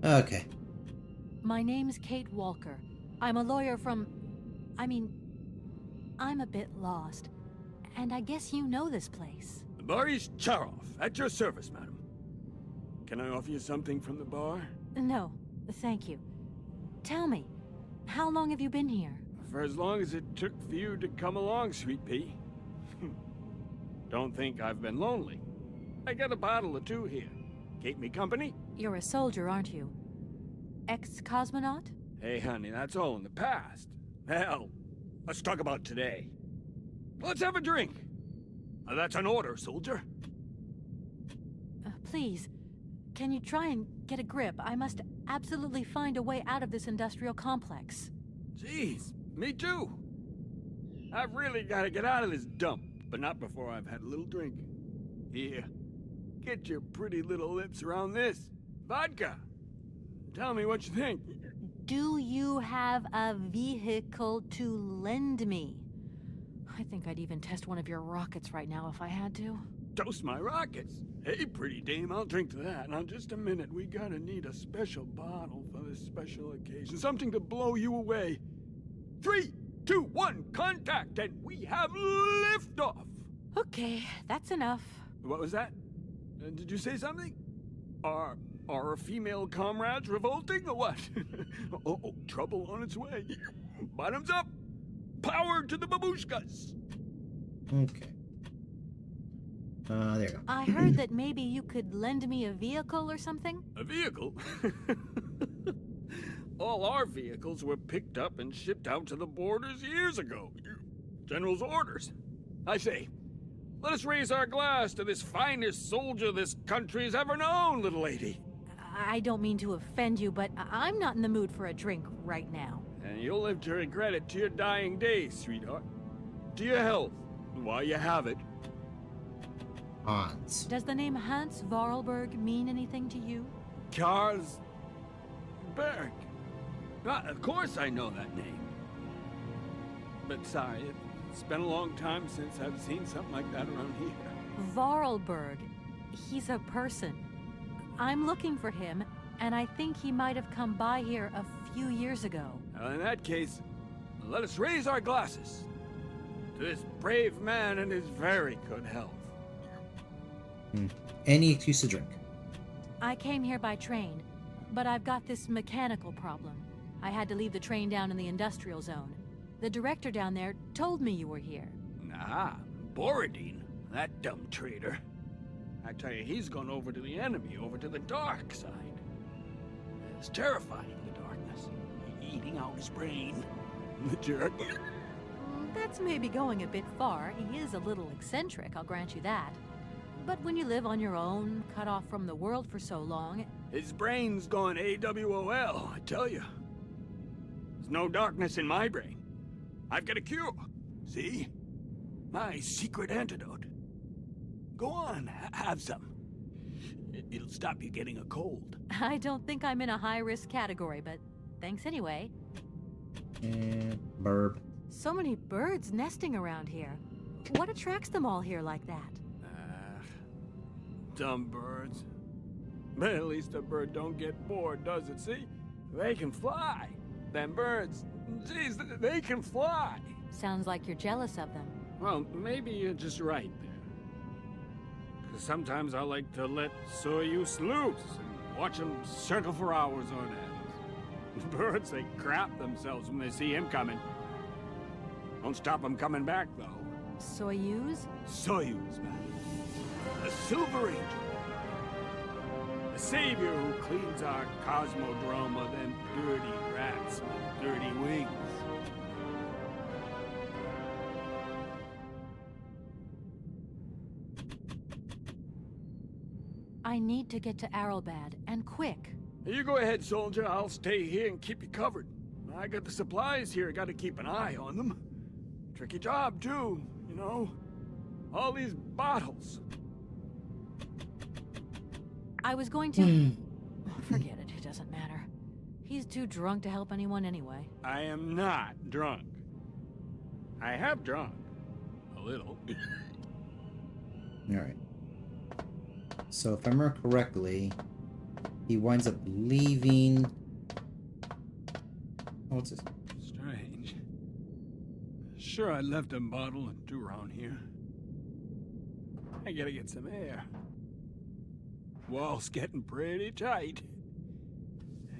Okay. My name's Kate Walker. I'm a lawyer from... I'm a bit lost. And I guess you know this place. Boris Charov, at your service, madam. Can I offer you something from the bar? No, thank you. Tell me, how long have you been here? For as long as it took for you to come along, sweet pea. Don't think I've been lonely. I got a bottle or two here. Keep me company? You're a soldier, aren't you? Ex-cosmonaut? Hey, honey, that's all in the past. Hell, let's talk about today. Let's have a drink. That's an order, soldier. Please, can you try and get a grip? I must absolutely find a way out of this industrial complex. Jeez, me too. I've really got to get out of this dump, but not before I've had a little drink. Here, get your pretty little lips around this. Vodka. Tell me what you think. Do you have a vehicle to lend me? I think I'd even test one of your rockets right now if I had to. Toast my rockets. Hey, pretty dame, I'll drink to that. Now, just a minute. We gotta need a special bottle for this special occasion. Something to blow you away. 3, 2, 1, contact, and we have liftoff. Okay, that's enough. What was that? Did you say something? Are Are our female comrades revolting or what? Oh, trouble on its way. Bottoms up! Power to the babushkas! Okay. There you go. I heard that maybe you could lend me a vehicle or something? A vehicle? All our vehicles were picked up and shipped out to the borders years ago. General's orders. I say, let us raise our glass to this finest soldier this country's ever known, little lady. I don't mean to offend you, but I'm not in the mood for a drink right now. And you'll live to regret it to your dying days, sweetheart. To your health, while you have it. Hans. Does the name Hans Vorarlberg mean anything to you? Charles Berg. Of course I know that name. But sorry, it's been a long time since I've seen something like that around here. Vorarlberg. He's a person. I'm looking for him, and I think he might have come by here a few years ago. Well, in that case, let us raise our glasses to this brave man and his very good health. Any excuse to drink. I came here by train, but I've got this mechanical problem. I had to leave the train down in the industrial zone. The director down there told me you were here. Ah, Borodine, that dumb traitor. I tell you, he's gone over to the enemy, over to the dark side. It's terrifying, the darkness. Eating out his brain. The jerk. That's maybe going a bit far. He is a little eccentric, I'll grant you that. But when you live on your own, cut off from the world for so long... His brain's gone AWOL, I tell you. There's no darkness in my brain. I've got a cure. See? My secret antidote. Go on, have some. It'll stop you getting a cold. I don't think I'm in a high-risk category, but thanks anyway. And burp. So many birds nesting around here. What attracts them all here like that? Dumb birds. But at least a bird don't get bored, does it? See? They can fly. Them birds, geez, they can fly. Sounds like you're jealous of them. Well, maybe you're just right there. Because sometimes I like to let Soyuz loose and watch them circle for hours on end. Birds, they crap themselves when they see him coming. Don't stop him coming back, though. Soyuz? Soyuz, man. The Silver Angel. The savior who cleans our cosmodrome of them dirty rats with dirty wings. I need to get to Arrowbad, and quick. You go ahead, soldier. I'll stay here and keep you covered. I got the supplies here. Gotta keep an eye on them. Tricky job, too, you know. All these bottles. I was going to... Forget it, it doesn't matter. He's too drunk to help anyone anyway. I am not drunk. I have drunk. A little. Alright. So if I remember correctly, he winds up leaving... Oh, what's this? Strange. Sure, I left a bottle and two around here. I gotta get some air. Wall's getting pretty tight.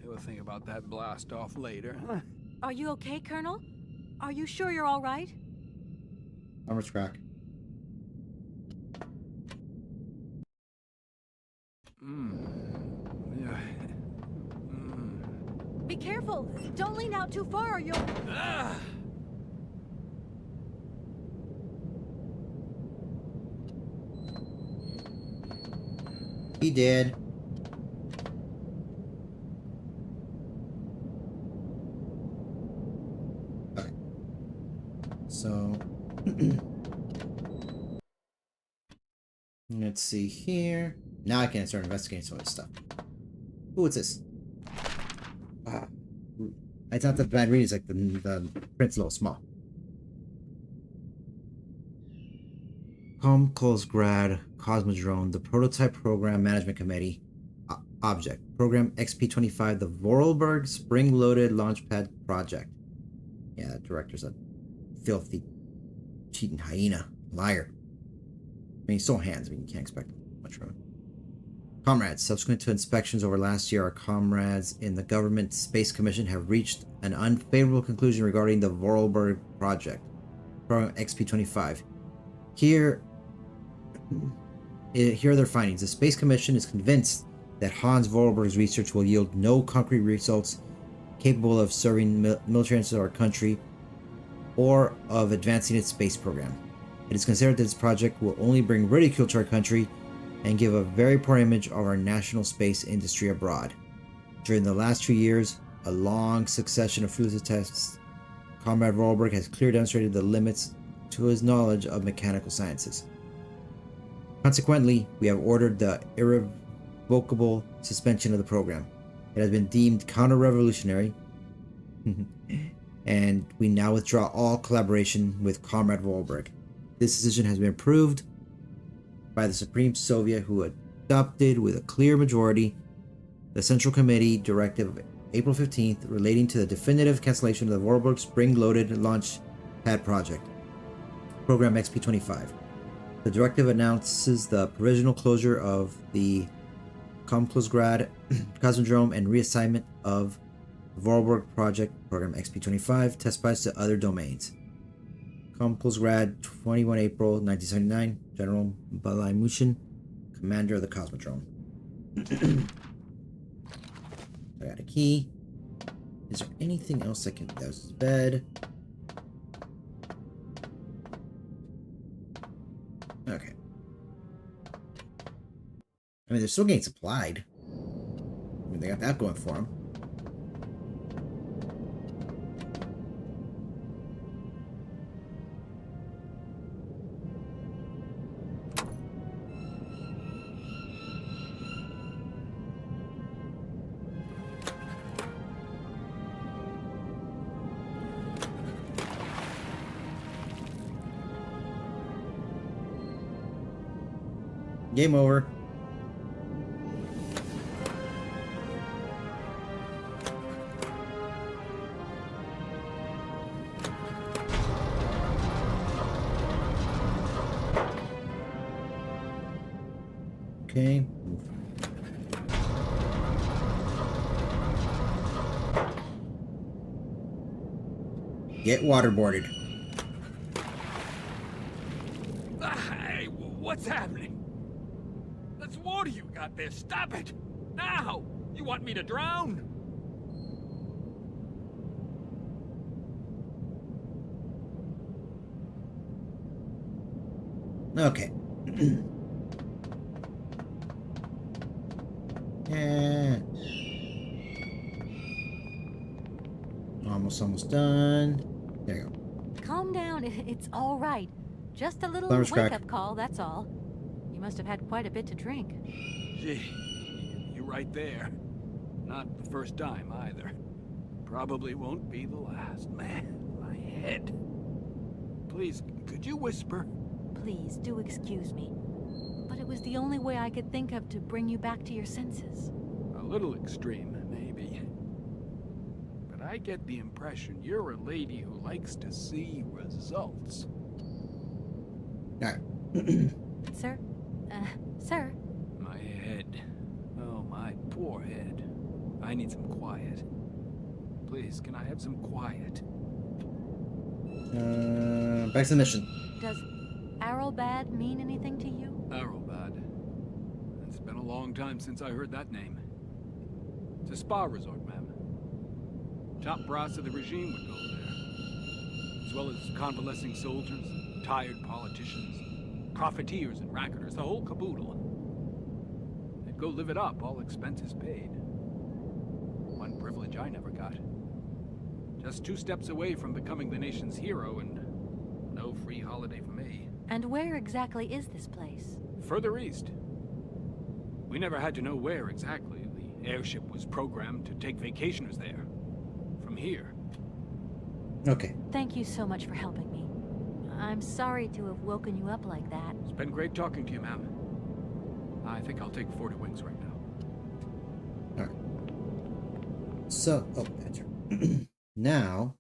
We'll think about that blast off later, huh? Are you okay, Colonel? Are you sure you're all right? Armor's crack. Yeah. Be careful! Don't lean out too far or you'll... Ah! He did. Okay. So... let's see here. Now I can start investigating some of this stuff. Ooh, what's this? Ah. It's not that bad reading, it's like the print's a little small. Komkolsgrad Cosmodrome, the Prototype Program Management Committee. Object. Program XP-25, the Vorarlberg Spring-Loaded Launchpad Project. Yeah, that director's a filthy, cheating hyena. Liar. I mean, he stole hands. I mean, you can't expect much from him. Comrades, subsequent to inspections over last year, our comrades in the Government Space Commission have reached an unfavorable conclusion regarding the Vorarlberg project, program XP-25. Here are their findings. The Space Commission is convinced that Hans Vorarlberg's research will yield no concrete results capable of serving military interests of our country or of advancing its space program. It is considered that this project will only bring ridicule to our country and give a very poor image of our national space industry abroad. During the last 2 years, a long succession of fruitless tests, Comrade Vorarlberg has clearly demonstrated the limits to his knowledge of mechanical sciences. Consequently, we have ordered the irrevocable suspension of the program. It has been deemed counter-revolutionary, and we now withdraw all collaboration with Comrade Vorarlberg. This decision has been approved by the Supreme Soviet, who adopted with a clear majority the Central Committee Directive of April 15th relating to the definitive cancellation of the Vorarlberg Spring-Loaded Launch Pad Project, Program XP-25. The directive announces the provisional closure of the Komklosgrad Cosmodrome and reassignment of the Vorarlberg Project, Program XP-25, test flights to other domains. Komklosgrad, 21 April 1979, General Balaimushin, Commander of the Cosmodrome. I got a key. Is there anything else I can... There's his bed. Okay. I mean, they're still getting supplied. I mean, they got that going for them. Game over. Okay. Get waterboarded. Hey, what's happening? That's water you got there. Stop it! Now! You want me to drown? Okay. Yeah. Almost done. There you go. Calm down. It's all right. Just a little Flower's crack. wake-up call, that's all. You must have had quite a bit to drink. Gee, you're right there. Not the first time, either. Probably won't be the last. Man, my head. Please, could you whisper? Please, do excuse me. But it was the only way I could think of to bring you back to your senses. A little extreme, maybe. But I get the impression you're a lady who likes to see results. Alright. Sir? Sir? My head. Oh, my poor head. I need some quiet. Please, can I have some quiet? Back to the mission. Does Arrowbad mean anything to you? Arrowbad. It's been a long time since I heard that name. It's a spa resort, ma'am. Top brass of the regime would go there. As well as convalescing soldiers, tired politicians, profiteers and racketers, the whole caboodle. They'd go live it up, all expenses paid. One privilege I never got. Just 2 steps away from becoming the nation's hero, and no free holiday for me. And where exactly is this place? Further east. We never had to know where exactly. The airship was programmed to take vacationers there. From here. Okay. Thank you so much for helping me. I'm sorry to have woken you up like that. It's been great talking to you, ma'am. I think I'll take 40 wings right now. Alright. So, enter. Now,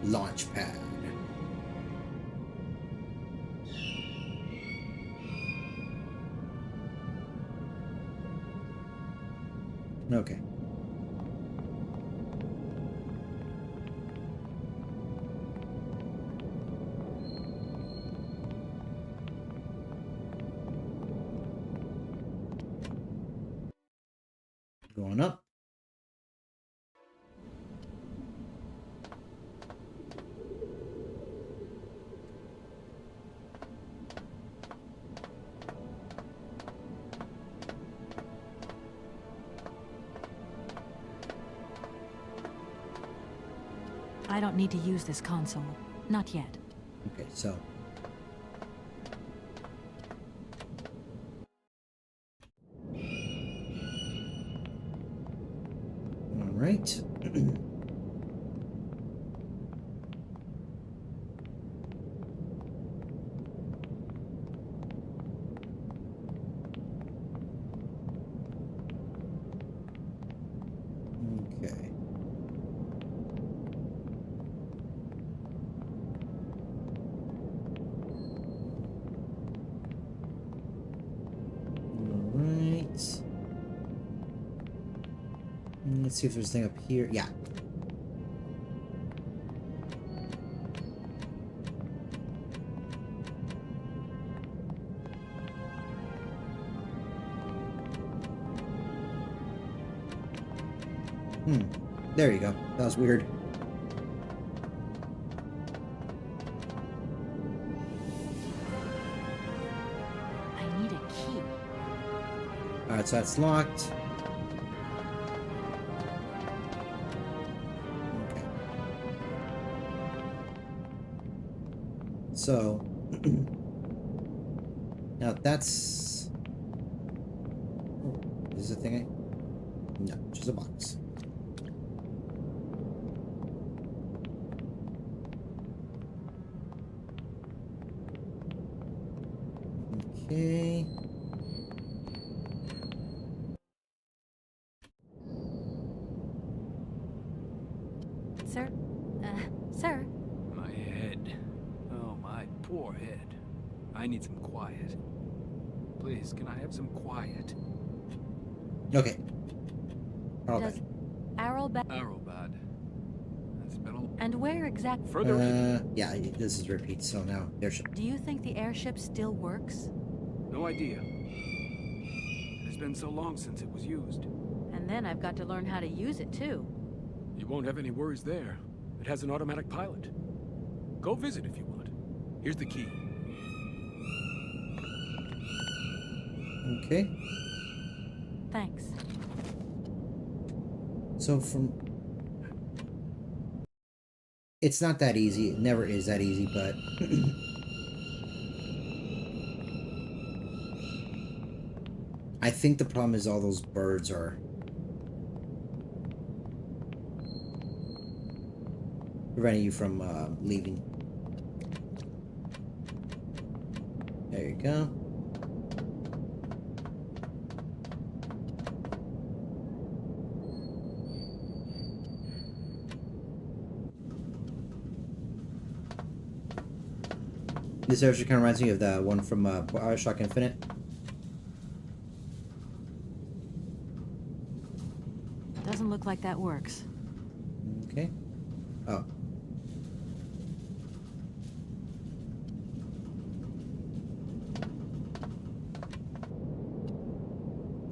launch pad. Okay. Going up. I don't need to use this console. Not yet. Okay, so. All right. Okay. Let's see if there's anything up here. Yeah. There you go. That was weird. I need a key. Alright, so that's locked. Okay. So now that's is this a thing no, just a box. Okay. Sir? Sir? My head. Oh, my poor head. I need some quiet. Please, can I have some quiet? Okay. Does Arrowbad? Arrowbad. That's been a... And where exactly? Further. Yeah, this is repeat, so now airship. Do you think the airship still works? No idea. It's been so long since it was used. And then I've got to learn how to use it, too. You won't have any worries there. It has an automatic pilot. Go visit if you want. Here's the key. Okay. Thanks. So from... It's not that easy. It never is that easy, but... I think the problem is all those birds are... preventing you from leaving. There you go. This airship kind of reminds me of the one from Bioshock Infinite. Doesn't look like that works. Okay. Oh.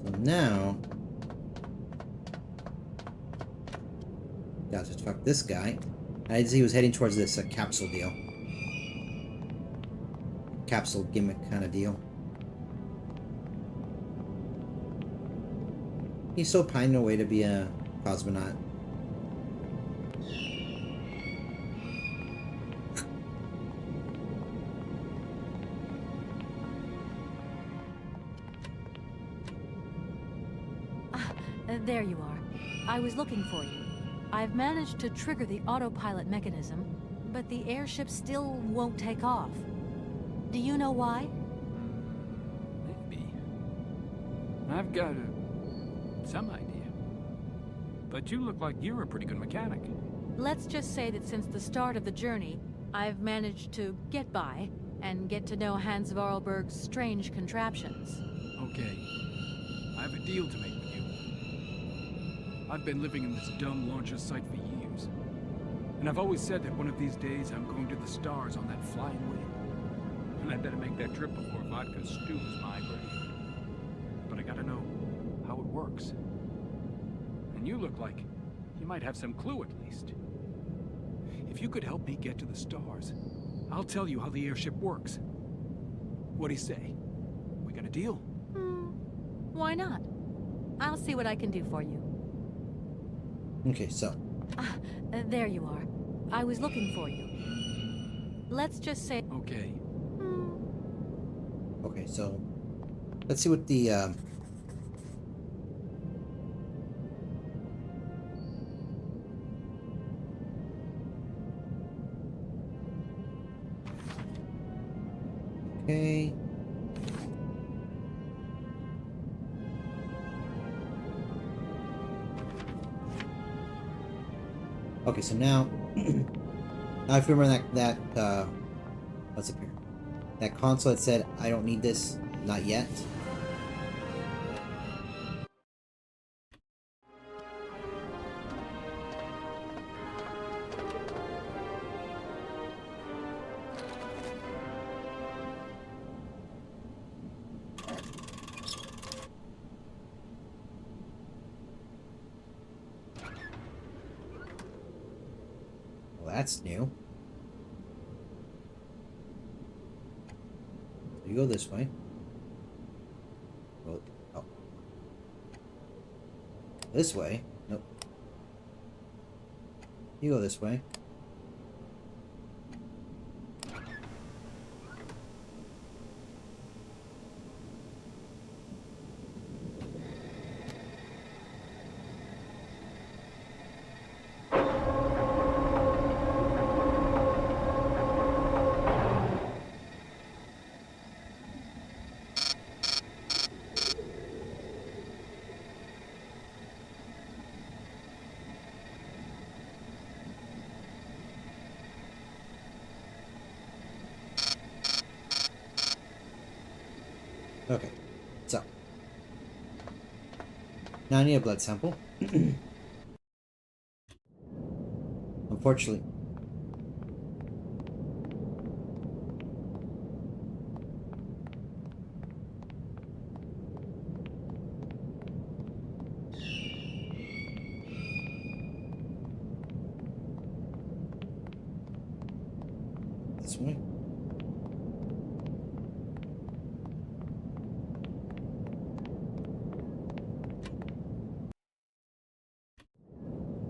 So now... got to fuck this guy. I didn't see he was heading towards this capsule deal. Capsule gimmick kind of deal. He's so pining away to be a cosmonaut. There you are. I was looking for you. I've managed to trigger the autopilot mechanism, but the airship still won't take off. Do you know why? Maybe. I've got some idea. But you look like you're a pretty good mechanic. let's just say that since the start of the journey, I've managed to get by and get to know Hans Vorarlberg's strange contraptions. Okay. I have a deal to make with you. I've been living in this dumb launcher site for years. And I've always said that one of these days I'm going to the stars on that flying wheel. And I better make that trip before vodka stews my brain. But I gotta know how it works. And you look like you might have some clue at least. If you could help me get to the stars, I'll tell you how the airship works. What do you say? We got a deal? Why not? I'll see what I can do for you. Okay, so. There you are. I was looking for you. Let's just say... Okay. Okay, so let's see what the okay. Okay, so now now if you remember that what's up here? That console that said, I don't need this, not yet. Well, that's new. You go this way. Well, oh. This way? Nope. You go this way. Okay, so now I need a blood sample. Unfortunately, this way.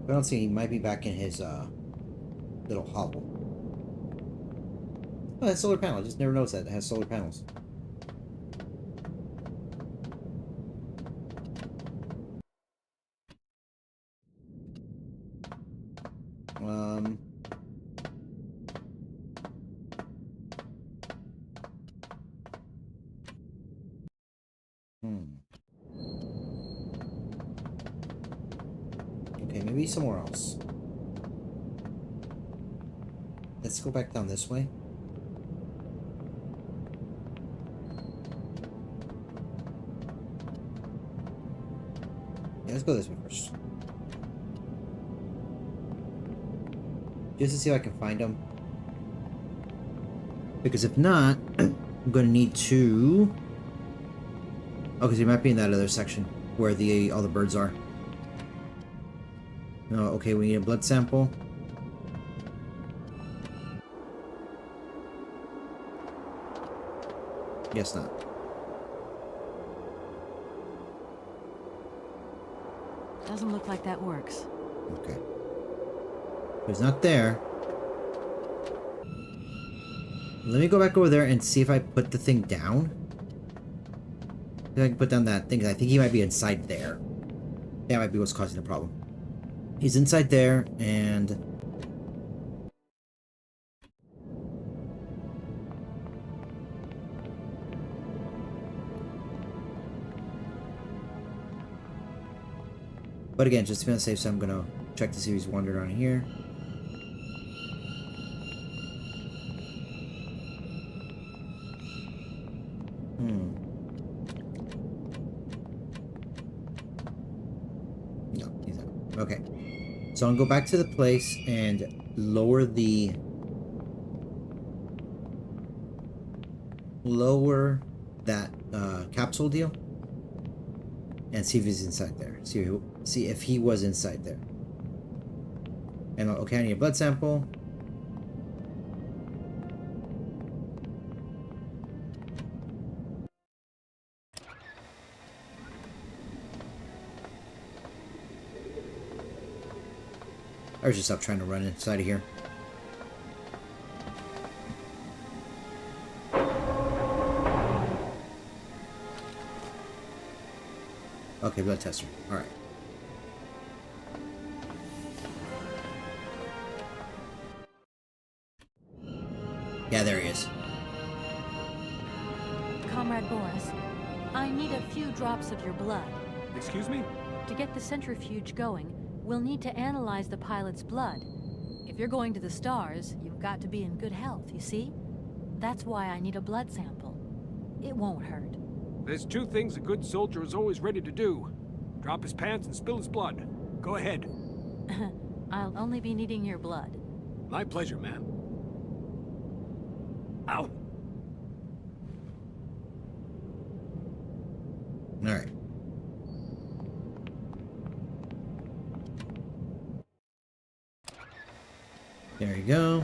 I don't see, he might be back in his little hovel. Oh, that's solar panel. I just never noticed that it has solar panels. Okay, maybe somewhere else. Let's go back down this way. Yeah, let's go this way first. Just to see if I can find them. Because if not, I'm gonna need to... Oh, because he might be in that other section where all the birds are. No, okay, we need a blood sample. Guess not. Doesn't look like that works. Okay. He's not there. Let me go back over there and see if I put the thing down. If I can put down that thing, I think he might be inside there. That might be what's causing the problem. He's inside there, and... But again, just to be on the safe side, I'm gonna check to see if he's wandered around here. No, he's not. Okay. So I'll go back to the place and lower that capsule deal and see if he's inside there. See if he was inside there. And okay, I need a blood sample. I should stop trying to run inside of here. Okay, blood tester. Alright. Yeah, there he is. Comrade Boris, I need a few drops of your blood. Excuse me? To get the centrifuge going, we'll need to analyze the pilot's blood. If you're going to the stars, you've got to be in good health, you see? That's why I need a blood sample. It won't hurt. There's two things a good soldier is always ready to do. Drop his pants and spill his blood. Go ahead. I'll only be needing your blood. My pleasure, ma'am. Ow. Alright. There you go.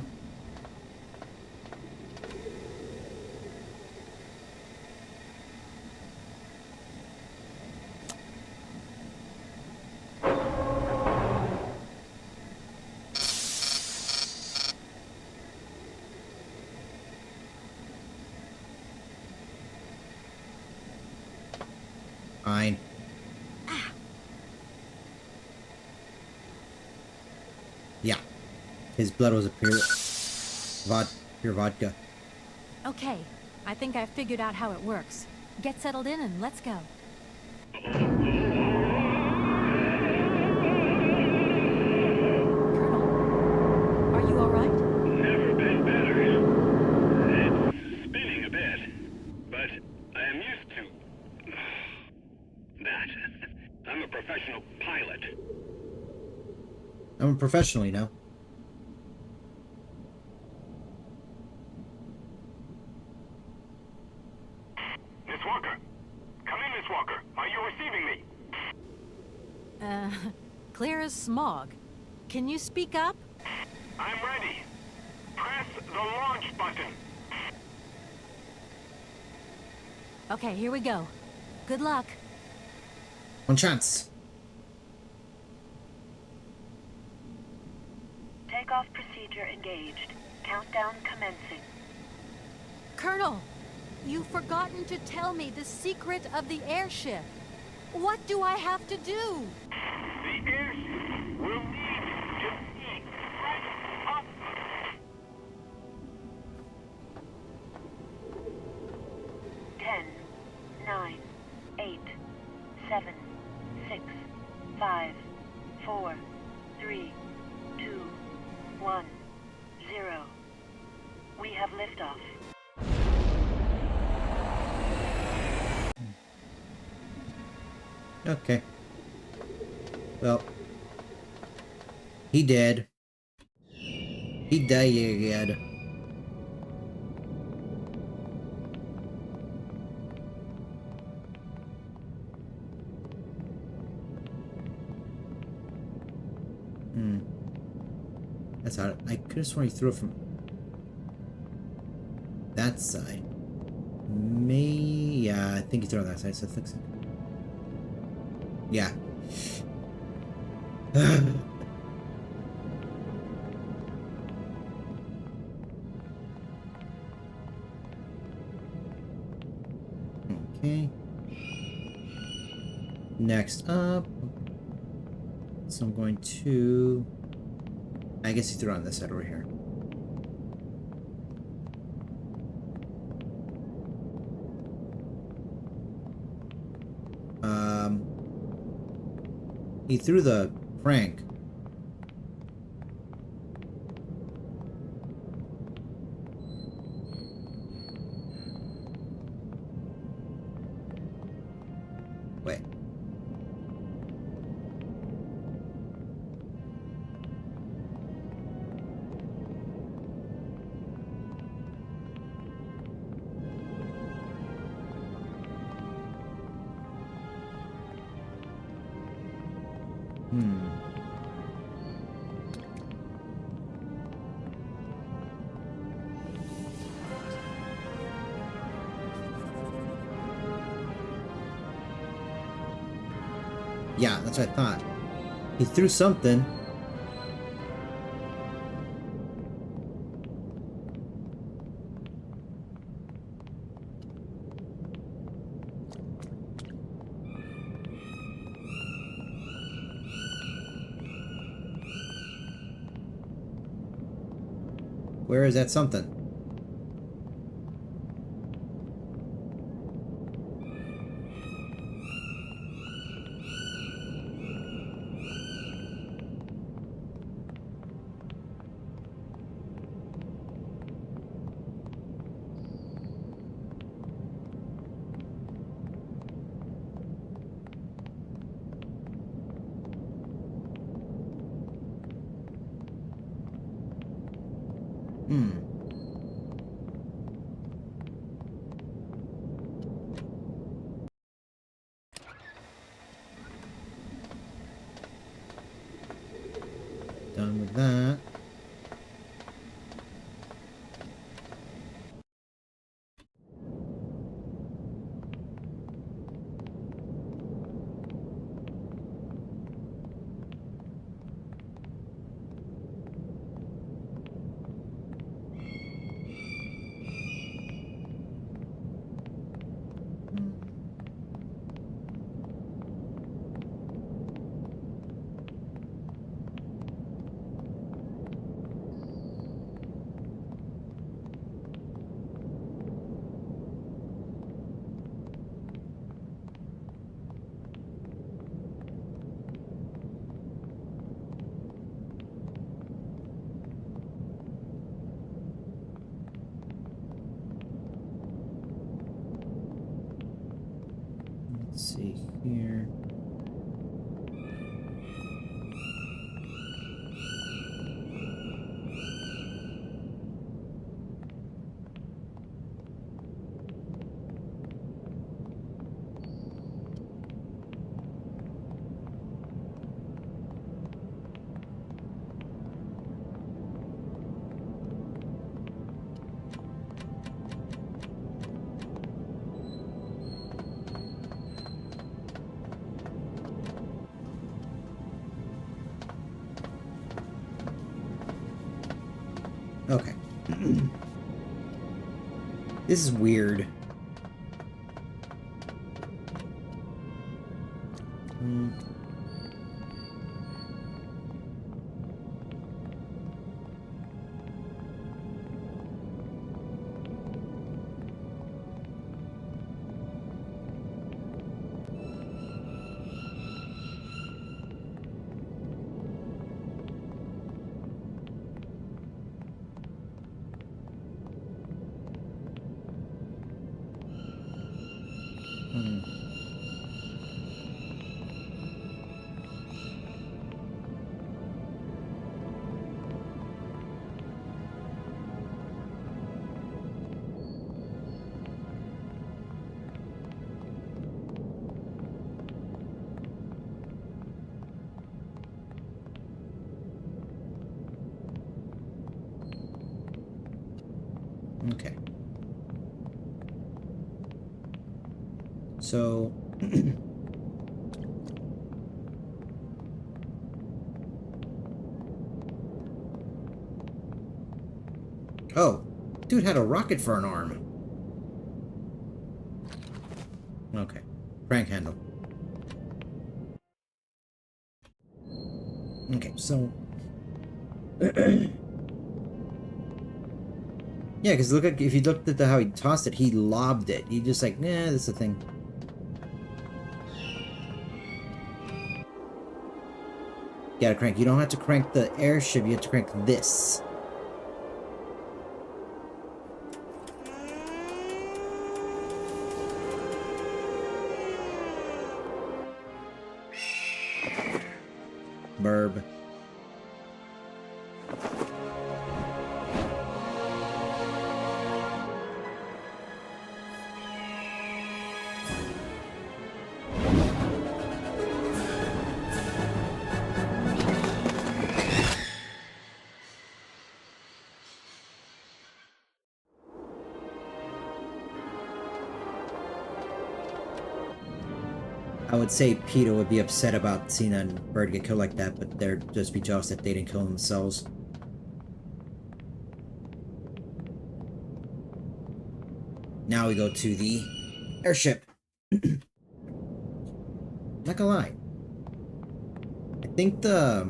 Fine. Yeah. His blood was a pure vodka. Okay, I think I've figured out how it works. Get settled in and let's go. Colonel, are you all right? Never been better. It's spinning a bit, but I am used to that. I'm a professional pilot. I'm a professional, you know. Miss Walker. Come in, Miss Walker. Are you receiving me? Clear as smog. Can you speak up? I'm ready. Press the launch button. Okay, here we go. Good luck. One chance. Takeoff procedure engaged. Countdown commencing. Colonel, you've forgotten to tell me the secret of the airship. What do I have to do? The airship will need to be right up. Ten, 9, 8, 7, 6, 5, 4, 3, 2, 1, 0. We have liftoff. Okay. Well, he dead. He died. That's how I could have sworn he threw it from that side. Yeah, I think he threw it on that side, so fix it. Yeah. Okay. Next up. So I'm going to... I guess he threw it on this side over here. He threw the crank. Wait. Yeah, that's what I thought. He threw something. Where is that something? Done with that. Let's see here. Okay. This is weird. Okay. So oh, dude had a rocket for an arm. Okay. Crank handle. Okay, so yeah, because look at, if you looked at how he tossed it, he lobbed it. He just like, nah, that's the thing. You gotta crank. You don't have to crank the airship, you have to crank this. Burb. I would say PETA would be upset about seeing a bird get killed like that, but they're just be jealous that they didn't kill themselves. Now we go to the airship. Not gonna lie, I think the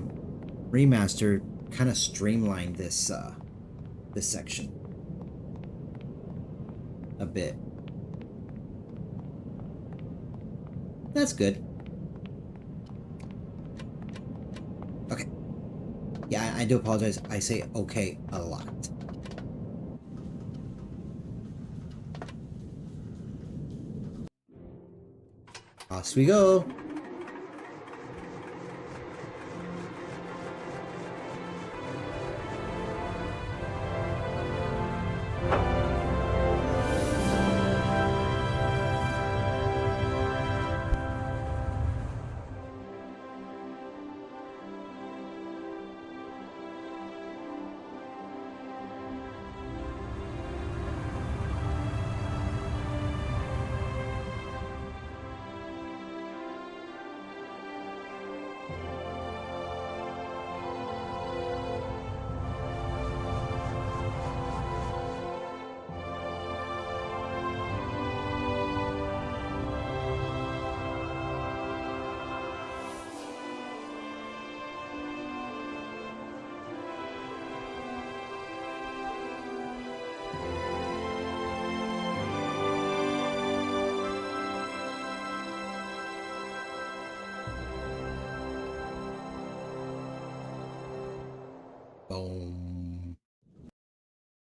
remaster kind of streamlined this this section a bit. That's good. Okay. Yeah, I do apologize. I say okay a lot. Off we go. Boom.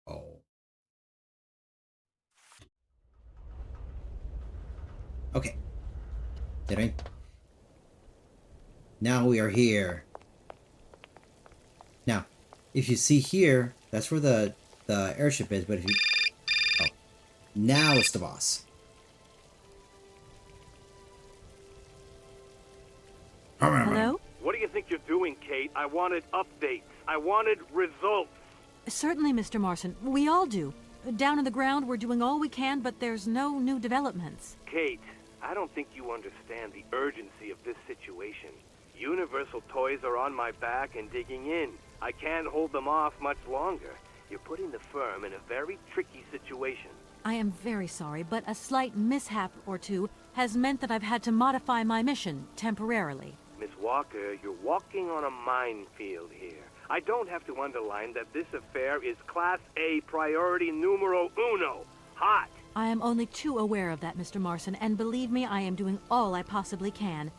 Oh. Okay. Did I? Now we are here. Now, if you see here, that's where the airship is, but if you... Oh. Now it's the boss. Hello? What do you think you're doing, Kate? I wanted updates. I wanted results. Certainly, Mr. Morrison. We all do. Down on the ground, we're doing all we can, but there's no new developments. Kate, I don't think you understand the urgency of this situation. Universal Toys are on my back and digging in. I can't hold them off much longer. You're putting the firm in a very tricky situation. I am very sorry, but a slight mishap or two has meant that I've had to modify my mission temporarily. Miss Walker, you're walking on a minefield here. I don't have to underline that this affair is Class A priority numero uno. Hot. I am only too aware of that, Mr. Morrison, and believe me, I am doing all I possibly can.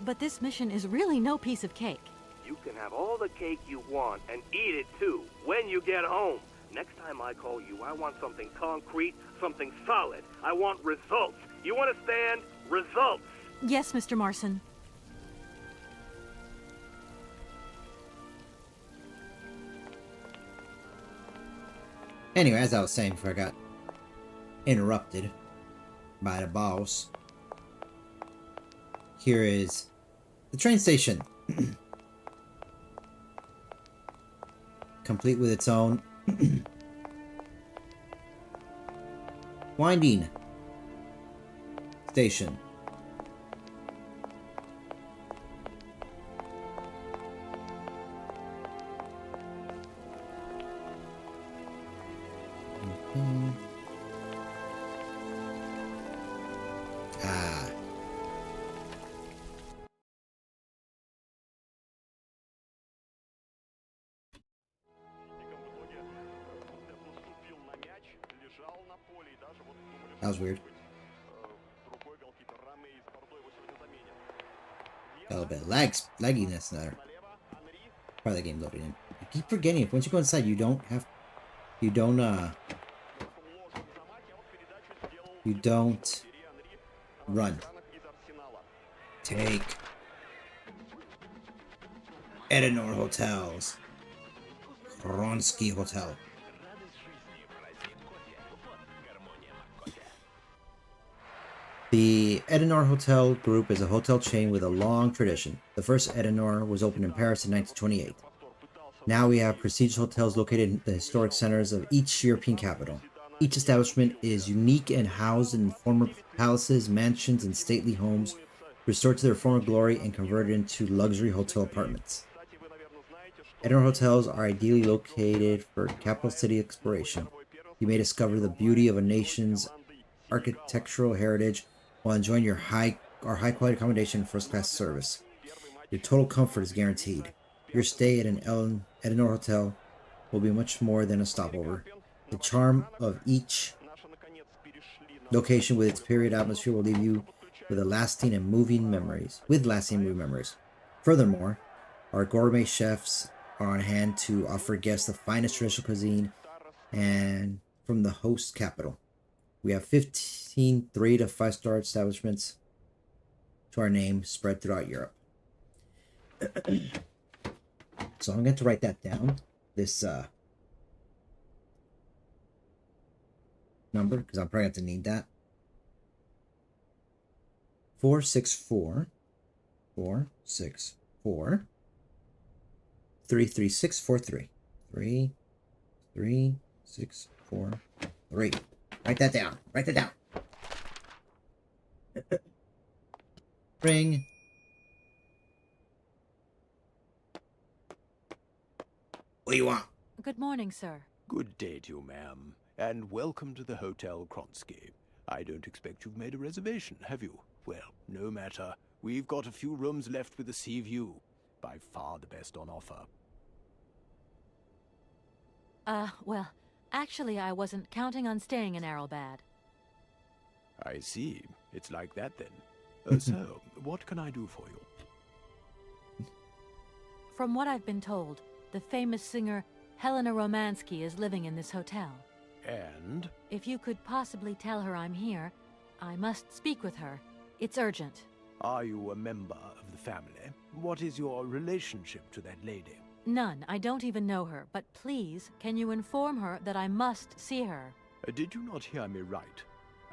But this mission is really no piece of cake. You can have all the cake you want and eat it too when you get home. Next time I call you, I want something concrete, something solid. I want results. You understand? Results. Yes, Mr. Morrison. Anyway, as I was saying before I got interrupted by the boss, here is the train station. Complete with its own winding station. Ah. That was weird. Got a little bit of lagginess there. Part of the game loaded in. I keep forgetting if once you go inside you don't run. Take Edenor Hotels. Kronsky Hotel. The Edenor Hotel Group is a hotel chain with a long tradition. The first Edenor was opened in Paris in 1928. Now we have prestigious hotels located in the historic centers of each European capital. Each establishment is unique and housed in former palaces, mansions, and stately homes restored to their former glory and converted into luxury hotel apartments. Edinburgh hotels are ideally located for capital city exploration. You may discover the beauty of a nation's architectural heritage while enjoying high quality accommodation and first class service. Your total comfort is guaranteed. Your stay at an Edinburgh hotel will be much more than a stopover. The charm of each location with its period atmosphere will leave you with lasting moving memories. Furthermore, our gourmet chefs are on hand to offer guests the finest traditional cuisine and from the host capital. We have 15 3 to 5-star establishments to our name spread throughout Europe. So I'm going to write that down, this number, because I'm probably going to need that. 464 33643. 33643. Write that down. Ring. What do you want? Good morning, sir. Good day to you, ma'am, and welcome to the Hotel Kronsky. I don't expect you've made a reservation, have you? Well, no matter. We've got a few rooms left with a sea view. By far the best on offer. Well, actually I wasn't counting on staying in Arrowbad. I see. It's like that then. So, what can I do for you? From what I've been told, the famous singer Helena Romansky is living in this hotel. And? If you could possibly tell her I'm here, I must speak with her. It's urgent. Are you a member of the family? What is your relationship to that lady? None. I don't even know her. But please, can you inform her that I must see her? Did you not hear me right?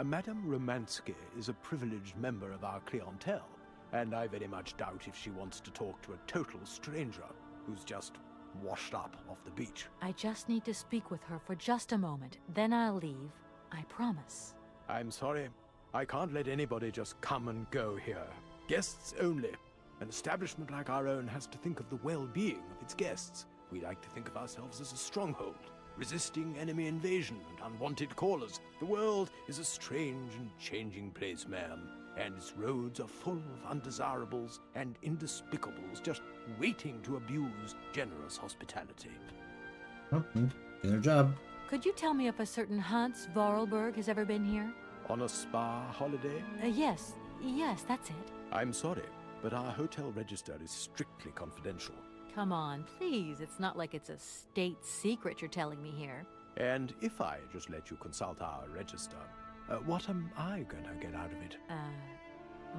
Madame Romansky is a privileged member of our clientele, and I very much doubt if she wants to talk to a total stranger who's just washed up off the beach. I just need to speak with her for just a moment. Then I'll leave. I promise. I'm sorry. I can't let anybody just come and go here. Guests only. An establishment like our own has to think of the well-being of its guests. We like to think of ourselves as a stronghold, resisting enemy invasion and unwanted callers. The world is a strange and changing place, ma'am, and its roads are full of undesirables and indespicables just waiting to abuse generous hospitality. Oh, doing their job. Could you tell me if a certain Hans Vorarlberg has ever been here? On a spa holiday? Yes, that's it. I'm sorry, but our hotel register is strictly confidential. Come on, please. It's not like it's a state secret you're telling me here. And if I just let you consult our register, what am I gonna get out of it?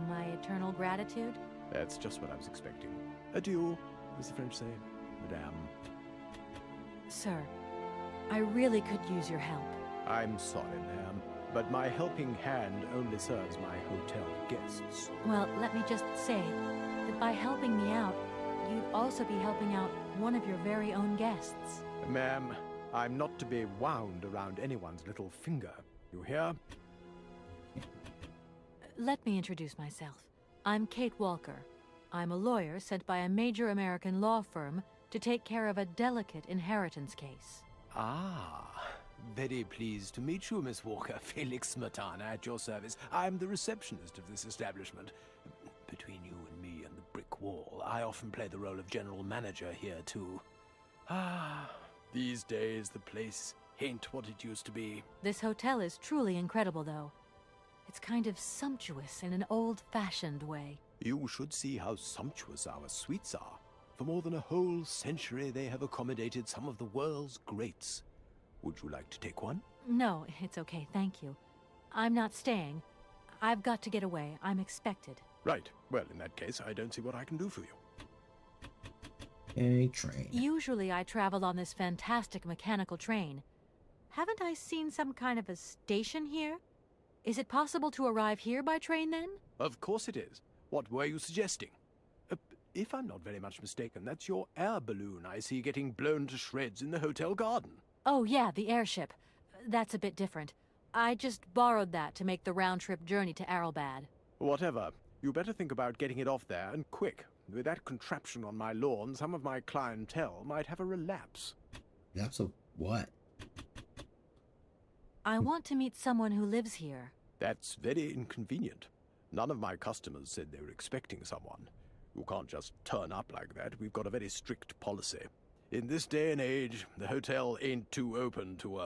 My eternal gratitude? That's just what I was expecting. Adieu, as the French say, madame. Sir, I really could use your help. I'm sorry, ma'am, but my helping hand only serves my hotel guests. Well, let me just say that by helping me out, you'd also be helping out one of your very own guests. Ma'am, I'm not to be wound around anyone's little finger. You hear? Let me introduce myself. I'm Kate Walker. I'm a lawyer sent by a major American law firm to take care of a delicate inheritance case. Ah, very pleased to meet you, Miss Walker. Felix Smetana at your service. I'm the receptionist of this establishment. Between you and me and the brick wall, I often play the role of general manager here, too. Ah, these days the place ain't what it used to be. This hotel is truly incredible, though. It's kind of sumptuous in an old-fashioned way. You should see how sumptuous our suites are. For more than a whole century, they have accommodated some of the world's greats. Would you like to take one? No, it's okay, thank you. I'm not staying. I've got to get away. I'm expected. Right. Well, in that case, I don't see what I can do for you. A train. Usually I travel on this fantastic mechanical train. Haven't I seen some kind of a station here? Is it possible to arrive here by train, then? Of course it is. What were you suggesting? If I'm not very much mistaken, that's your air balloon I see getting blown to shreds in the hotel garden. Oh, yeah, the airship. That's a bit different. I just borrowed that to make the round-trip journey to Arrowbad. Whatever. You better think about getting it off there, and quick. With that contraption on my lawn, some of my clientele might have a relapse. Relapse of what? I want to meet someone who lives here. That's very inconvenient. None of my customers said they were expecting someone. You can't just turn up like that. We've got a very strict policy. In this day and age, the hotel ain't too open to,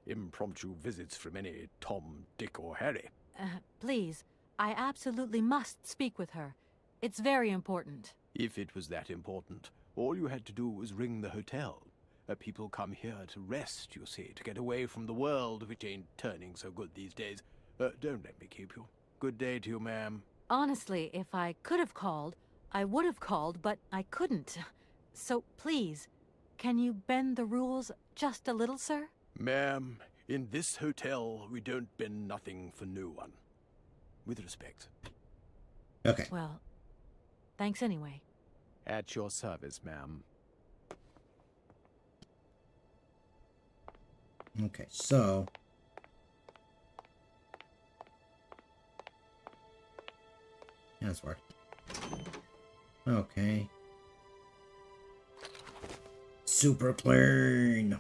impromptu visits from any Tom, Dick, or Harry. Please, I absolutely must speak with her. It's very important. If it was that important, all you had to do was ring the hotel. People come here to rest, you see, to get away from the world, which ain't turning so good these days. Don't let me keep you. Good day to you, ma'am. Honestly, if I could have called, I would have called, but I couldn't. So please, can you bend the rules just a little, sir? Ma'am, in this hotel, we don't bend nothing for no one. With respect. Okay. Well, thanks anyway. At your service, ma'am. Okay, so... Yeah, that's hard. Okay. Super plane!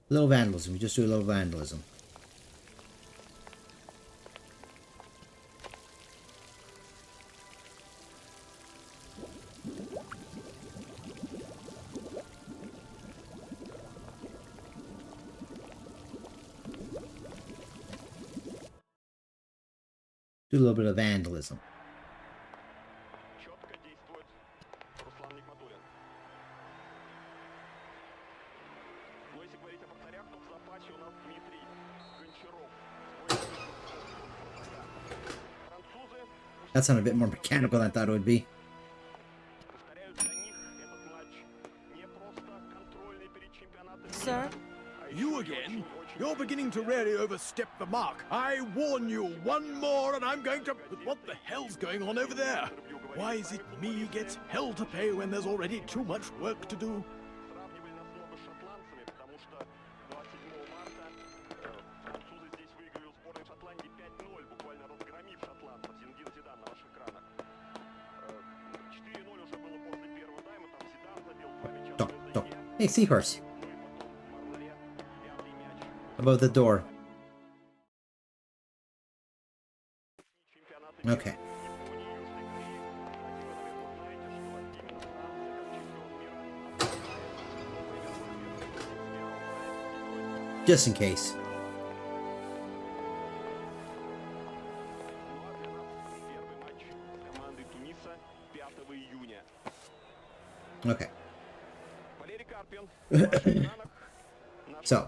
Little vandalism. We just do a little vandalism. Do a little bit of vandalism. That sounded a bit more mechanical than I thought it would be. Sir? You again? You're beginning to really overstep the mark. I warn you, one more and I'm going to... What the hell's going on over there? Why is it me gets hell to pay when there's already too much work to do? Hey, seahorse. Above the door. Okay. Just in case. Okay. So,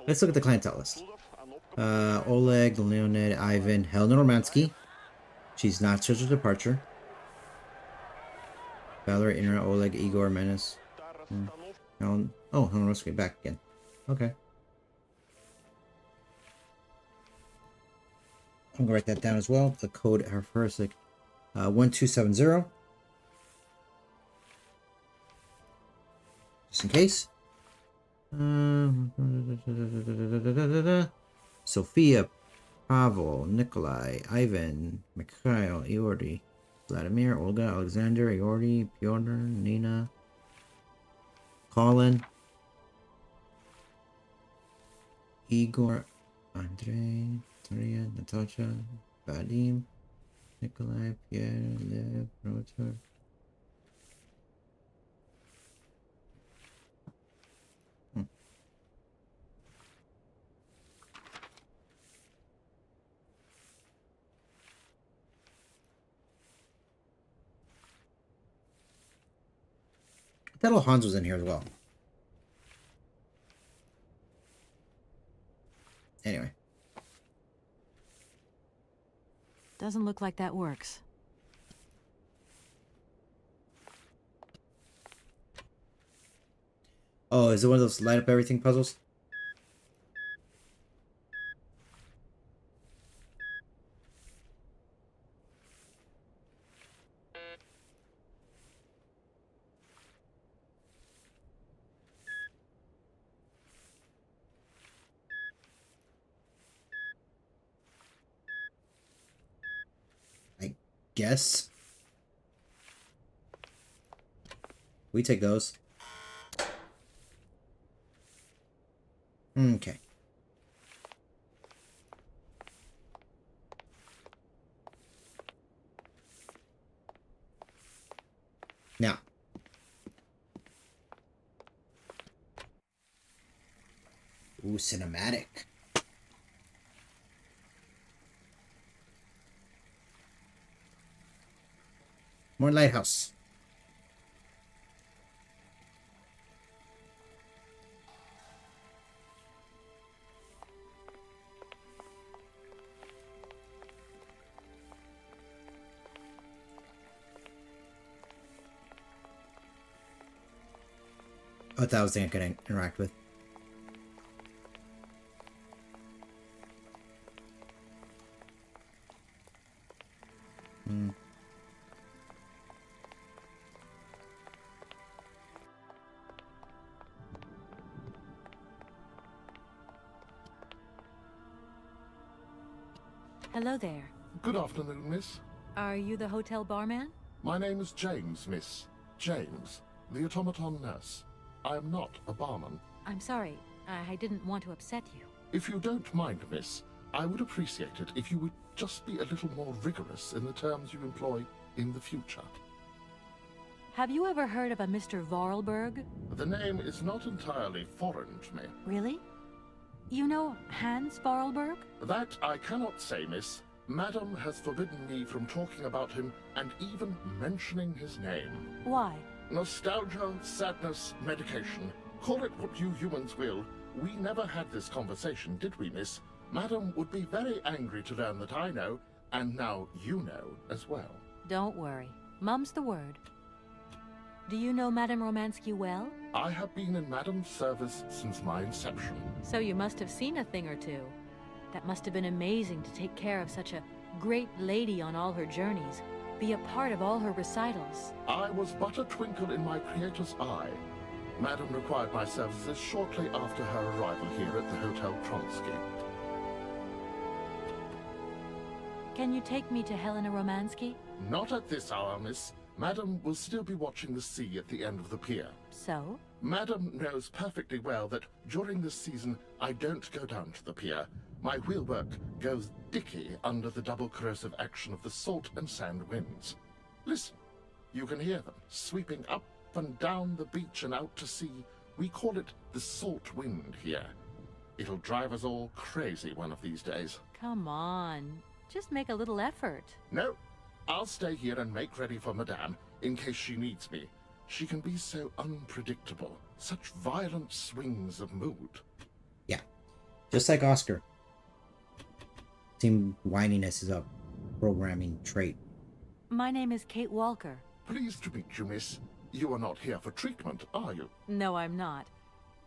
let's look at the clientele list. Oleg, Leonid, Ivan, Helena Romansky. She's not scheduled departure. Valerie, Inra, Oleg, Igor, Menace. Helen. Oh, Helena Romansky back again. Okay. I'm gonna write that down as well. The code her first, like 1270. Just in case. Sophia, Pavel, Nikolai, Ivan, Mikhail, Iori, Vladimir, Olga, Alexander, Iori, Pyotr, Nina, Colin, Igor, Andrei, Victoria, Natasha, Vadim, Nikolai, Pierre, Lev, Rotor. That little Hans was in here as well. Anyway. Doesn't look like that works. Oh, is it one of those light up everything puzzles? guess. We take those. Okay. Now. Ooh, cinematic. More lighthouse. Oh, that was the thing I could interact with. Hello there. Good afternoon, miss. Are you the hotel barman? My name is James, miss. James, the automaton nurse. I am not a barman. I'm sorry. I didn't want to upset you. If you don't mind, miss, I would appreciate it if you would just be a little more rigorous in the terms you employ in the future. Have you ever heard of a Mr. Vorarlberg? The name is not entirely foreign to me. Really? You know Hans Vorarlberg? That I cannot say, miss. Madam has forbidden me from talking about him and even mentioning his name. Why? Nostalgia, sadness, medication. Call it what you humans will. We never had this conversation, did we, miss? Madam would be very angry to learn that I know, and now you know as well. Don't worry. Mum's the word. Do you know Madame Romansky well? I have been in Madam's service since my inception. So you must have seen a thing or two. That must have been amazing to take care of such a great lady on all her journeys, be a part of all her recitals. I was but a twinkle in my Creator's eye. Madam required my services shortly after her arrival here at the Hotel Tronsky. Can you take me to Helena Romansky? Not at this hour, miss. Madam will still be watching the sea at the end of the pier. So? Madam knows perfectly well that during this season I don't go down to the pier. My wheelwork goes dicky under the double corrosive action of the salt and sand winds. Listen, you can hear them sweeping up and down the beach and out to sea. We call it the salt wind here. It'll drive us all crazy one of these days. Come on, just make a little effort. No, I'll stay here and make ready for Madame in case she needs me. She can be so unpredictable, such violent swings of mood. Yeah, just like Oscar. Team whininess is a programming trait. My name is Kate Walker. Pleased to meet you, miss. You are not here for treatment, are you? No, I'm not.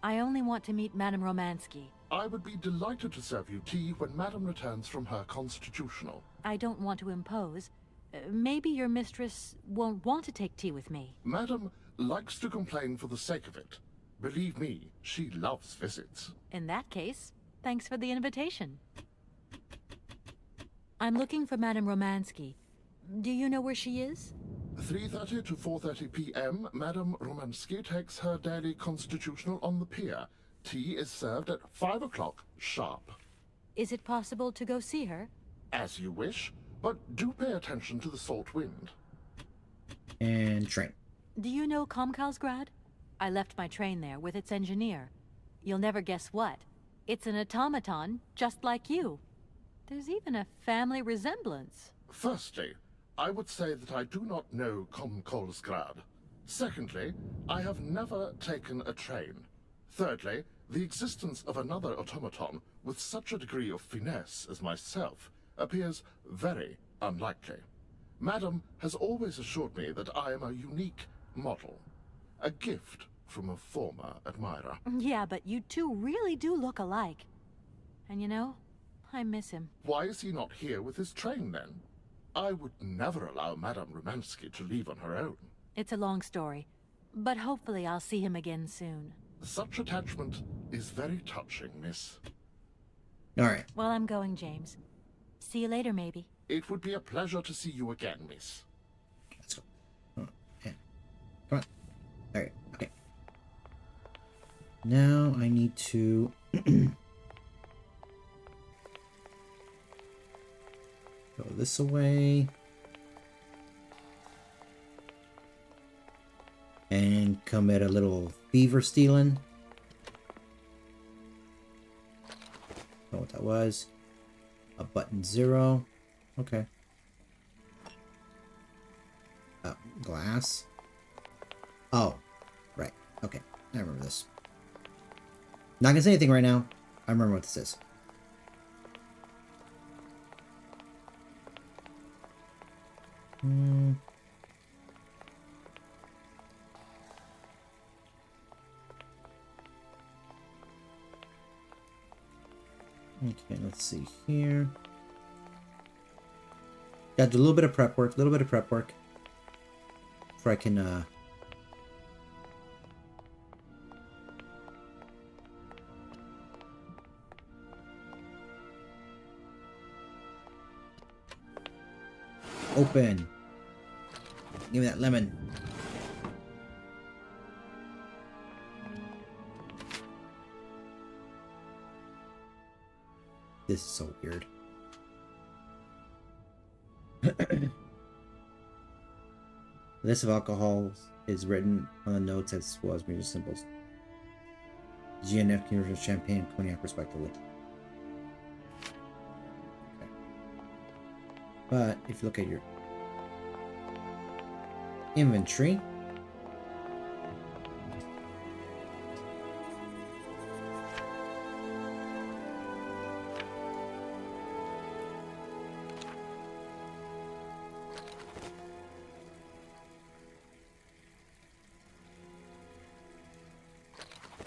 I only want to meet Madame Romansky. I would be delighted to serve you tea when Madame returns from her constitutional. I don't want to impose. Maybe your mistress won't want to take tea with me. Madame likes to complain for the sake of it. Believe me, she loves visits. In that case, thanks for the invitation. I'm looking for Madame Romansky. Do you know where she is? 3:30 to 4:30 p.m., Madame Romansky takes her daily constitutional on the pier. Tea is served at 5 o'clock sharp. Is it possible to go see her? As you wish, but do pay attention to the salt wind. And train. Do you know Komkalsgrad? I left my train there with its engineer. You'll never guess what. It's an automaton, just like you. There's even a family resemblance. Firstly, I would say that I do not know Komkolsgrad. Secondly, I have never taken a train. Thirdly, the existence of another automaton with such a degree of finesse as myself appears very unlikely. Madam has always assured me that I am a unique model, a gift from a former admirer. Yeah, but you two really do look alike. And you know, I miss him. Why is he not here with his train, then? I would never allow Madame Romansky to leave on her own. It's a long story, but hopefully I'll see him again soon. Such attachment is very touching, miss. All right. Well, I'm going, James. See you later, maybe. It would be a pleasure to see you again, miss. Let's go. Oh, yeah. Come on. Alright, okay. Now I need to... Throw this away. And come at a little fever stealing. Know what that was. A button 0. Okay. Glass. Oh, right. Okay. I remember this. Not gonna say anything right now. I remember what this is. Okay, let's see here. Gotta do a little bit of prep work, before I can, open. Give me that lemon. This is so weird. The list of alcohols is written on the notes as well as music symbols. GNF conversion champagne and cognac respectively. Okay. But if you look at your inventory,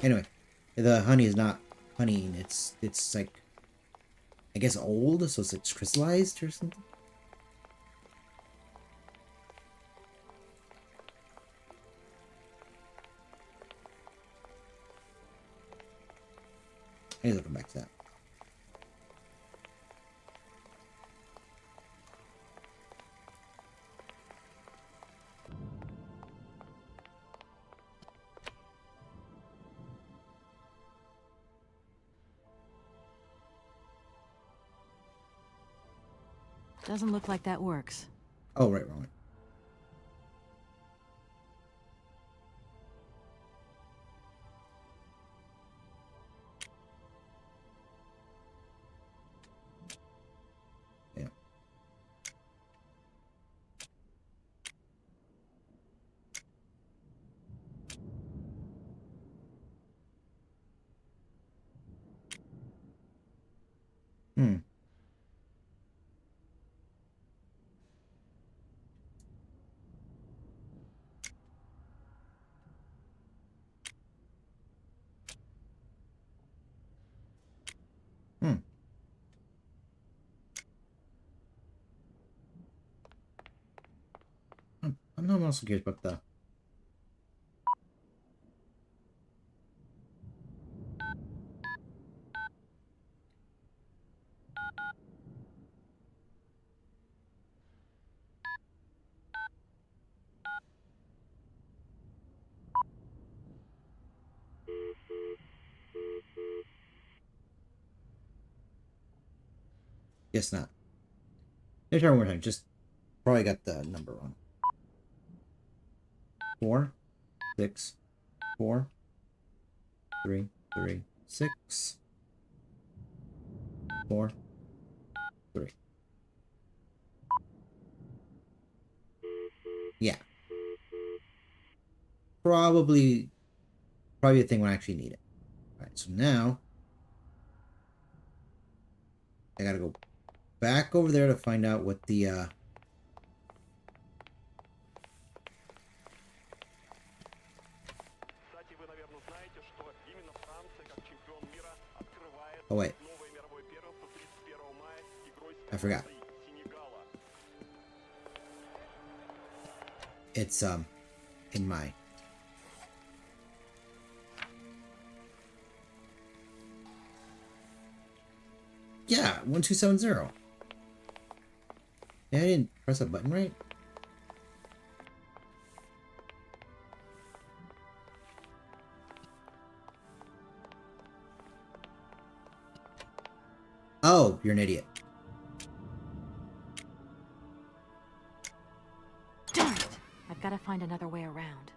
anyway, the honey is not honey. It's like, I guess, old, so it's crystallized or something. I need to come back to that. Doesn't look like that works. Oh, right, wrong. Yeah. Hmm. I'm also curious about the... Guess not. Let me try one more time. Just probably got the number wrong. 4, 6, 4, 3, 3, 6, 4, 3. Yeah. Probably a thing when I actually need it. Alright, so now I gotta go back over there to find out what the oh wait. I forgot. It's in my yeah, 1270. Yeah, I didn't press that button right. Oh, you're an idiot. Darn it! I've got to find another way around.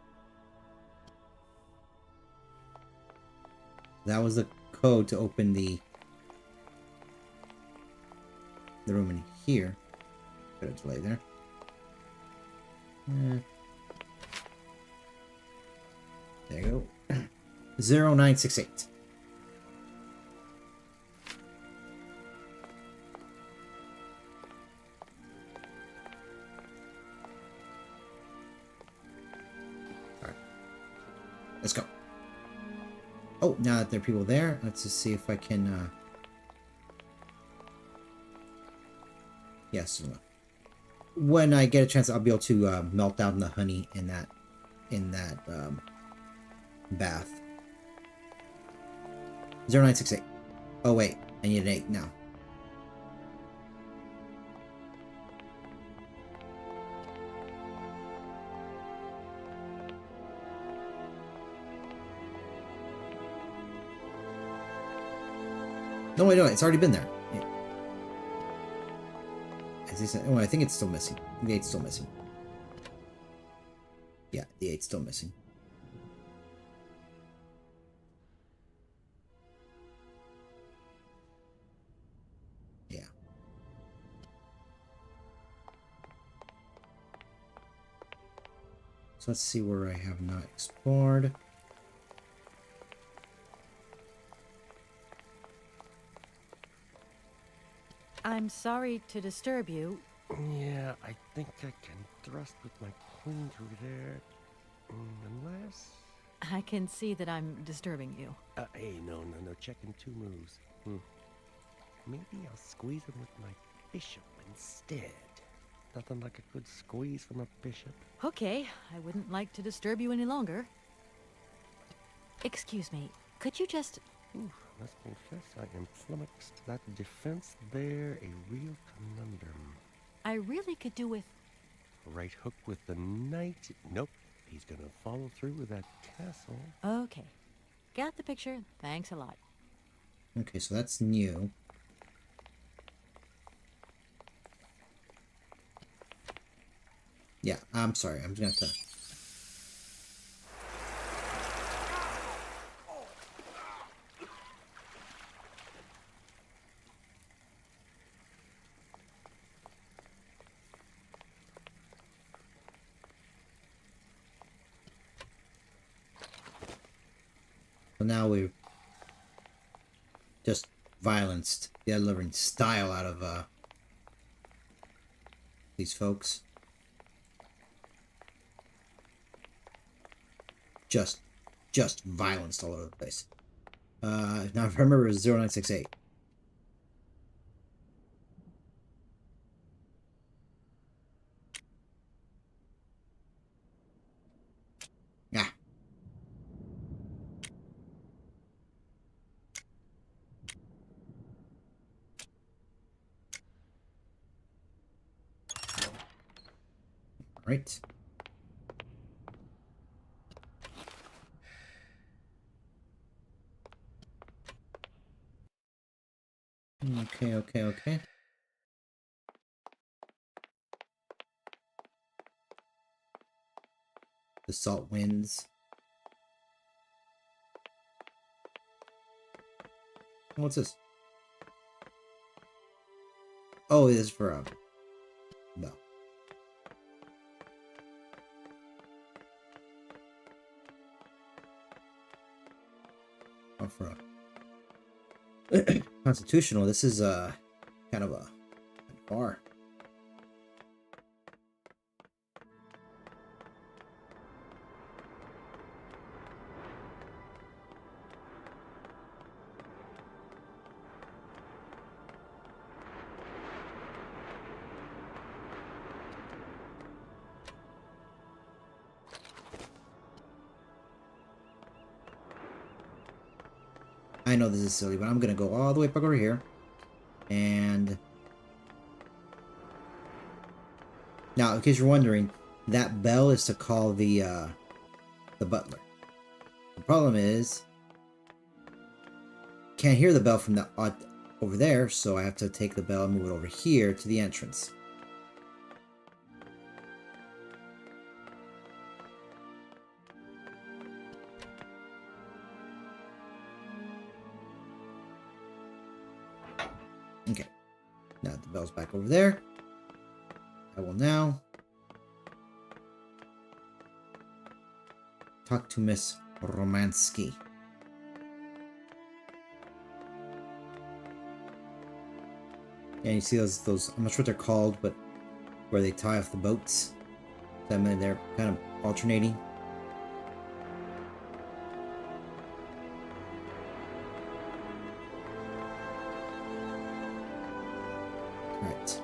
That was the code to open the room in here. Put a delay there. There you go. 0968. Alright. Let's go. Oh, now that there are people there, let's just see if I can, yes. When I get a chance, I'll be able to melt down the honey in that bath. 0968. Oh wait, I need an 8 now. No, wait, no, it's already been there. Yeah. As I said, oh, I think it's still missing. The 8's still missing. Yeah, the 8's still missing. Yeah. So let's see where I have not explored. I'm sorry to disturb you. Yeah, I think I can thrust with my queen through there. Unless... I can see that I'm disturbing you. Hey, no. Checking 2 moves. Maybe I'll squeeze him with my bishop instead. Nothing like a good squeeze from a bishop. Okay, I wouldn't like to disturb you any longer. Excuse me, could you just... Must confess, I am flummoxed. That defense there, a real conundrum. I really could do with... Right hook with the knight. Nope, he's gonna follow through with that castle. Okay, got the picture. Thanks a lot. Okay, so that's new. Yeah, I'm sorry. I'm just gonna have to... So now we've just violenced the living style out of these folks. Just violenced all over the place. Now if I remember, it was 0968. Ah. Right. Okay. The salt winds. What's this? Oh, it is for no. Oh, for a constitutional. This is kind of a bar. I know this is silly, but I'm gonna go all the way back over here and Now, in case you're wondering, that bell is to call the butler. The problem is, can't hear the bell from the over there, so I have to take the bell and move it over here to the entrance. Okay, now the bell's back over there. I will now talk to Miss Romansky. Yeah, you see those, I'm not sure what they're called, but where they tie off the boats. I mean, they're kind of alternating. Right.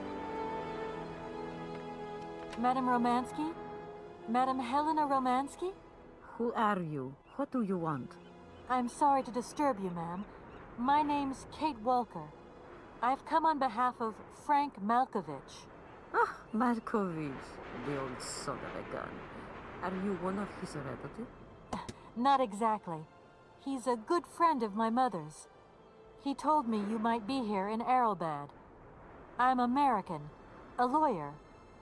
Madam Romansky? Madam Helena Romansky? Who are you? What do you want? I'm sorry to disturb you, ma'am. My name's Kate Walker. I've come on behalf of Frank Malkovich. Ah, Malkovich, the old son of a gun. Are you one of his relatives? Not exactly. He's a good friend of my mother's. He told me you might be here in Arrowbad. I'm American, a lawyer.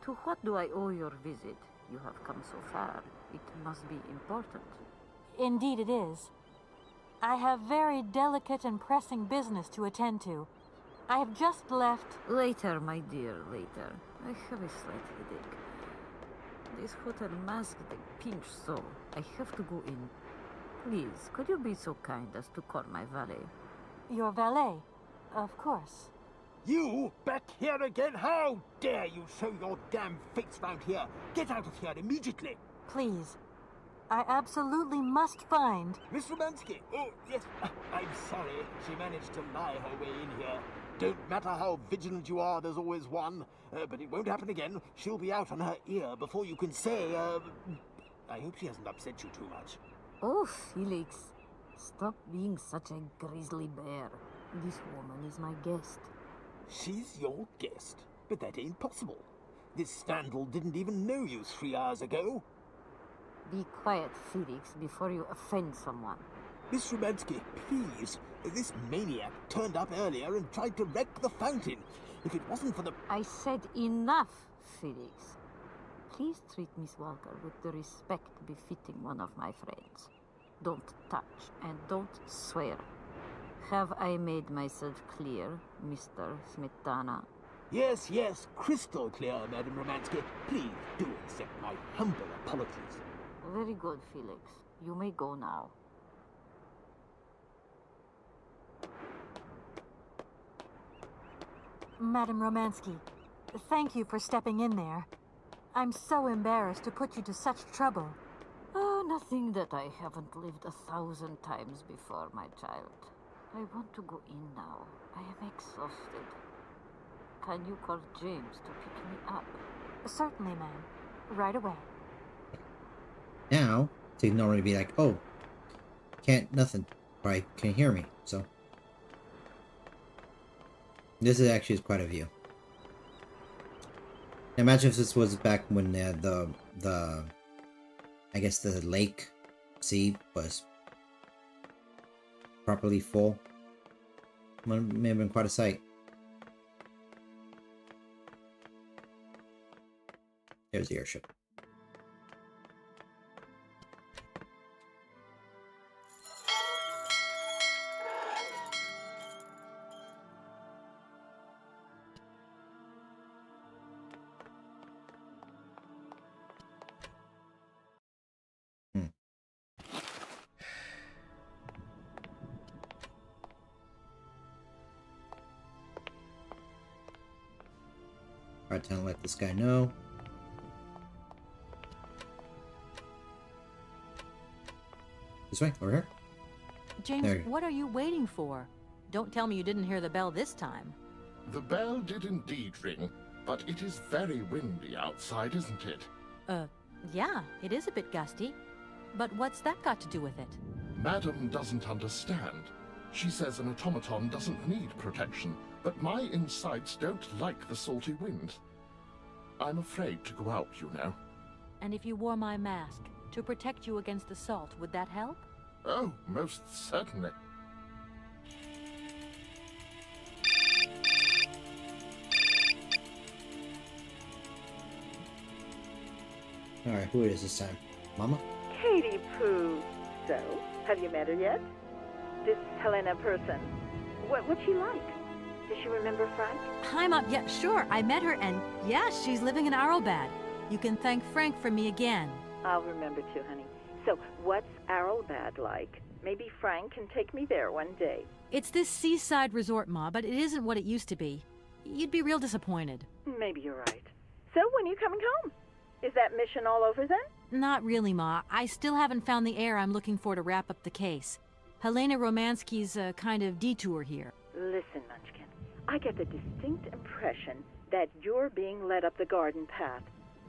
To what do I owe your visit? You have come so far. It must be important. Indeed it is. I have very delicate and pressing business to attend to. I have just left... Later, my dear, later. I have a slight headache. This hotel masked a pinch so I have to go in. Please, could you be so kind as to call my valet? Your valet? Of course. You back here again? How dare you show your damn face round here? Get out of here immediately. Please. I absolutely must find... Miss Romansky. Oh, yes. I'm sorry. She managed to lie her way in here. Don't matter how vigilant you are, there's always one. But it won't happen again. She'll be out on her ear before you can say, I hope she hasn't upset you too much. Oh, Felix. Stop being such a grizzly bear. This woman is my guest. She's your guest? But that ain't possible. This vandal didn't even know you 3 hours ago. Be quiet, Felix, before you offend someone. Miss Romansky, please. This maniac turned up earlier and tried to wreck the fountain. If it wasn't for the... I said enough, Felix. Please treat Miss Walker with the respect befitting one of my friends. Don't touch and don't swear. Have I made myself clear, Mr. Smetana? Yes, yes, crystal clear, Madam Romansky. Please do accept my humble apologies. Very good, Felix. You may go now. Madam Romansky, thank you for stepping in there. I'm so embarrassed to put you to such trouble. Oh, nothing that I haven't lived 1,000 times before, my child. I want to go in now. I am exhausted. Can you call James to pick me up? Certainly, ma'am. Right away. Now, to normally be like, oh, can't, nothing. Right, can't hear me, so. This is actually quite a view. Now, imagine if this was back when the I guess the lake sea was properly full. May have been quite a sight. There's the airship. Try to let this guy know. This way, over here. James, what are you waiting for? Don't tell me you didn't hear the bell this time. The bell did indeed ring, but it is very windy outside, isn't it? Yeah, it is a bit gusty. But what's that got to do with it? Madam doesn't understand. She says an automaton doesn't need protection, but my insides don't like the salty wind. I'm afraid to go out, you know. And if you wore my mask to protect you against assault, would that help? Oh, most certainly. Alright, who it is this time? Mama? Katie Pooh. So, have you met her yet? This Helena person. What's she like? Does she remember Frank? Hi, Mom. Yeah, sure. I met her, and yeah, she's living in Arlbad. You can thank Frank for me again. I'll remember to, honey. So, what's Arlbad like? Maybe Frank can take me there one day. It's this seaside resort, Ma, but it isn't what it used to be. You'd be real disappointed. Maybe you're right. So, when are you coming home? Is that mission all over then? Not really, Ma. I still haven't found the heir I'm looking for to wrap up the case. Helena Romansky's a kind of detour here. Listen, Munchkin. I get the distinct impression that you're being led up the garden path.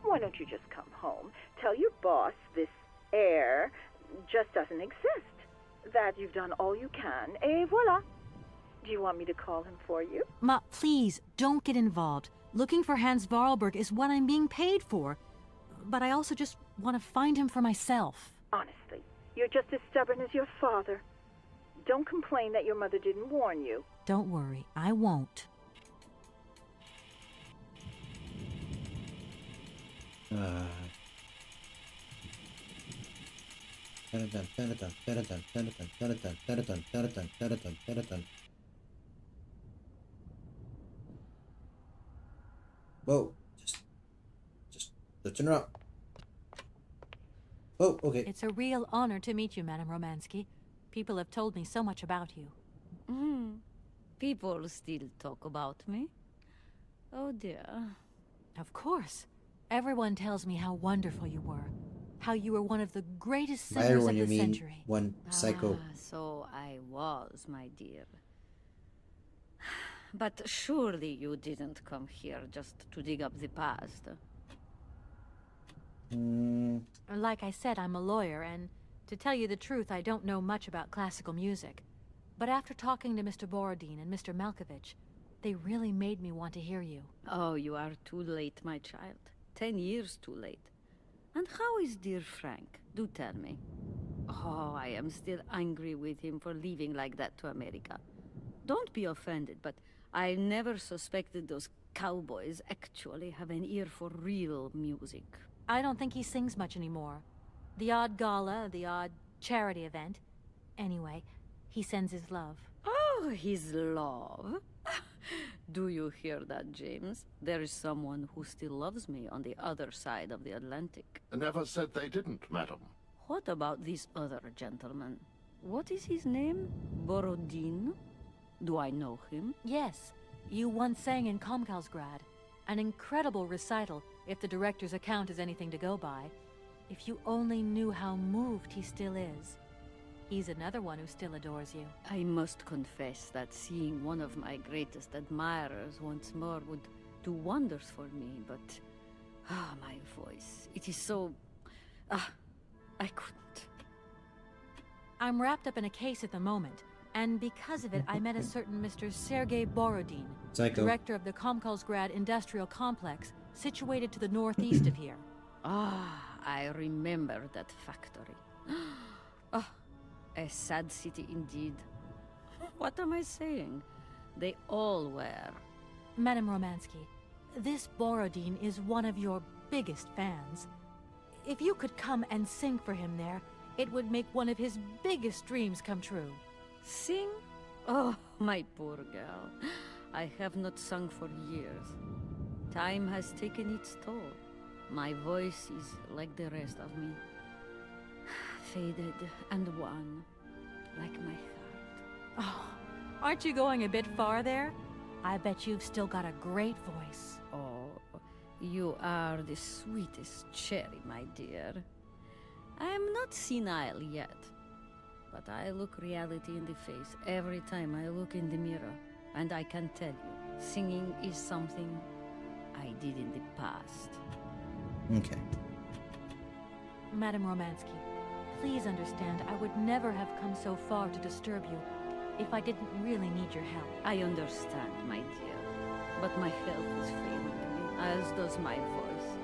Why don't you just come home, tell your boss this heir just doesn't exist, that you've done all you can, et voila. Do you want me to call him for you? Ma, please, don't get involved. Looking for Hans Vorarlberg is what I'm being paid for. But I also just want to find him for myself. Honestly, you're just as stubborn as your father. Don't complain that your mother didn't warn you. Don't worry, I won't. Whoa, just lifting her up. Oh, okay. It's a real honor to meet you, Madame Romansky. People have told me so much about you. People still talk about me? Oh dear. Of course. Everyone tells me how wonderful you were. How you were one of the greatest singers Everyone, of the you mean century. one psycho. So I was, my dear. But surely you didn't come here just to dig up the past. Like I said, I'm a lawyer, and to tell you the truth, I don't know much about classical music. But after talking to Mr. Borodin and Mr. Malkovich, they really made me want to hear you. Oh, you are too late, my child. 10 years too late. And how is dear Frank? Do tell me. Oh, I am still angry with him for leaving like that to America. Don't be offended, but I never suspected those cowboys actually have an ear for real music. I don't think he sings much anymore. The odd gala, the odd charity event. Anyway, he sends his love. Oh, his love? Do you hear that, James? There is someone who still loves me on the other side of the Atlantic. Never said they didn't, madam. What about this other gentleman? What is his name? Borodin? Do I know him? Yes. You once sang in Komkalsgrad. An incredible recital, if the director's account is anything to go by. If you only knew how moved he still is. He's another one who still adores you. I must confess that seeing one of my greatest admirers once more would do wonders for me, but... my voice. It is so... I couldn't. I'm wrapped up in a case at the moment, and because of it, I met a certain Mr. Sergei Borodin, Psycho. director of the Komkalsgrad Industrial Complex, situated to the northeast of here. I remember that factory. A sad city indeed. What am I saying? They all were. Madame Romansky, this Borodin is one of your biggest fans. If you could come and sing for him there, it would make one of his biggest dreams come true. Sing? Oh, my poor girl. I have not sung for years. Time has taken its toll. My voice is like the rest of me. Faded and wan, like my heart. Oh, aren't you going a bit far there? I bet you've still got a great voice. Oh, you are the sweetest cherry, my dear. I am not senile yet, but I look reality in the face every time I look in the mirror, and I can tell you, singing is something I did in the past. Okay. Madame Romansky, please understand I would never have come so far to disturb you if I didn't really need your help. I understand, my dear, but my health is failing me. as does my voice.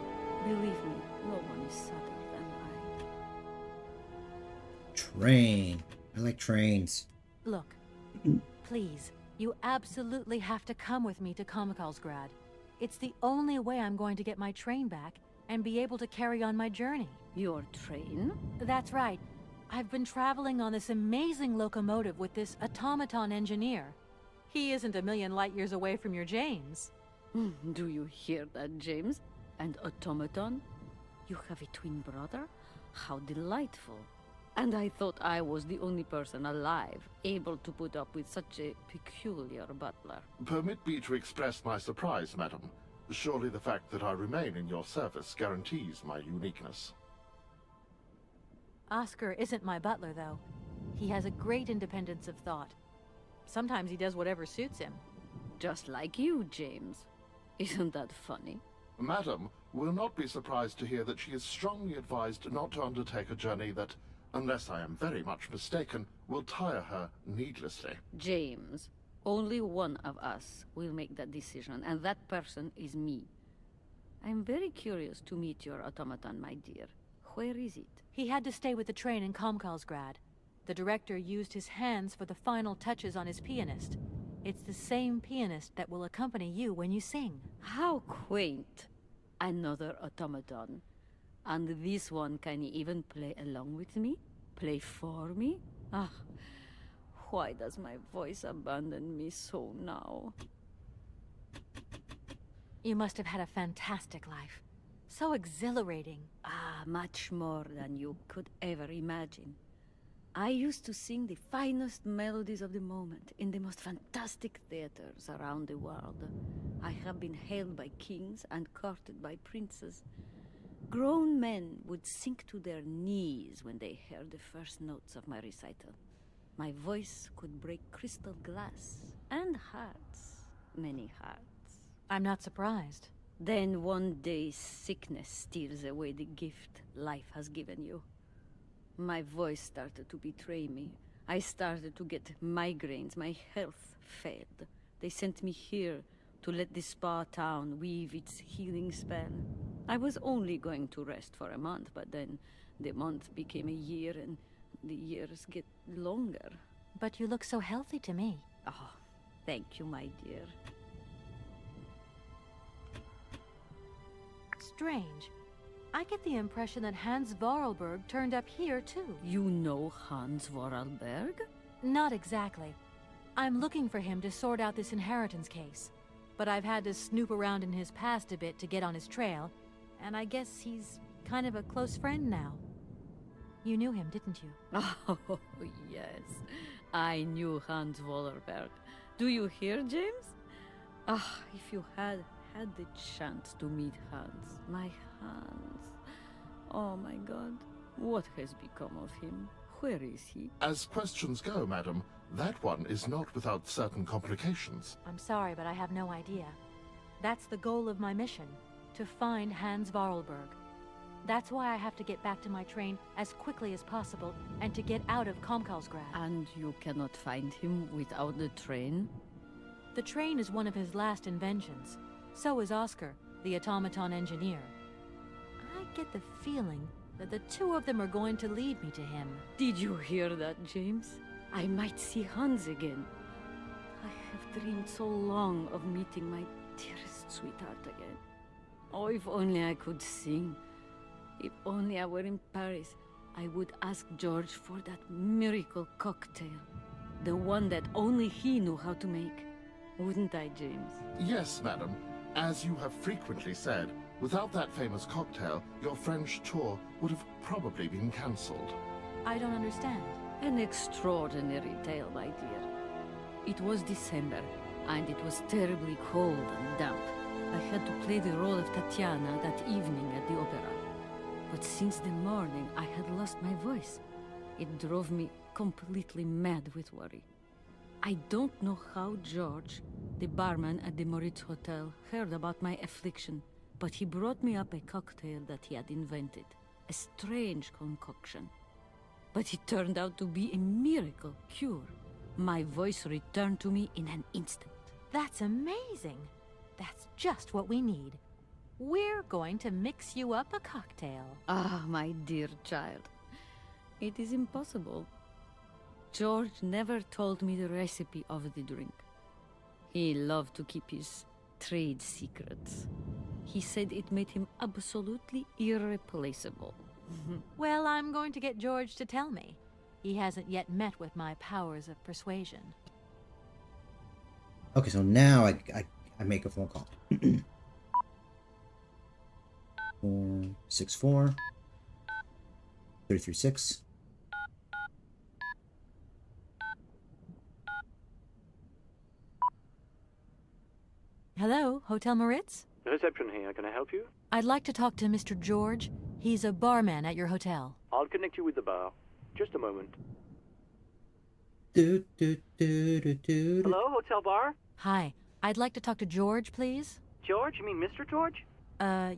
Believe me, no one is sadder than I. Train. I like trains. Look, please, you absolutely have to come with me to Komikalsgrad. It's the only way I'm going to get my train back and be able to carry on my journey. Your train? That's right. I've been traveling on this amazing locomotive with this automaton engineer. He isn't a million light years away from your James. Do you hear that, James? And automaton? You have a twin brother? How delightful. And I thought I was the only person alive able to put up with such a peculiar butler. Permit me to express my surprise, madam. Surely the fact that I remain in your service guarantees my uniqueness. Oscar isn't my butler, though. He has a great independence of thought. Sometimes he does whatever suits him. Just like you, James. Isn't that funny? Madam will not be surprised to hear that she is strongly advised not to undertake a journey that, unless I am very much mistaken, will tire her needlessly. James, only one of us will make that decision, and that person is me. I'm very curious to meet your automaton, my dear. Where is it? He had to stay with the train in Komikalsgrad. The director used his hands for the final touches on his pianist. It's the same pianist that will accompany you when you sing. How quaint. Another automaton. And this one can even play along with me? Play for me? Ah, why does my voice abandon me so now? You must have had a fantastic life. So exhilarating. Ah, much more than you could ever imagine. I used to sing the finest melodies of the moment in the most fantastic theaters around the world. I have been hailed by kings and courted by princes. Grown men would sink to their knees when they heard the first notes of my recital. My voice could break crystal glass and hearts, many hearts. I'm not surprised. Then one day sickness steals away the gift life has given you. My voice started to betray me. I started to get migraines. My health failed. They sent me here to let the spa town weave its healing spell. I was only going to rest for a month, but then the month became a year and the years get longer. But you look so healthy to me. Oh, thank you, my dear. Strange. I get the impression that Hans Vorarlberg turned up here, too. You know Hans Vorarlberg? Not exactly. I'm looking for him to sort out this inheritance case. But I've had to snoop around in his past a bit to get on his trail, and I guess he's kind of a close friend now. You knew him, didn't you? Oh, yes. I knew Hans Vorarlberg. Do you hear, James? Ah, if you had the chance to meet Hans. My Hans. Oh my God. What has become of him? Where is he? As questions go, madam, that one is not without certain complications. I'm sorry, but I have no idea. That's the goal of my mission, to find Hans Vorarlberg. That's why I have to get back to my train as quickly as possible and to get out of Komikalsgrad. And you cannot find him without the train? The train is one of his last inventions. So is Oscar, the automaton engineer. I get the feeling that the two of them are going to lead me to him. Did you hear that, James? I might see Hans again. I have dreamed so long of meeting my dearest sweetheart again. Oh, if only I could sing. If only I were in Paris, I would ask George for that miracle cocktail. The one that only he knew how to make. Wouldn't I, James? Yes, madam. As you have frequently said, without that famous cocktail, your French tour would have probably been cancelled. I don't understand. An extraordinary tale, my dear. It was December, and it was terribly cold and damp. I had to play the role of Tatiana that evening at the opera. But since the morning, I had lost my voice. It drove me completely mad with worry. I don't know how George, the barman at the Moritz Hotel, heard about my affliction, but he brought me up a cocktail that he had invented. A strange concoction. But it turned out to be a miracle cure. My voice returned to me in an instant. That's amazing. That's just what we need. we're going to mix you up a cocktail. Ah, my dear child. It is impossible. George never told me the recipe of the drink. He loved to keep his trade secrets. He said it made him absolutely irreplaceable. Well, I'm going to get George to tell me. He hasn't yet met with my powers of persuasion. Okay, so now I make a phone call. 464 336. Hello, Hotel Moritz? Reception here. Can I help you? I'd like to talk to Mr. George. He's a barman at your hotel. I'll connect you with the bar. Just a moment. Do, do, do, do, do. Hello, hotel bar? Hi, I'd like to talk to George, please. George? You mean Mr. George?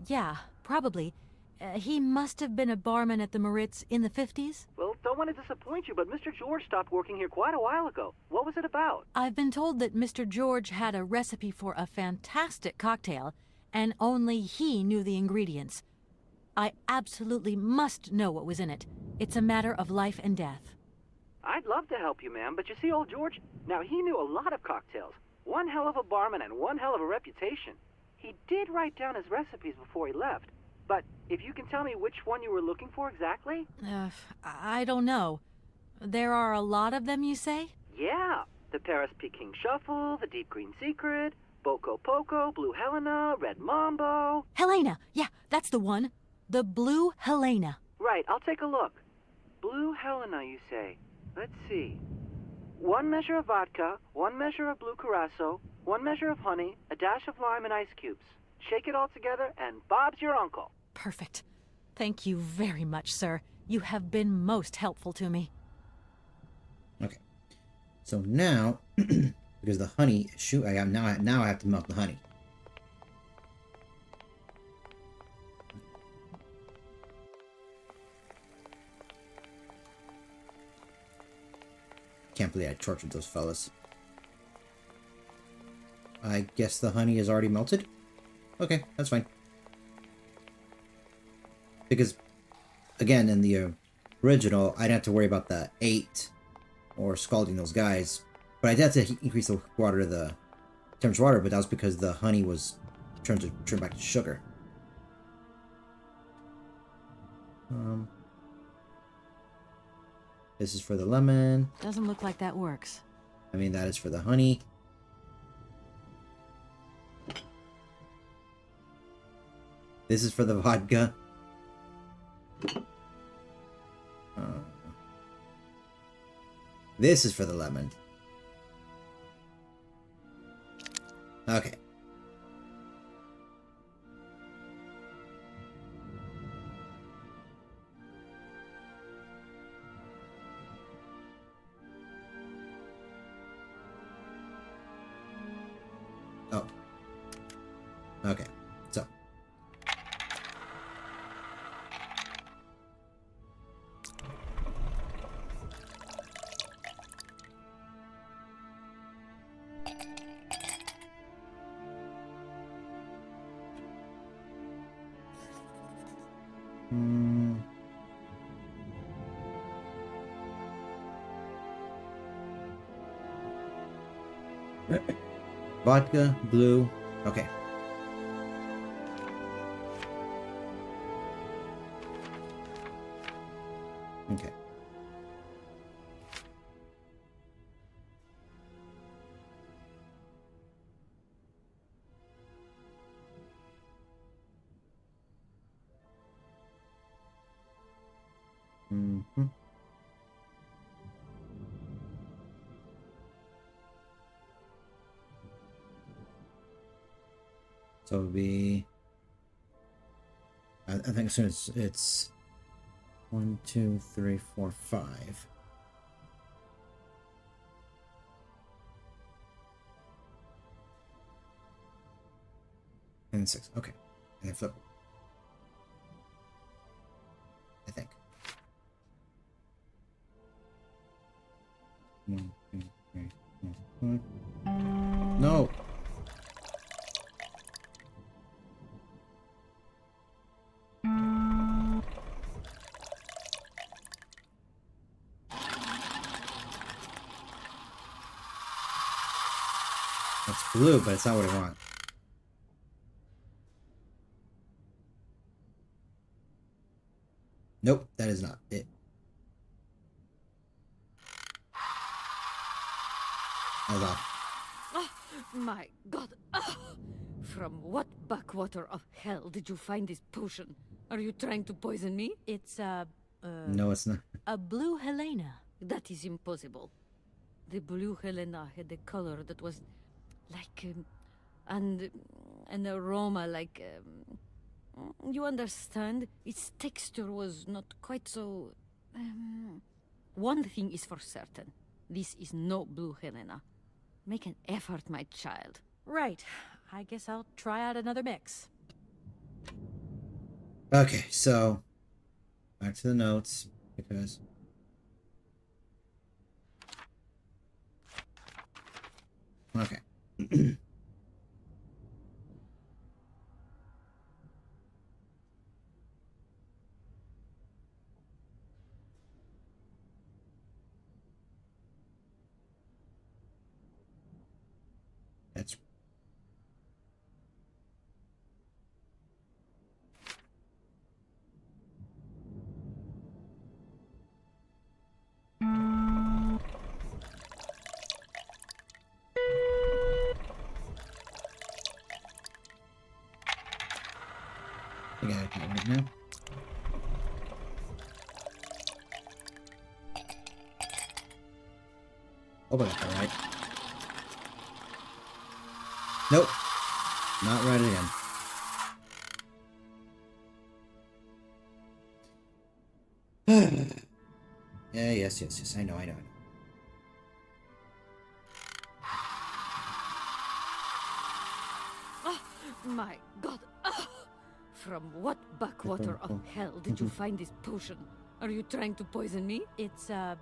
Yeah, probably. He must have been a barman at the Moritz in the 50s. Well, don't want to disappoint you, but Mr. George stopped working here quite a while ago. What was it about? I've been told that Mr. George had a recipe for a fantastic cocktail, and only he knew the ingredients. I absolutely must know what was in it. It's a matter of life and death. I'd love to help you, ma'am, but you see, old George, now he knew a lot of cocktails. One hell of a barman and one hell of a reputation. He did write down his recipes before he left. But if you can tell me which one you were looking for exactly? I don't know. There are a lot of them, you say? Yeah. The Paris Peking Shuffle, the Deep Green Secret, Boko Poco, Blue Helena, Red Mambo. Helena! Yeah, that's the one. The Blue Helena. Right, I'll take a look. Blue Helena, you say? Let's see. 1 measure of vodka, 1 measure of blue curacao, 1 measure of honey, a dash of lime and ice cubes. Shake it all together, and Bob's your uncle. Perfect. Thank you very much, sir. You have been most helpful to me. Okay. So now, because the honey, shoot, now I have to melt the honey. Can't believe I tortured those fellas. I guess the honey is already melted? Okay, that's fine. Because, again, in the original, I didn't have to worry about the 8 or scalding those guys. But I did have to increase the water to the temperature water, but that was because the honey was turned back to sugar. This is for the lemon. Doesn't look like that works. I mean, that is for the honey. This is for the vodka. This is for the lemon. Okay. Oh. Okay. So. Vodka, blue. Okay. Okay. Mm-hmm. So it'll be, I think as soon as it's 1, 2, 3, 4, 5. And 6. Okay. And then flip. I think. 1, 2, 3, 4, 5. No. That's blue, but it's not what I want. Nope, that is not it. That was off. Oh, my God. Oh. From what backwater of hell did you find this potion? Are you trying to poison me? It's, No, it's not. A blue Helena. That is impossible. The blue Helena had a color that was like, and an aroma like, you understand? Its texture was not quite so, One thing is for certain. This is no blue Helena. Make an effort, my child. Right. I guess I'll try out another mix. Okay, so back to the notes because okay. That's I got it right now. Hope I got that right. Nope. Not right again. Yeah, yes. I know. Oh, my God. Oh. From what backwater of hell did you find this potion? Are you trying to poison me? It's, a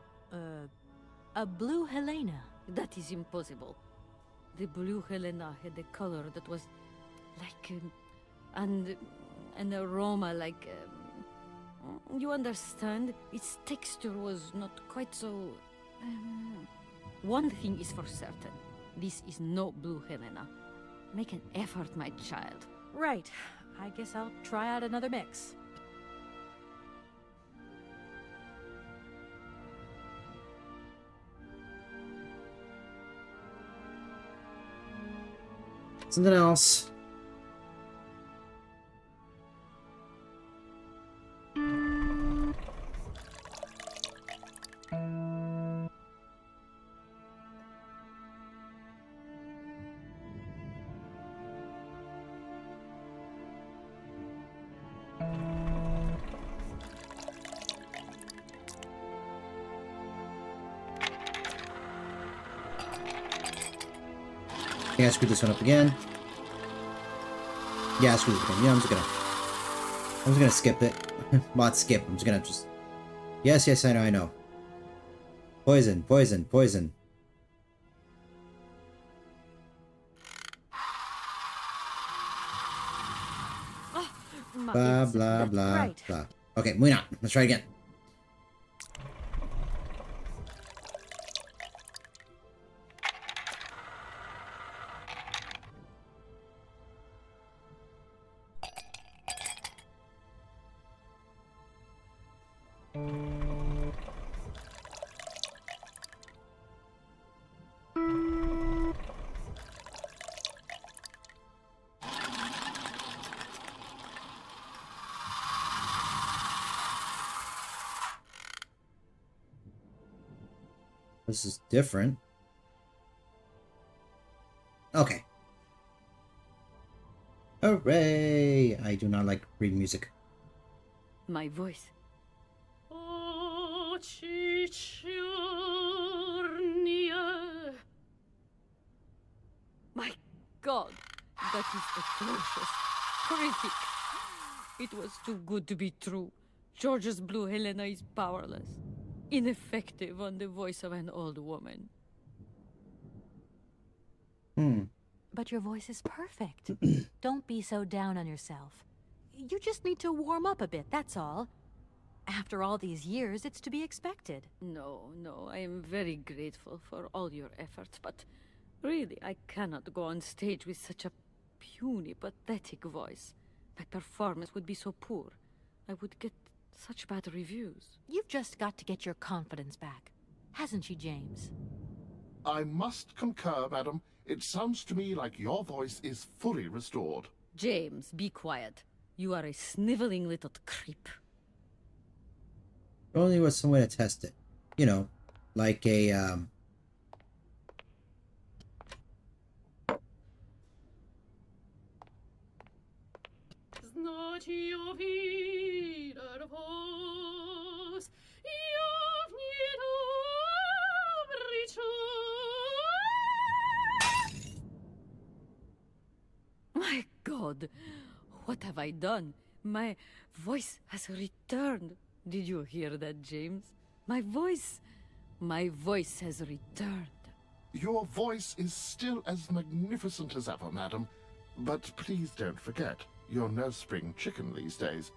blue Helena. That is impossible. The blue Helena had a color that was like, and an aroma like, you understand? Its texture was not quite so, One thing is for certain. This is no blue Helena. Make an effort, my child. Right. I guess I'll try out another mix. Something else. I think I screwed this one up again. Yeah, I screwed it again. Yeah, I'm just gonna skip it. Not skip. I'm just gonna just. Yes, I know. Poison. Oh, Blah blah blah blah. Okay, moving on. Let's try again. This is different. Okay. Hooray! I do not like reading music. My voice. My God, that is atrocious. Horrific. It was too good to be true. George's blue Helena is powerless. Ineffective on the voice of an old woman. But your voice is perfect. Don't be so down on yourself. You just need to warm up a bit, that's all. After all these years, it's to be expected. No, I am very grateful for all your efforts, but Really, I cannot go on stage with such a puny, pathetic voice. My performance would be so poor. I would get such bad reviews. You've just got to get your confidence back. Hasn't she, James? I must concur, madam. It sounds to me like your voice is fully restored. James, be quiet. You are a sniveling little creep. There only was some way to test it. You know, like a, My God, what have I done? My voice has returned. Did you hear that, James? My voice has returned. Your voice is still as magnificent as ever, madam. But please don't forget, you're no spring chicken these days.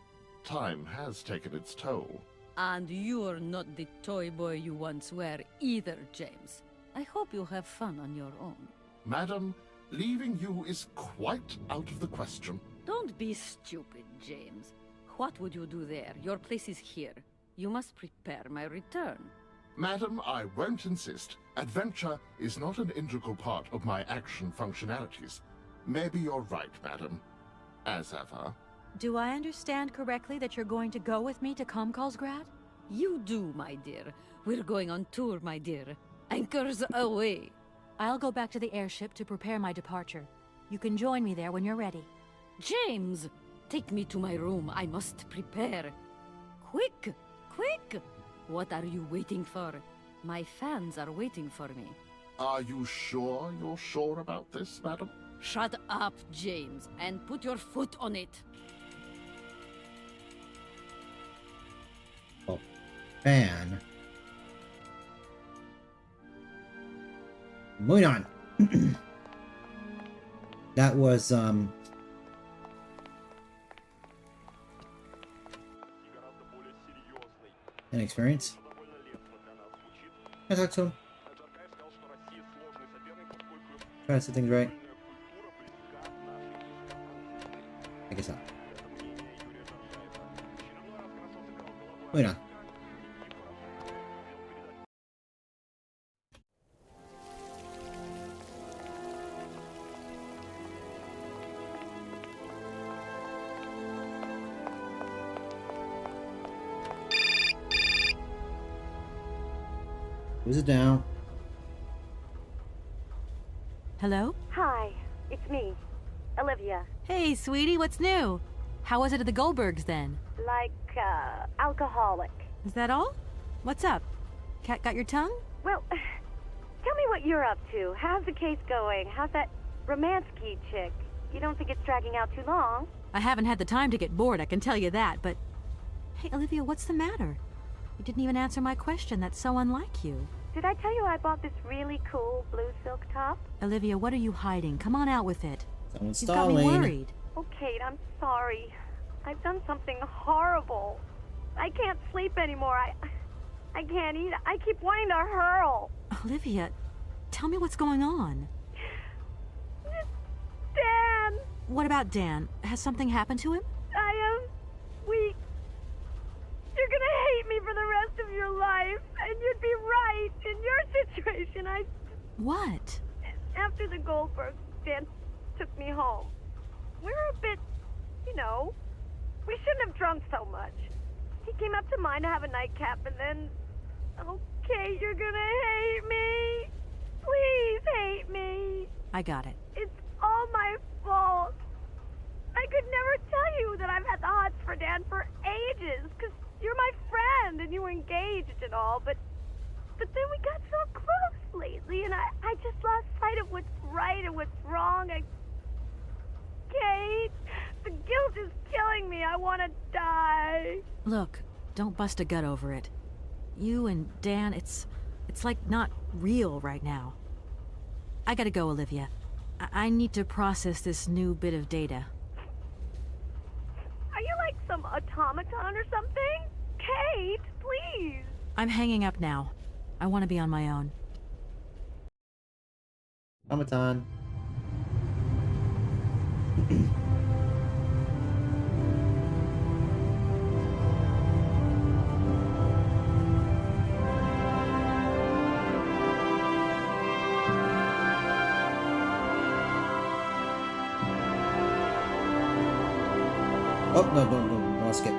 Time has taken its toll. And you're not the toy boy you once were either, James. I hope you have fun on your own. Madam, leaving you is quite out of the question. Don't be stupid, James. What would you do there? Your place is here. You must prepare my return. Madam, I won't insist. Adventure is not an integral part of my action functionalities. Maybe you're right, madam. As ever. Do I understand correctly that you're going to go with me to Comcalsgrad? You do, my dear. We're going on tour, my dear. Anchors away. I'll go back to the airship to prepare my departure. You can join me there when you're ready. James! Take me to my room. I must prepare. Quick! Quick! What are you waiting for? My fans are waiting for me. Are you sure you're sure about this, madam? Shut up, James, and put your foot on it. Oh, fan. Moving on. That was, an experience. I talked to him. Try to set things right. I guess not. Moving on. Who's it now? Hello? Hi, it's me, Olivia. Hey, sweetie, what's new? How was it at the Goldbergs, then? Like, alcoholic. Is that all? What's up? Cat got your tongue? Well, tell me what you're up to. How's the case going? How's that Romansky chick? You don't think it's dragging out too long? I haven't had the time to get bored, I can tell you that, but... Hey, Olivia, what's the matter? You didn't even answer my question. That's so unlike you. Did I tell you I bought this really cool blue silk top? Olivia, what are you hiding? Come on out with it. Someone's You've got me worried. Oh, Kate, I'm sorry. I've done something horrible. I can't sleep anymore. I can't eat. I keep wanting to hurl. Olivia, tell me what's going on. Dan! What about Dan? Has something happened to him? You're gonna hate me for the rest of your life, and you'd be right. In your situation, What? After the Goldbergs, Dan took me home. We were a bit, we shouldn't have drunk so much. He came up to mine to have a nightcap, and then... Okay, you're gonna hate me. Please hate me. I got it. It's all my fault. I could never tell you that I've had the hots for Dan for ages, because you're my friend, and you were engaged and all, but then we got so close lately, and I just lost sight of what's right and what's wrong. Kate, the guilt is killing me. I want to die. Look, don't bust a gut over it. You and Dan, it's like not real right now. I gotta go, Olivia. I need to process this new bit of data. Are you like some automaton or something? Kate, please. I'm hanging up now. I want to be on my own. Automaton. Oh, no, I'll skip.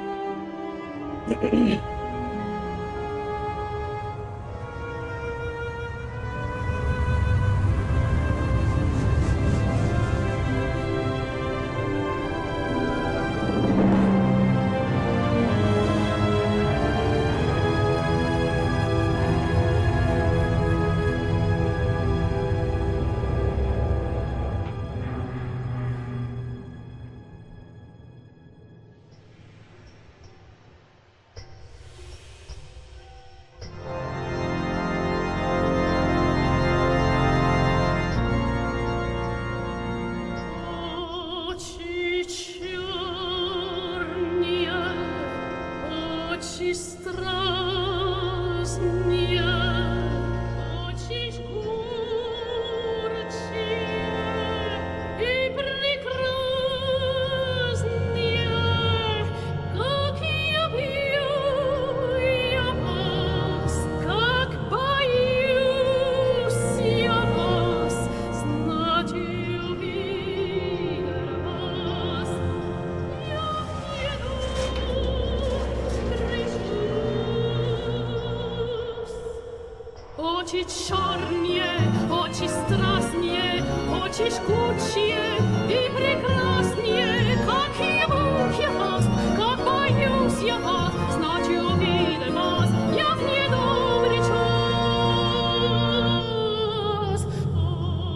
Oči čornje, oči strasnije, oči žgučije и прекраснее, как ему я вас, как боюсь я вас, знать увидел вас, я в недобрый час.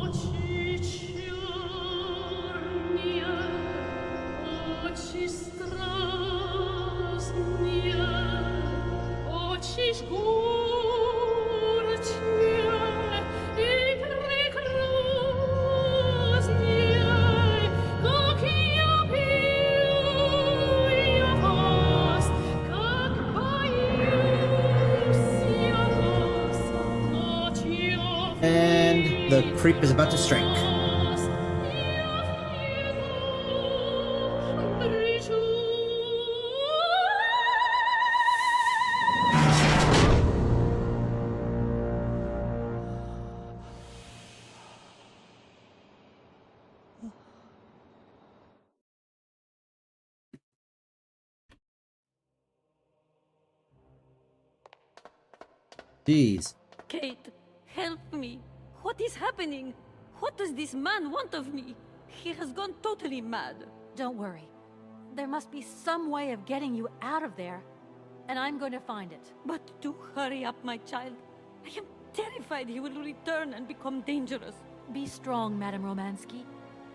Очи чернее, очи страстные, очи жгучие. And the creep is about to strike. Jeez. Kate, help me. What is happening? What does this man want of me? He has gone totally mad. Don't worry. There must be some way of getting you out of there, and I'm going to find it. But do hurry up, my child. I am terrified he will return and become dangerous. Be strong, Madame Romansky.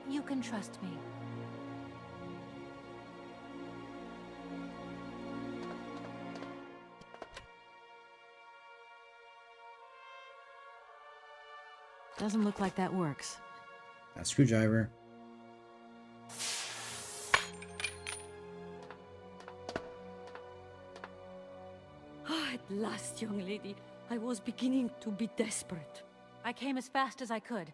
You can trust me. Doesn't look like that works. A screwdriver. At last, young lady. I was beginning to be desperate. I came as fast as I could.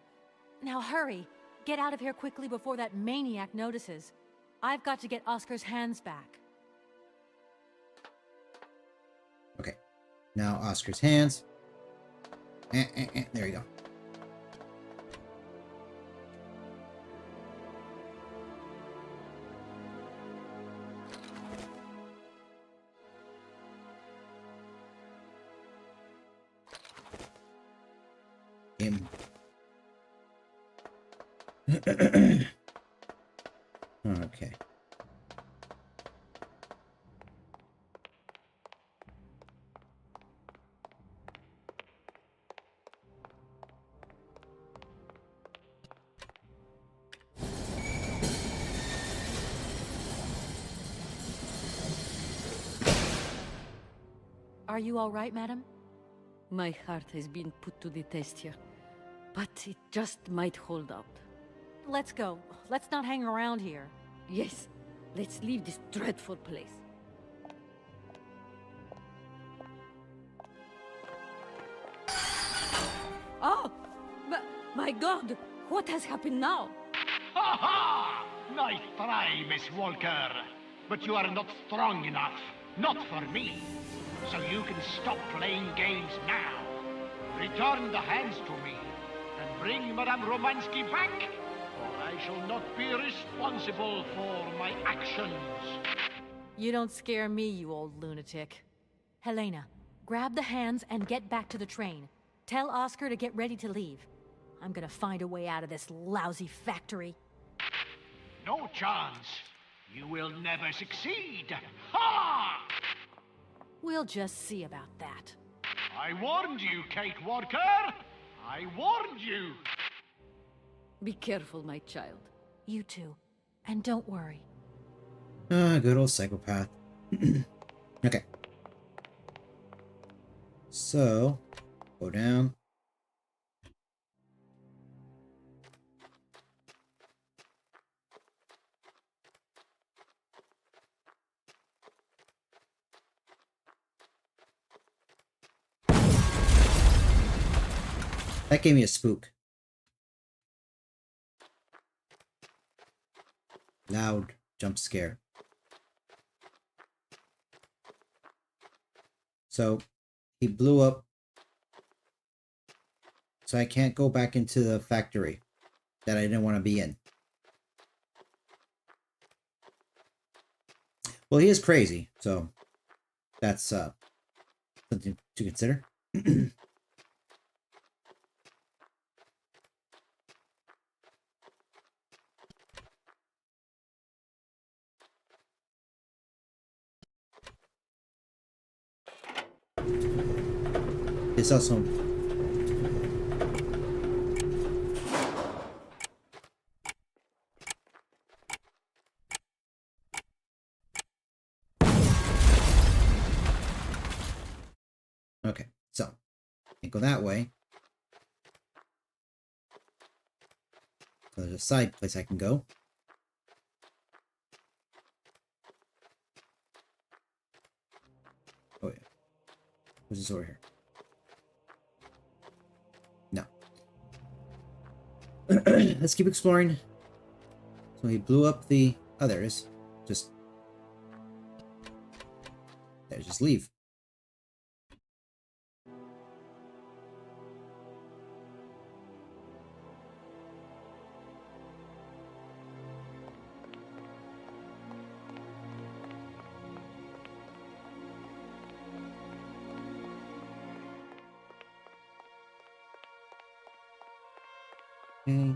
Now hurry. Get out of here quickly before that maniac notices. I've got to get Oscar's hands back. Okay. Now Oscar's hands. There you go. Okay. Are you all right, madam? My heart has been put to the test here, but it just might hold out. Let's go. Let's not hang around here. Yes, let's leave this dreadful place. Oh, my my god! What has happened now? Ha ha! Nice try, Miss Walker. But you are not strong enough. Not for me. So you can stop playing games now. Return the hands to me. And bring Madame Romansky back, or I shall not be responsible for my actions. You don't scare me, you old lunatic. Helena, grab the hands and get back to the train. Tell Oscar to get ready to leave. I'm gonna find a way out of this lousy factory. No chance. You will never succeed. Ha! We'll just see about that. I warned you, Kate Walker. I warned you. Be careful, my child. You too. And don't worry. Ah, good old psychopath. Okay. So, go down. That gave me a spook. Loud jump scare. So he blew up. So I can't go back into the factory that I didn't want to be in. Well, he is crazy, so that's something to consider. It's also okay, so can't go that way. So there's a side place I can go. Oh yeah. What's this over here? No. Let's keep exploring. So he blew up the... Oh, there it is. Just leave. Okay.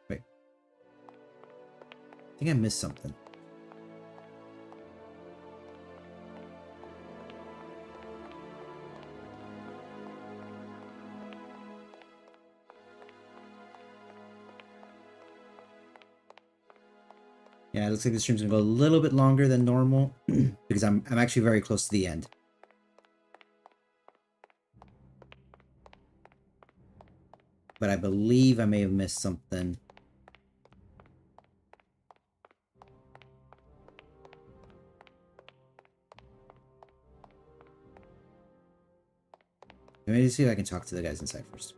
Wait. I think I missed something. Yeah, it looks like the stream's gonna go a little bit longer than normal because I'm actually very close to the end. But I believe I may have missed something. Let me see if I can talk to the guys inside first.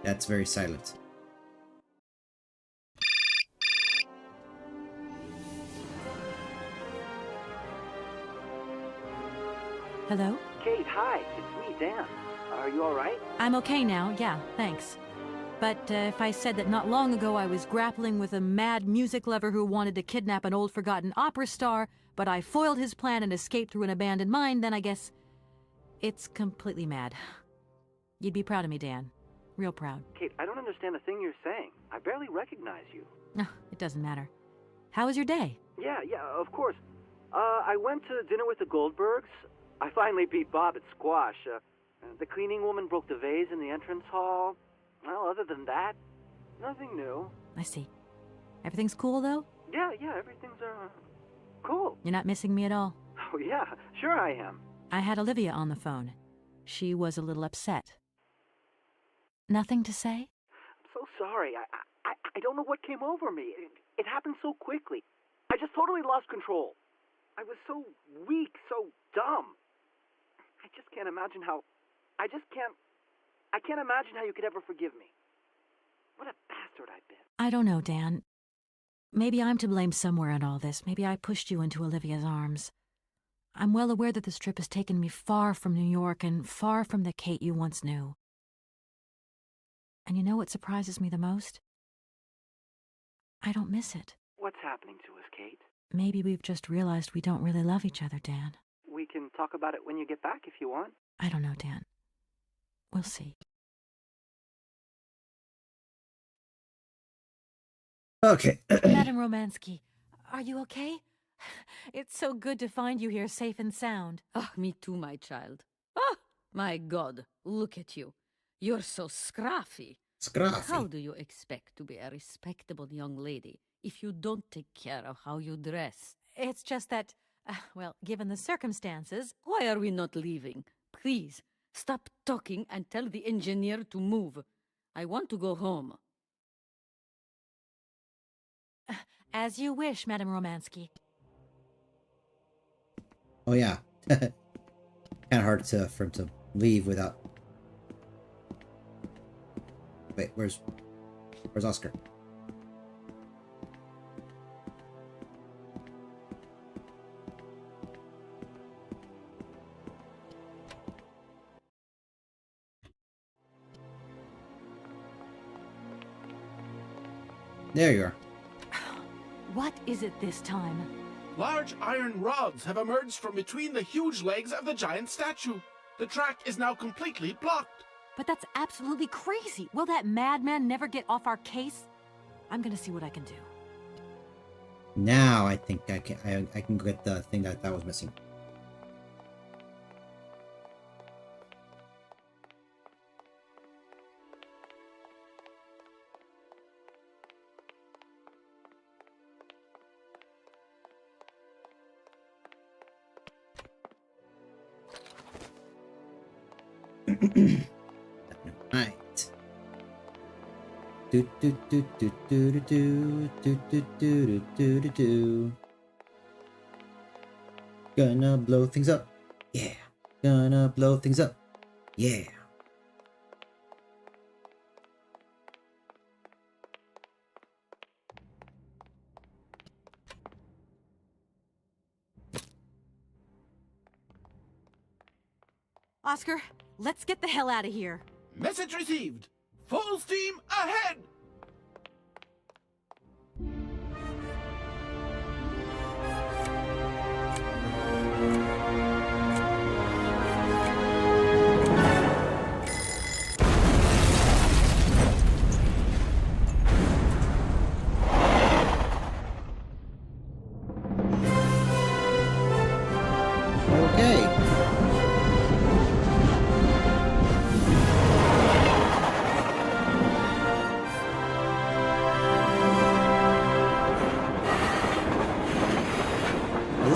That's very silent. Hello? Kate, hi. It's me, Dan. Are you all right? I'm okay now, yeah, thanks. But if I said that not long ago I was grappling with a mad music lover who wanted to kidnap an old forgotten opera star, but I foiled his plan and escaped through an abandoned mine, then I guess it's completely mad. You'd be proud of me, Dan. Real proud. Kate, I don't understand a thing you're saying. I barely recognize you. No, it doesn't matter. How was your day? Yeah, of course. I went to dinner with the Goldbergs. I finally beat Bob at squash. The cleaning woman broke the vase in the entrance hall. Well, other than that, nothing new. I see. Everything's cool, though? Yeah, everything's, cool. You're not missing me at all? Oh, yeah, sure I am. I had Olivia on the phone. She was a little upset. Nothing to say? I'm so sorry. I don't know what came over me. It happened so quickly. I just totally lost control. I was so weak, so dumb. I just can't imagine how... I can't imagine how you could ever forgive me. What a bastard I've been. I don't know, Dan. Maybe I'm to blame somewhere in all this. Maybe I pushed you into Olivia's arms. I'm well aware that this trip has taken me far from New York and far from the Kate you once knew. And you know what surprises me the most? I don't miss it. What's happening to us, Kate? Maybe we've just realized we don't really love each other, Dan. We can talk about it when you get back if you want. I don't know, Dan. We'll see. Okay. Madam Romansky, are you okay? It's so good to find you here safe and sound. Oh, me too, my child. Oh, my God, look at you. You're so scruffy. Scruffy? How do you expect to be a respectable young lady if you don't take care of how you dress? It's just that, well, given the circumstances... Why are we not leaving? Please, stop talking and tell the engineer to move. I want to go home. As you wish, Madam Romansky. Oh, yeah. Kind of hard for him to leave without... Wait, where's Oscar? There you are. What is it this time? Large iron rods have emerged from between the huge legs of the giant statue. The track is now completely blocked. But that's absolutely crazy. Will that madman never get off our case? I'm gonna see what I can do. Now I think I can get the thing that was missing. Right. Do do do do do do do do do do do do. Gonna blow things up. Yeah. Gonna blow things up. Yeah. Oscar, let's get the hell out of here. Message received. Full steam ahead!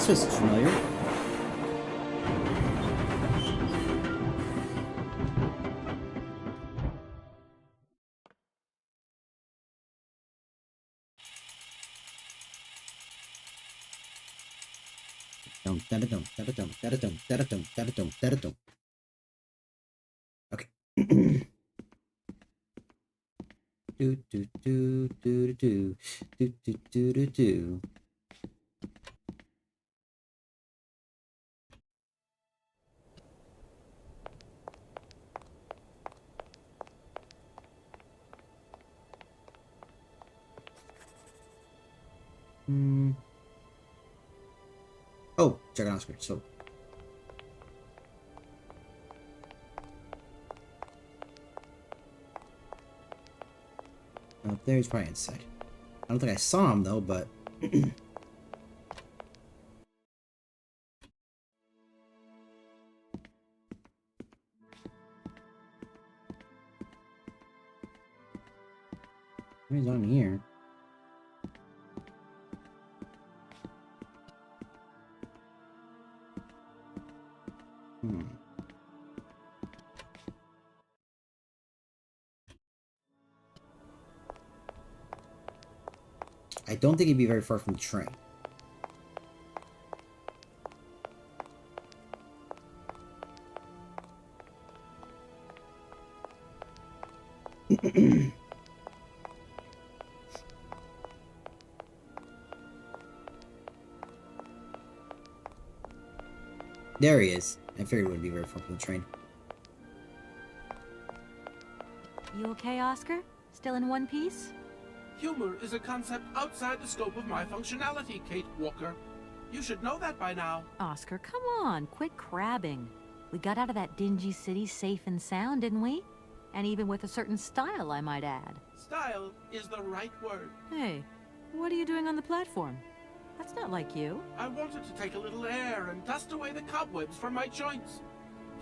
This was familiar. Okay. Do do do do do do do do do do. Oh, check out Oscar. So. Up there, he's probably inside. I don't think I saw him though, but. He's on here. I don't think he'd be very far from the train. There he is. I figured it wouldn't be very far from the train. You okay, Oscar? Still in one piece? Humor is a concept outside the scope of my functionality, Kate Walker. You should know that by now. Oscar, come on, quit crabbing. We got out of that dingy city safe and sound, didn't we? And even with a certain style, I might add. Style is the right word. Hey, what are you doing on the platform? That's not like you. I wanted to take a little air and dust away the cobwebs from my joints.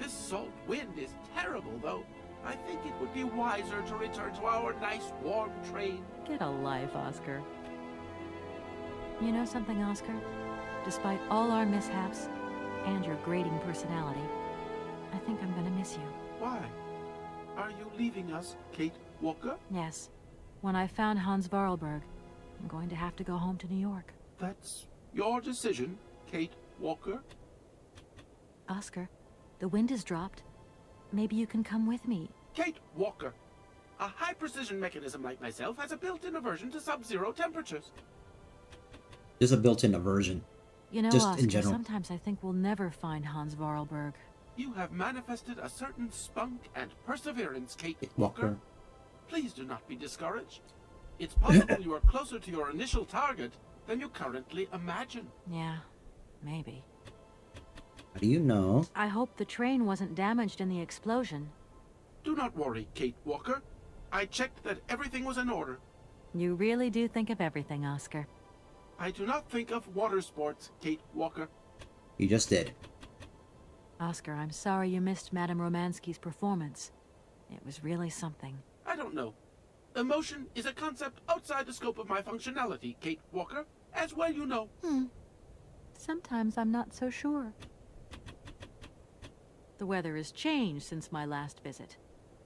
This salt wind is terrible, though. I think it would be wiser to return to our nice, warm train. Get a life, Oscar. You know something, Oscar? Despite all our mishaps and your grating personality, I think I'm gonna miss you. Why? Are you leaving us, Kate Walker? Yes. When I found Hans Varlberg, I'm going to have to go home to New York. That's your decision, Kate Walker. Oscar, the wind has dropped. Maybe you can come with me. Kate Walker. A high-precision mechanism like myself has a built-in aversion to sub-zero temperatures. There's a built-in aversion. You know, just Oscar, in general. Sometimes I think we'll never find Hans Varlberg. You have manifested a certain spunk and perseverance, Kate Walker. Walker. Please do not be discouraged. It's possible you are closer to your initial target than you currently imagine. Yeah, maybe. How do you know? I hope the train wasn't damaged in the explosion. Do not worry, Kate Walker. I checked that everything was in order. You really do think of everything, Oscar. I do not think of water sports, Kate Walker. You just did. Oscar, I'm sorry you missed Madame Romansky's performance. It was really something. I don't know. Emotion is a concept outside the scope of my functionality, Kate Walker, as well you know. Sometimes I'm not so sure. The weather has changed since my last visit.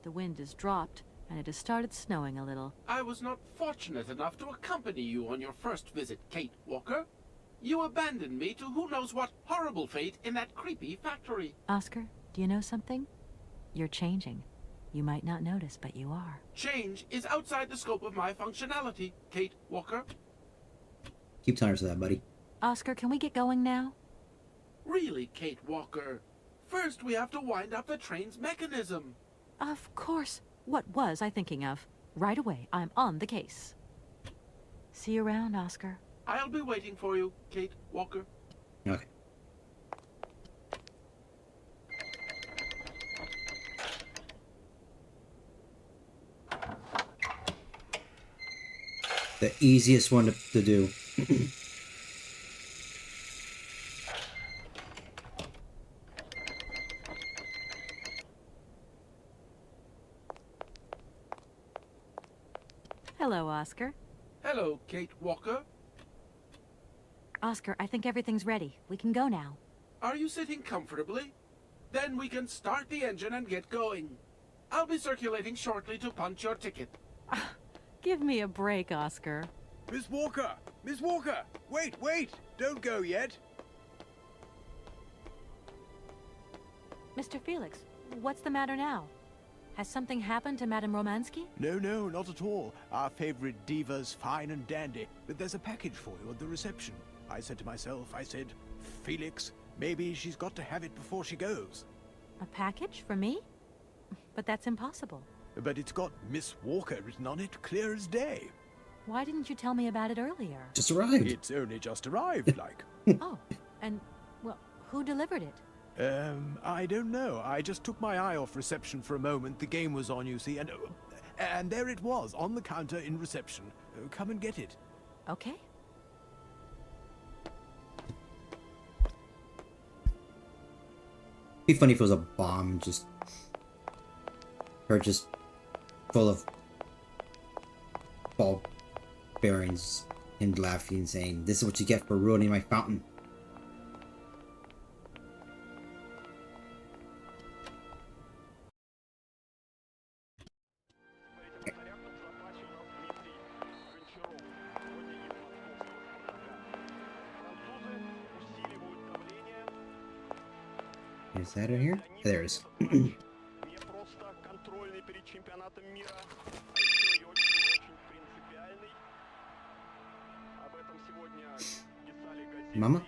The wind has dropped, and it has started snowing a little. I was not fortunate enough to accompany you on your first visit, Kate Walker. You abandoned me to who knows what horrible fate in that creepy factory. Oscar, do you know something? You're changing. You might not notice, but you are. Change is outside the scope of my functionality, Kate Walker. Keep telling us that, buddy. Oscar, can we get going now? Really, Kate Walker. First, we have to wind up the train's mechanism. Of course. What was I thinking of? Right away. I'm on the case. See you around, Oscar. I'll be waiting for you, Kate Walker. Okay. The easiest one to do. Hello, Oscar. Hello, Kate Walker. Oscar, I think everything's ready. We can go now. Are you sitting comfortably? Then we can start the engine and get going. I'll be circulating shortly to punch your ticket. Give me a break, Oscar. Miss Walker! Miss Walker! Wait! Don't go yet! Mr. Felix, what's the matter now? Has something happened to Madame Romansky? No, not at all. Our favorite diva's fine and dandy. But there's a package for you at the reception. I said to myself, Felix, maybe she's got to have it before she goes. A package for me? But that's impossible. But it's got Miss Walker written on it, clear as day. Why didn't you tell me about it earlier? Just arrived. It's only just arrived, like. Oh, and Well, who delivered it? I don't know. I just took my eye off reception for a moment. The game was on, you see, and there it was, on the counter in reception. Come and get it. Okay. Be funny if it was a bomb, just full of ball bearings, and laughing and saying, "This is what you get for ruining my fountain." Is that in here? There it is. Mama?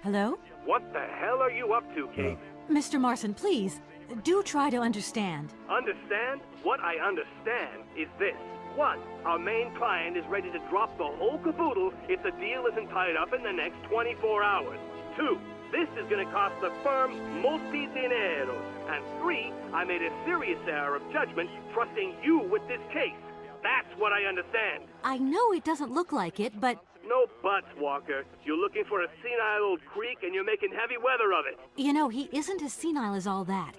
Hello? What the hell are you up to, Kate? Mr. Marson, please, do try to understand. Understand? What I understand is this. 1. Our main client is ready to drop the whole caboodle if the deal isn't tied up in the next 24 hours. 2. This is going to cost the firm multi dineros. And 3. I made a serious error of judgment trusting you with this case. That's what I understand. I know it doesn't look like it, but... No buts, Walker. You're looking for a senile old creek and you're making heavy weather of it. You know, he isn't as senile as all that.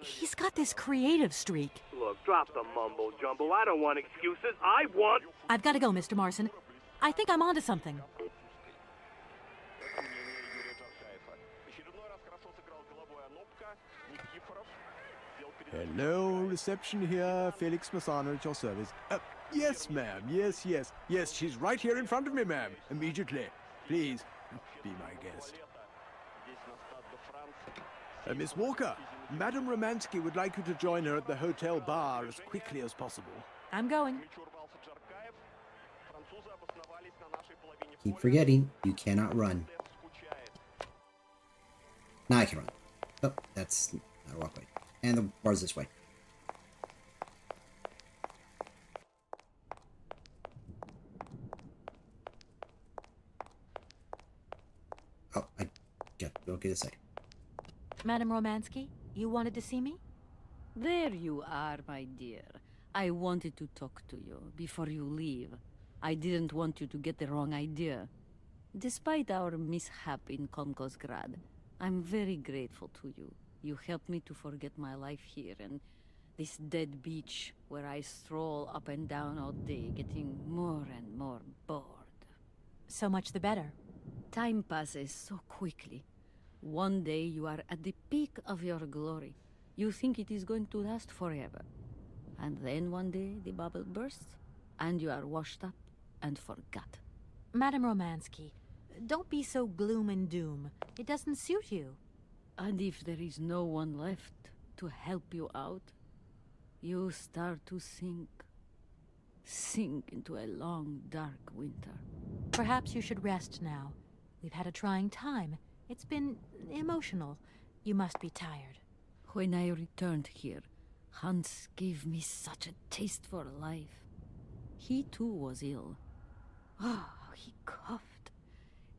He's got this creative streak. Look, drop the mumbo-jumbo. I don't want excuses. I want... I've got to go, Mr. Marson. I think I'm onto something. Hello, reception here. Felix Massano at your service. Yes, ma'am. Yes, yes. Yes, she's right here in front of me, ma'am. Immediately. Please, be my guest. Miss Walker, Madame Romansky would like you to join her at the hotel bar as quickly as possible. I'm going. Keep forgetting, you cannot run. Now I can run. Oh, that's not a walkway. And the bar's this way. Oh, I get okay this side. Madame Romansky, you wanted to see me? There you are, my dear. I wanted to talk to you before you leave. I didn't want you to get the wrong idea. Despite our mishap in Komkosgrad, I'm very grateful to you. You helped me to forget my life here and this dead beach where I stroll up and down all day, getting more and more bored. So much the better. Time passes so quickly. One day you are at the peak of your glory. You think it is going to last forever. And then one day the bubble bursts, and you are washed up and forgot. Madame Romansky, don't be so gloom and doom. It doesn't suit you. And if there is no one left to help you out, you start to sink into a long, dark winter. Perhaps you should rest now. We've had a trying time. It's been emotional. You must be tired. When I returned here, Hans gave me such a taste for life. He too was ill. Oh, he coughed.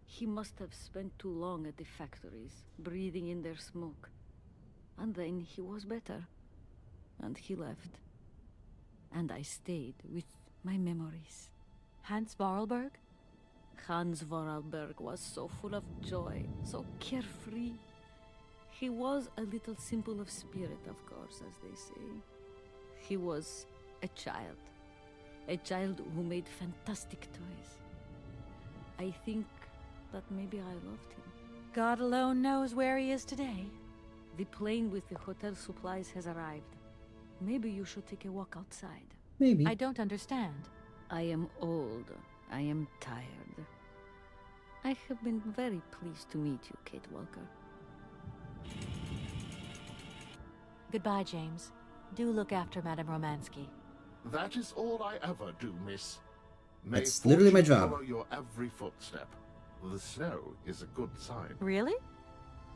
He must have spent too long at the factories, breathing in their smoke. And then he was better. And he left. And I stayed with my memories. Hans Vorarlberg? Hans Vorarlberg was so full of joy, so carefree. He was a little simple of spirit, of course, as they say. He was a child who made fantastic toys. I think that maybe I loved him. God alone knows where he is today. The plane with the hotel supplies has arrived. Maybe you should take a walk outside. Maybe. I don't understand. I am old. I am tired. I have been very pleased to meet you, Kate Walker. Goodbye, James. Do look after Madame Romansky. That is all I ever do, miss. That's literally my job. Follow your every footstep. The snow is a good sign. Really?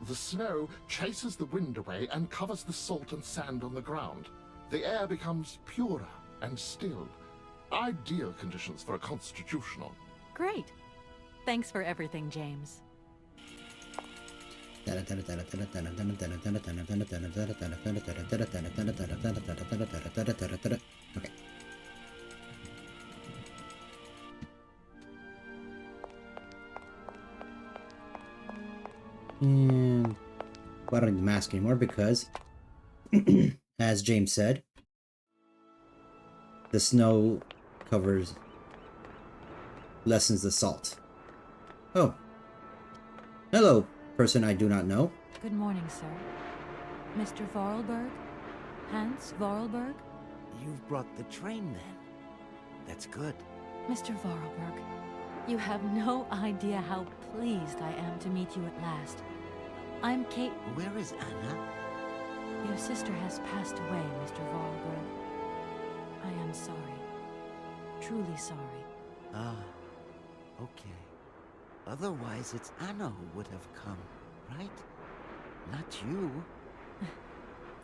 The snow chases the wind away and covers the salt and sand on the ground. The air becomes purer and still. Ideal conditions for a constitutional. Great. Thanks for everything, James. Okay. And I don't need the mask anymore because, as James said, the snow lessens the salt. Oh. Hello, person I do not know. Good morning, sir. Mr. Vorarlberg? Hans Vorarlberg? You've brought the train, then. That's good. Mr. Vorarlberg, you have no idea how pleased I am to meet you at last. I'm Kate... Where is Anna? Your sister has passed away, Mr. Vorarlberg. I am sorry. Truly sorry. Ah, okay. Otherwise, it's Anna who would have come, right? Not you.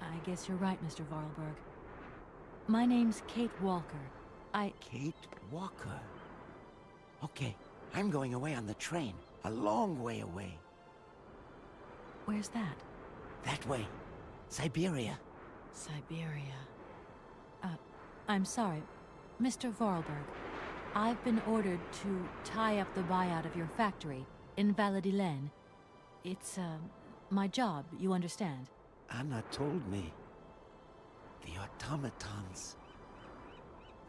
I guess you're right, Mr. Vorarlberg. My name's Kate Walker. Kate Walker? Okay, I'm going away on the train. A long way away. Where's that? That way. Siberia. Siberia. I'm sorry. Mr. Vorarlberg, I've been ordered to tie up the buyout of your factory in Valladolid. It's, my job, you understand. Anna told me. The automatons.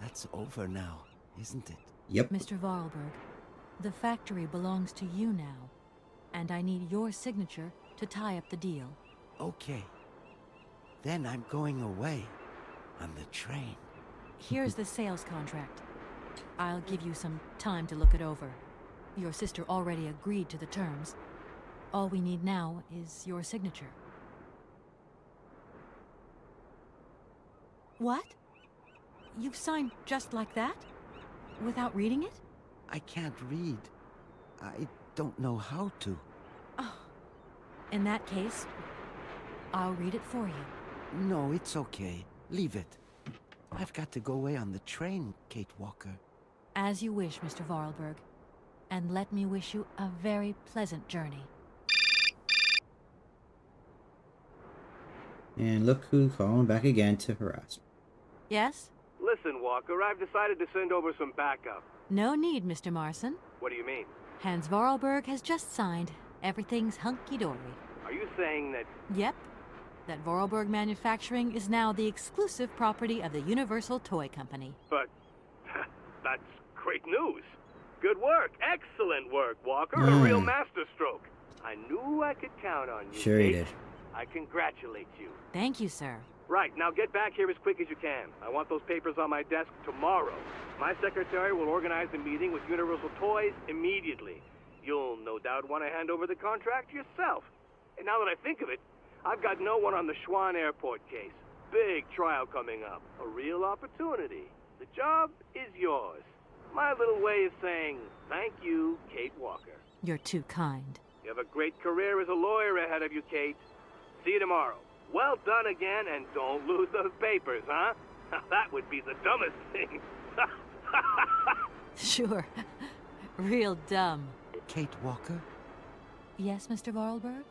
That's over now, isn't it? Yep. Mr. Vorarlberg, the factory belongs to you now, and I need your signature to tie up the deal. Okay. Then I'm going away on the train. Here's the sales contract. I'll give you some time to look it over. Your sister already agreed to the terms. All we need now is your signature. What? You've signed just like that? Without reading it? I can't read. I don't know how to. Oh. In that case, I'll read it for you. No, it's okay. Leave it. I've got to go away on the train, Kate Walker. As you wish, Mr. Vorarlberg. And let me wish you a very pleasant journey. And look who's calling back again to harass. Yes? Listen, Walker, I've decided to send over some backup. No need, Mr. Marson. What do you mean? Hans Vorarlberg has just signed. Everything's hunky-dory. Are you saying that... Yep. That Vorarlberg Manufacturing is now the exclusive property of the Universal Toy Company. But... that's great news. Good work. Excellent work, Walker. A real masterstroke. I knew I could count on you. Sure you Kate. did. I congratulate you. Thank you, sir. Right, now get back here as quick as you can. I want those papers on my desk tomorrow. My secretary will organize a meeting with Universal Toys immediately. You'll no doubt want to hand over the contract yourself. And now that I think of it, I've got no one on the Schwann Airport case. Big trial coming up. A real opportunity. The job is yours. My little way of saying thank you, Kate Walker. You're too kind. You have a great career as a lawyer ahead of you, Kate. See you tomorrow. Well done again, and don't lose those papers, huh? That would be the dumbest thing. Sure. Real dumb. Kate Walker? Yes, Mr. Vorarlberg?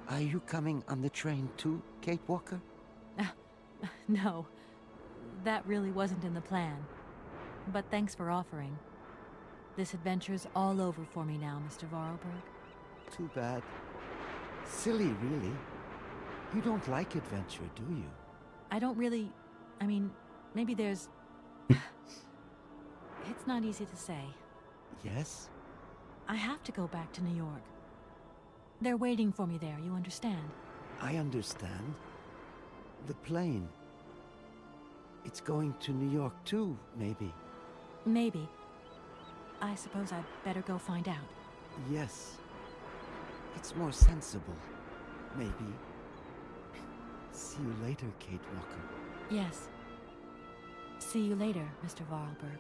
Are you coming on the train too, Kate Walker? No. That really wasn't in the plan. But thanks for offering. This adventure's all over for me now, Mr. Vorarlberg. Too bad. Silly, really. You don't like adventure, do you? I don't really... I mean, maybe there's... It's not easy to say. Yes? I have to go back to New York. They're waiting for me there, you understand? I understand. The plane. It's going to New York too, maybe. Maybe. I suppose I'd better go find out. Yes. It's more sensible. Maybe. See you later, Kate Walker. Yes. See you later, Mr. Vorarlberg.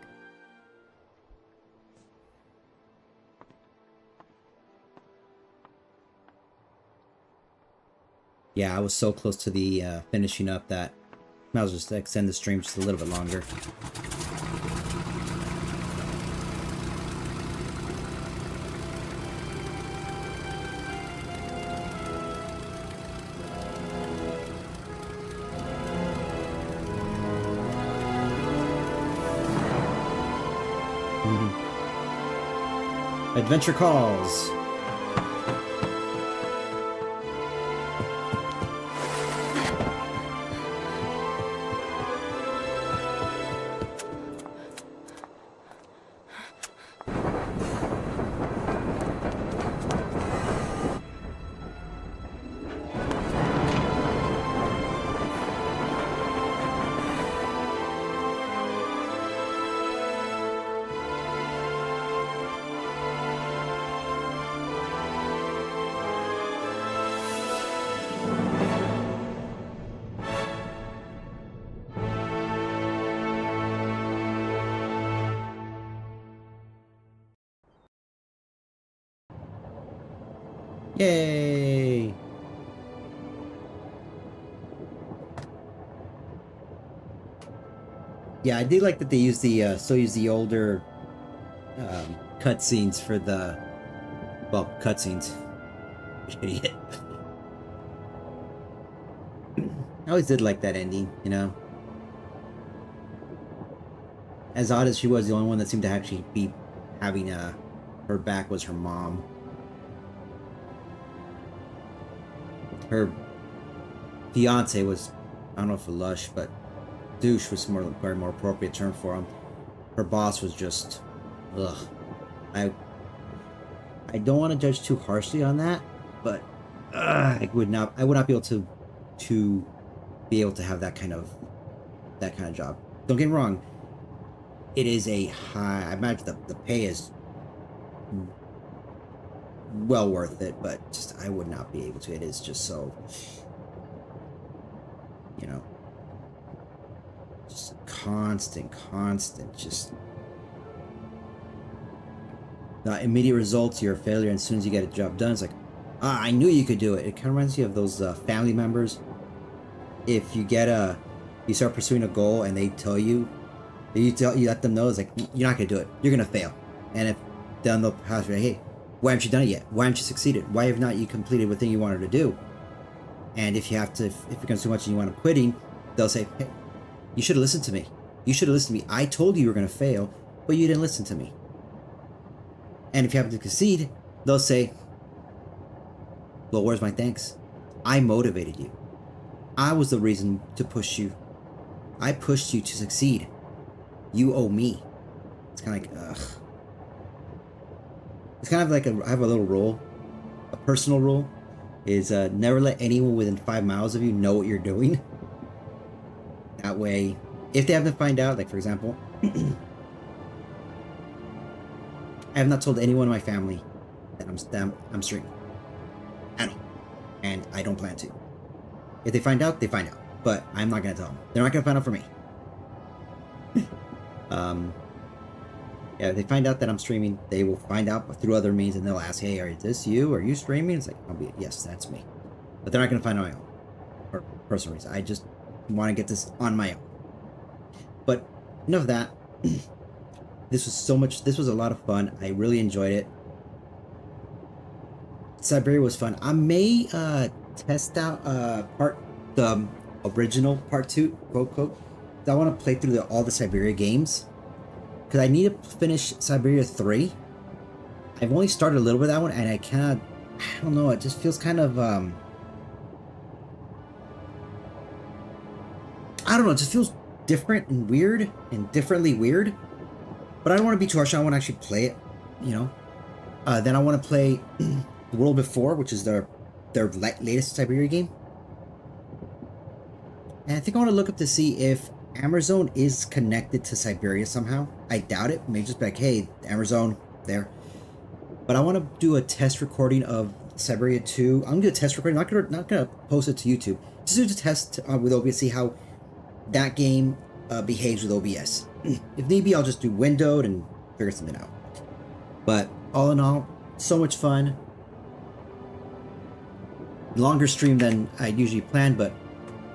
Yeah, I was so close to the finishing up that I was just extend the stream just a little bit longer. Adventure calls. Yay! Yeah, I do like that they use the still use the older cutscenes for the cutscenes. Idiot. I always did like that ending, you know. As odd as she was, the only one that seemed to actually be having her back was her mom. Her fiance was, I don't know if a lush, but douche was probably more appropriate term for him. Her boss was just, ugh. I don't want to judge too harshly on that, but I would not be able to have that kind of job. Don't get me wrong. It is a high. I imagine the pay is well worth it, but just I would not be able to. It is just so, you know, just constant, just the immediate results. You're a failure, and as soon as you get a job done, it's like, I knew you could do it. It kind of reminds you of those family members. If you start pursuing a goal, and they tell you, you let them know, it's like, you're not gonna do it. You're gonna fail, and if then they'll pass you, hey, why haven't you done it yet? Why haven't you succeeded? Why have not you completed the thing you wanted to do? And if it becomes too much and you want to quitting, they'll say, hey, you should have listened to me. You should have listened to me. I told you you were going to fail, but you didn't listen to me. And if you happen to concede, they'll say, well, where's my thanks? I motivated you. I was the reason to push you. I pushed you to succeed. You owe me. It's kind of like, ugh. It's kind of like I have a little rule, a personal rule, is never let anyone within 5 miles of you know what you're doing. That way, if they happen to find out, like for example, I have not told anyone in my family that I'm streaming at all, and I don't plan to. If they find out, they find out, but I'm not gonna tell them. They're not gonna find out for me. Yeah, if they find out that I'm streaming, they will find out through other means, and they'll ask, hey, is this you? Are you streaming? It's like, yes, that's me. But they're not going to find out on my own. For personal reasons. I just want to get this on my own. But enough of that. This was a lot of fun. I really enjoyed it. Siberia was fun. I may test out the original part 2, quote. I want to play through all the Siberia games. Because I need to finish Siberia 3. I've only started a little bit of that one, and I don't know, it just feels kind of, I don't know, it just feels different and weird, and differently weird. But I don't want to be too harsh, I want to actually play it, you know. Then I want to play The World Before, which is their latest Siberia game. And I think I want to look up to see if Amazon is connected to Siberia somehow. I doubt it. Maybe just be like, hey, Amazon, there. But I want to do a test recording of Siberia 2. I'm going to do a test recording. Not gonna post it to YouTube. Just do a test with OBS, see how that game behaves with OBS. If need be, I'll just do windowed and figure something out. But all in all, so much fun. Longer stream than I usually plan, but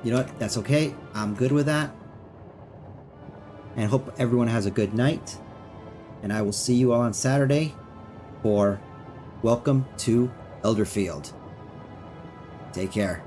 you know what? That's okay. I'm good with that. And hope everyone has a good night. And I will see you all on Saturday for Welcome to Elderfield. Take care.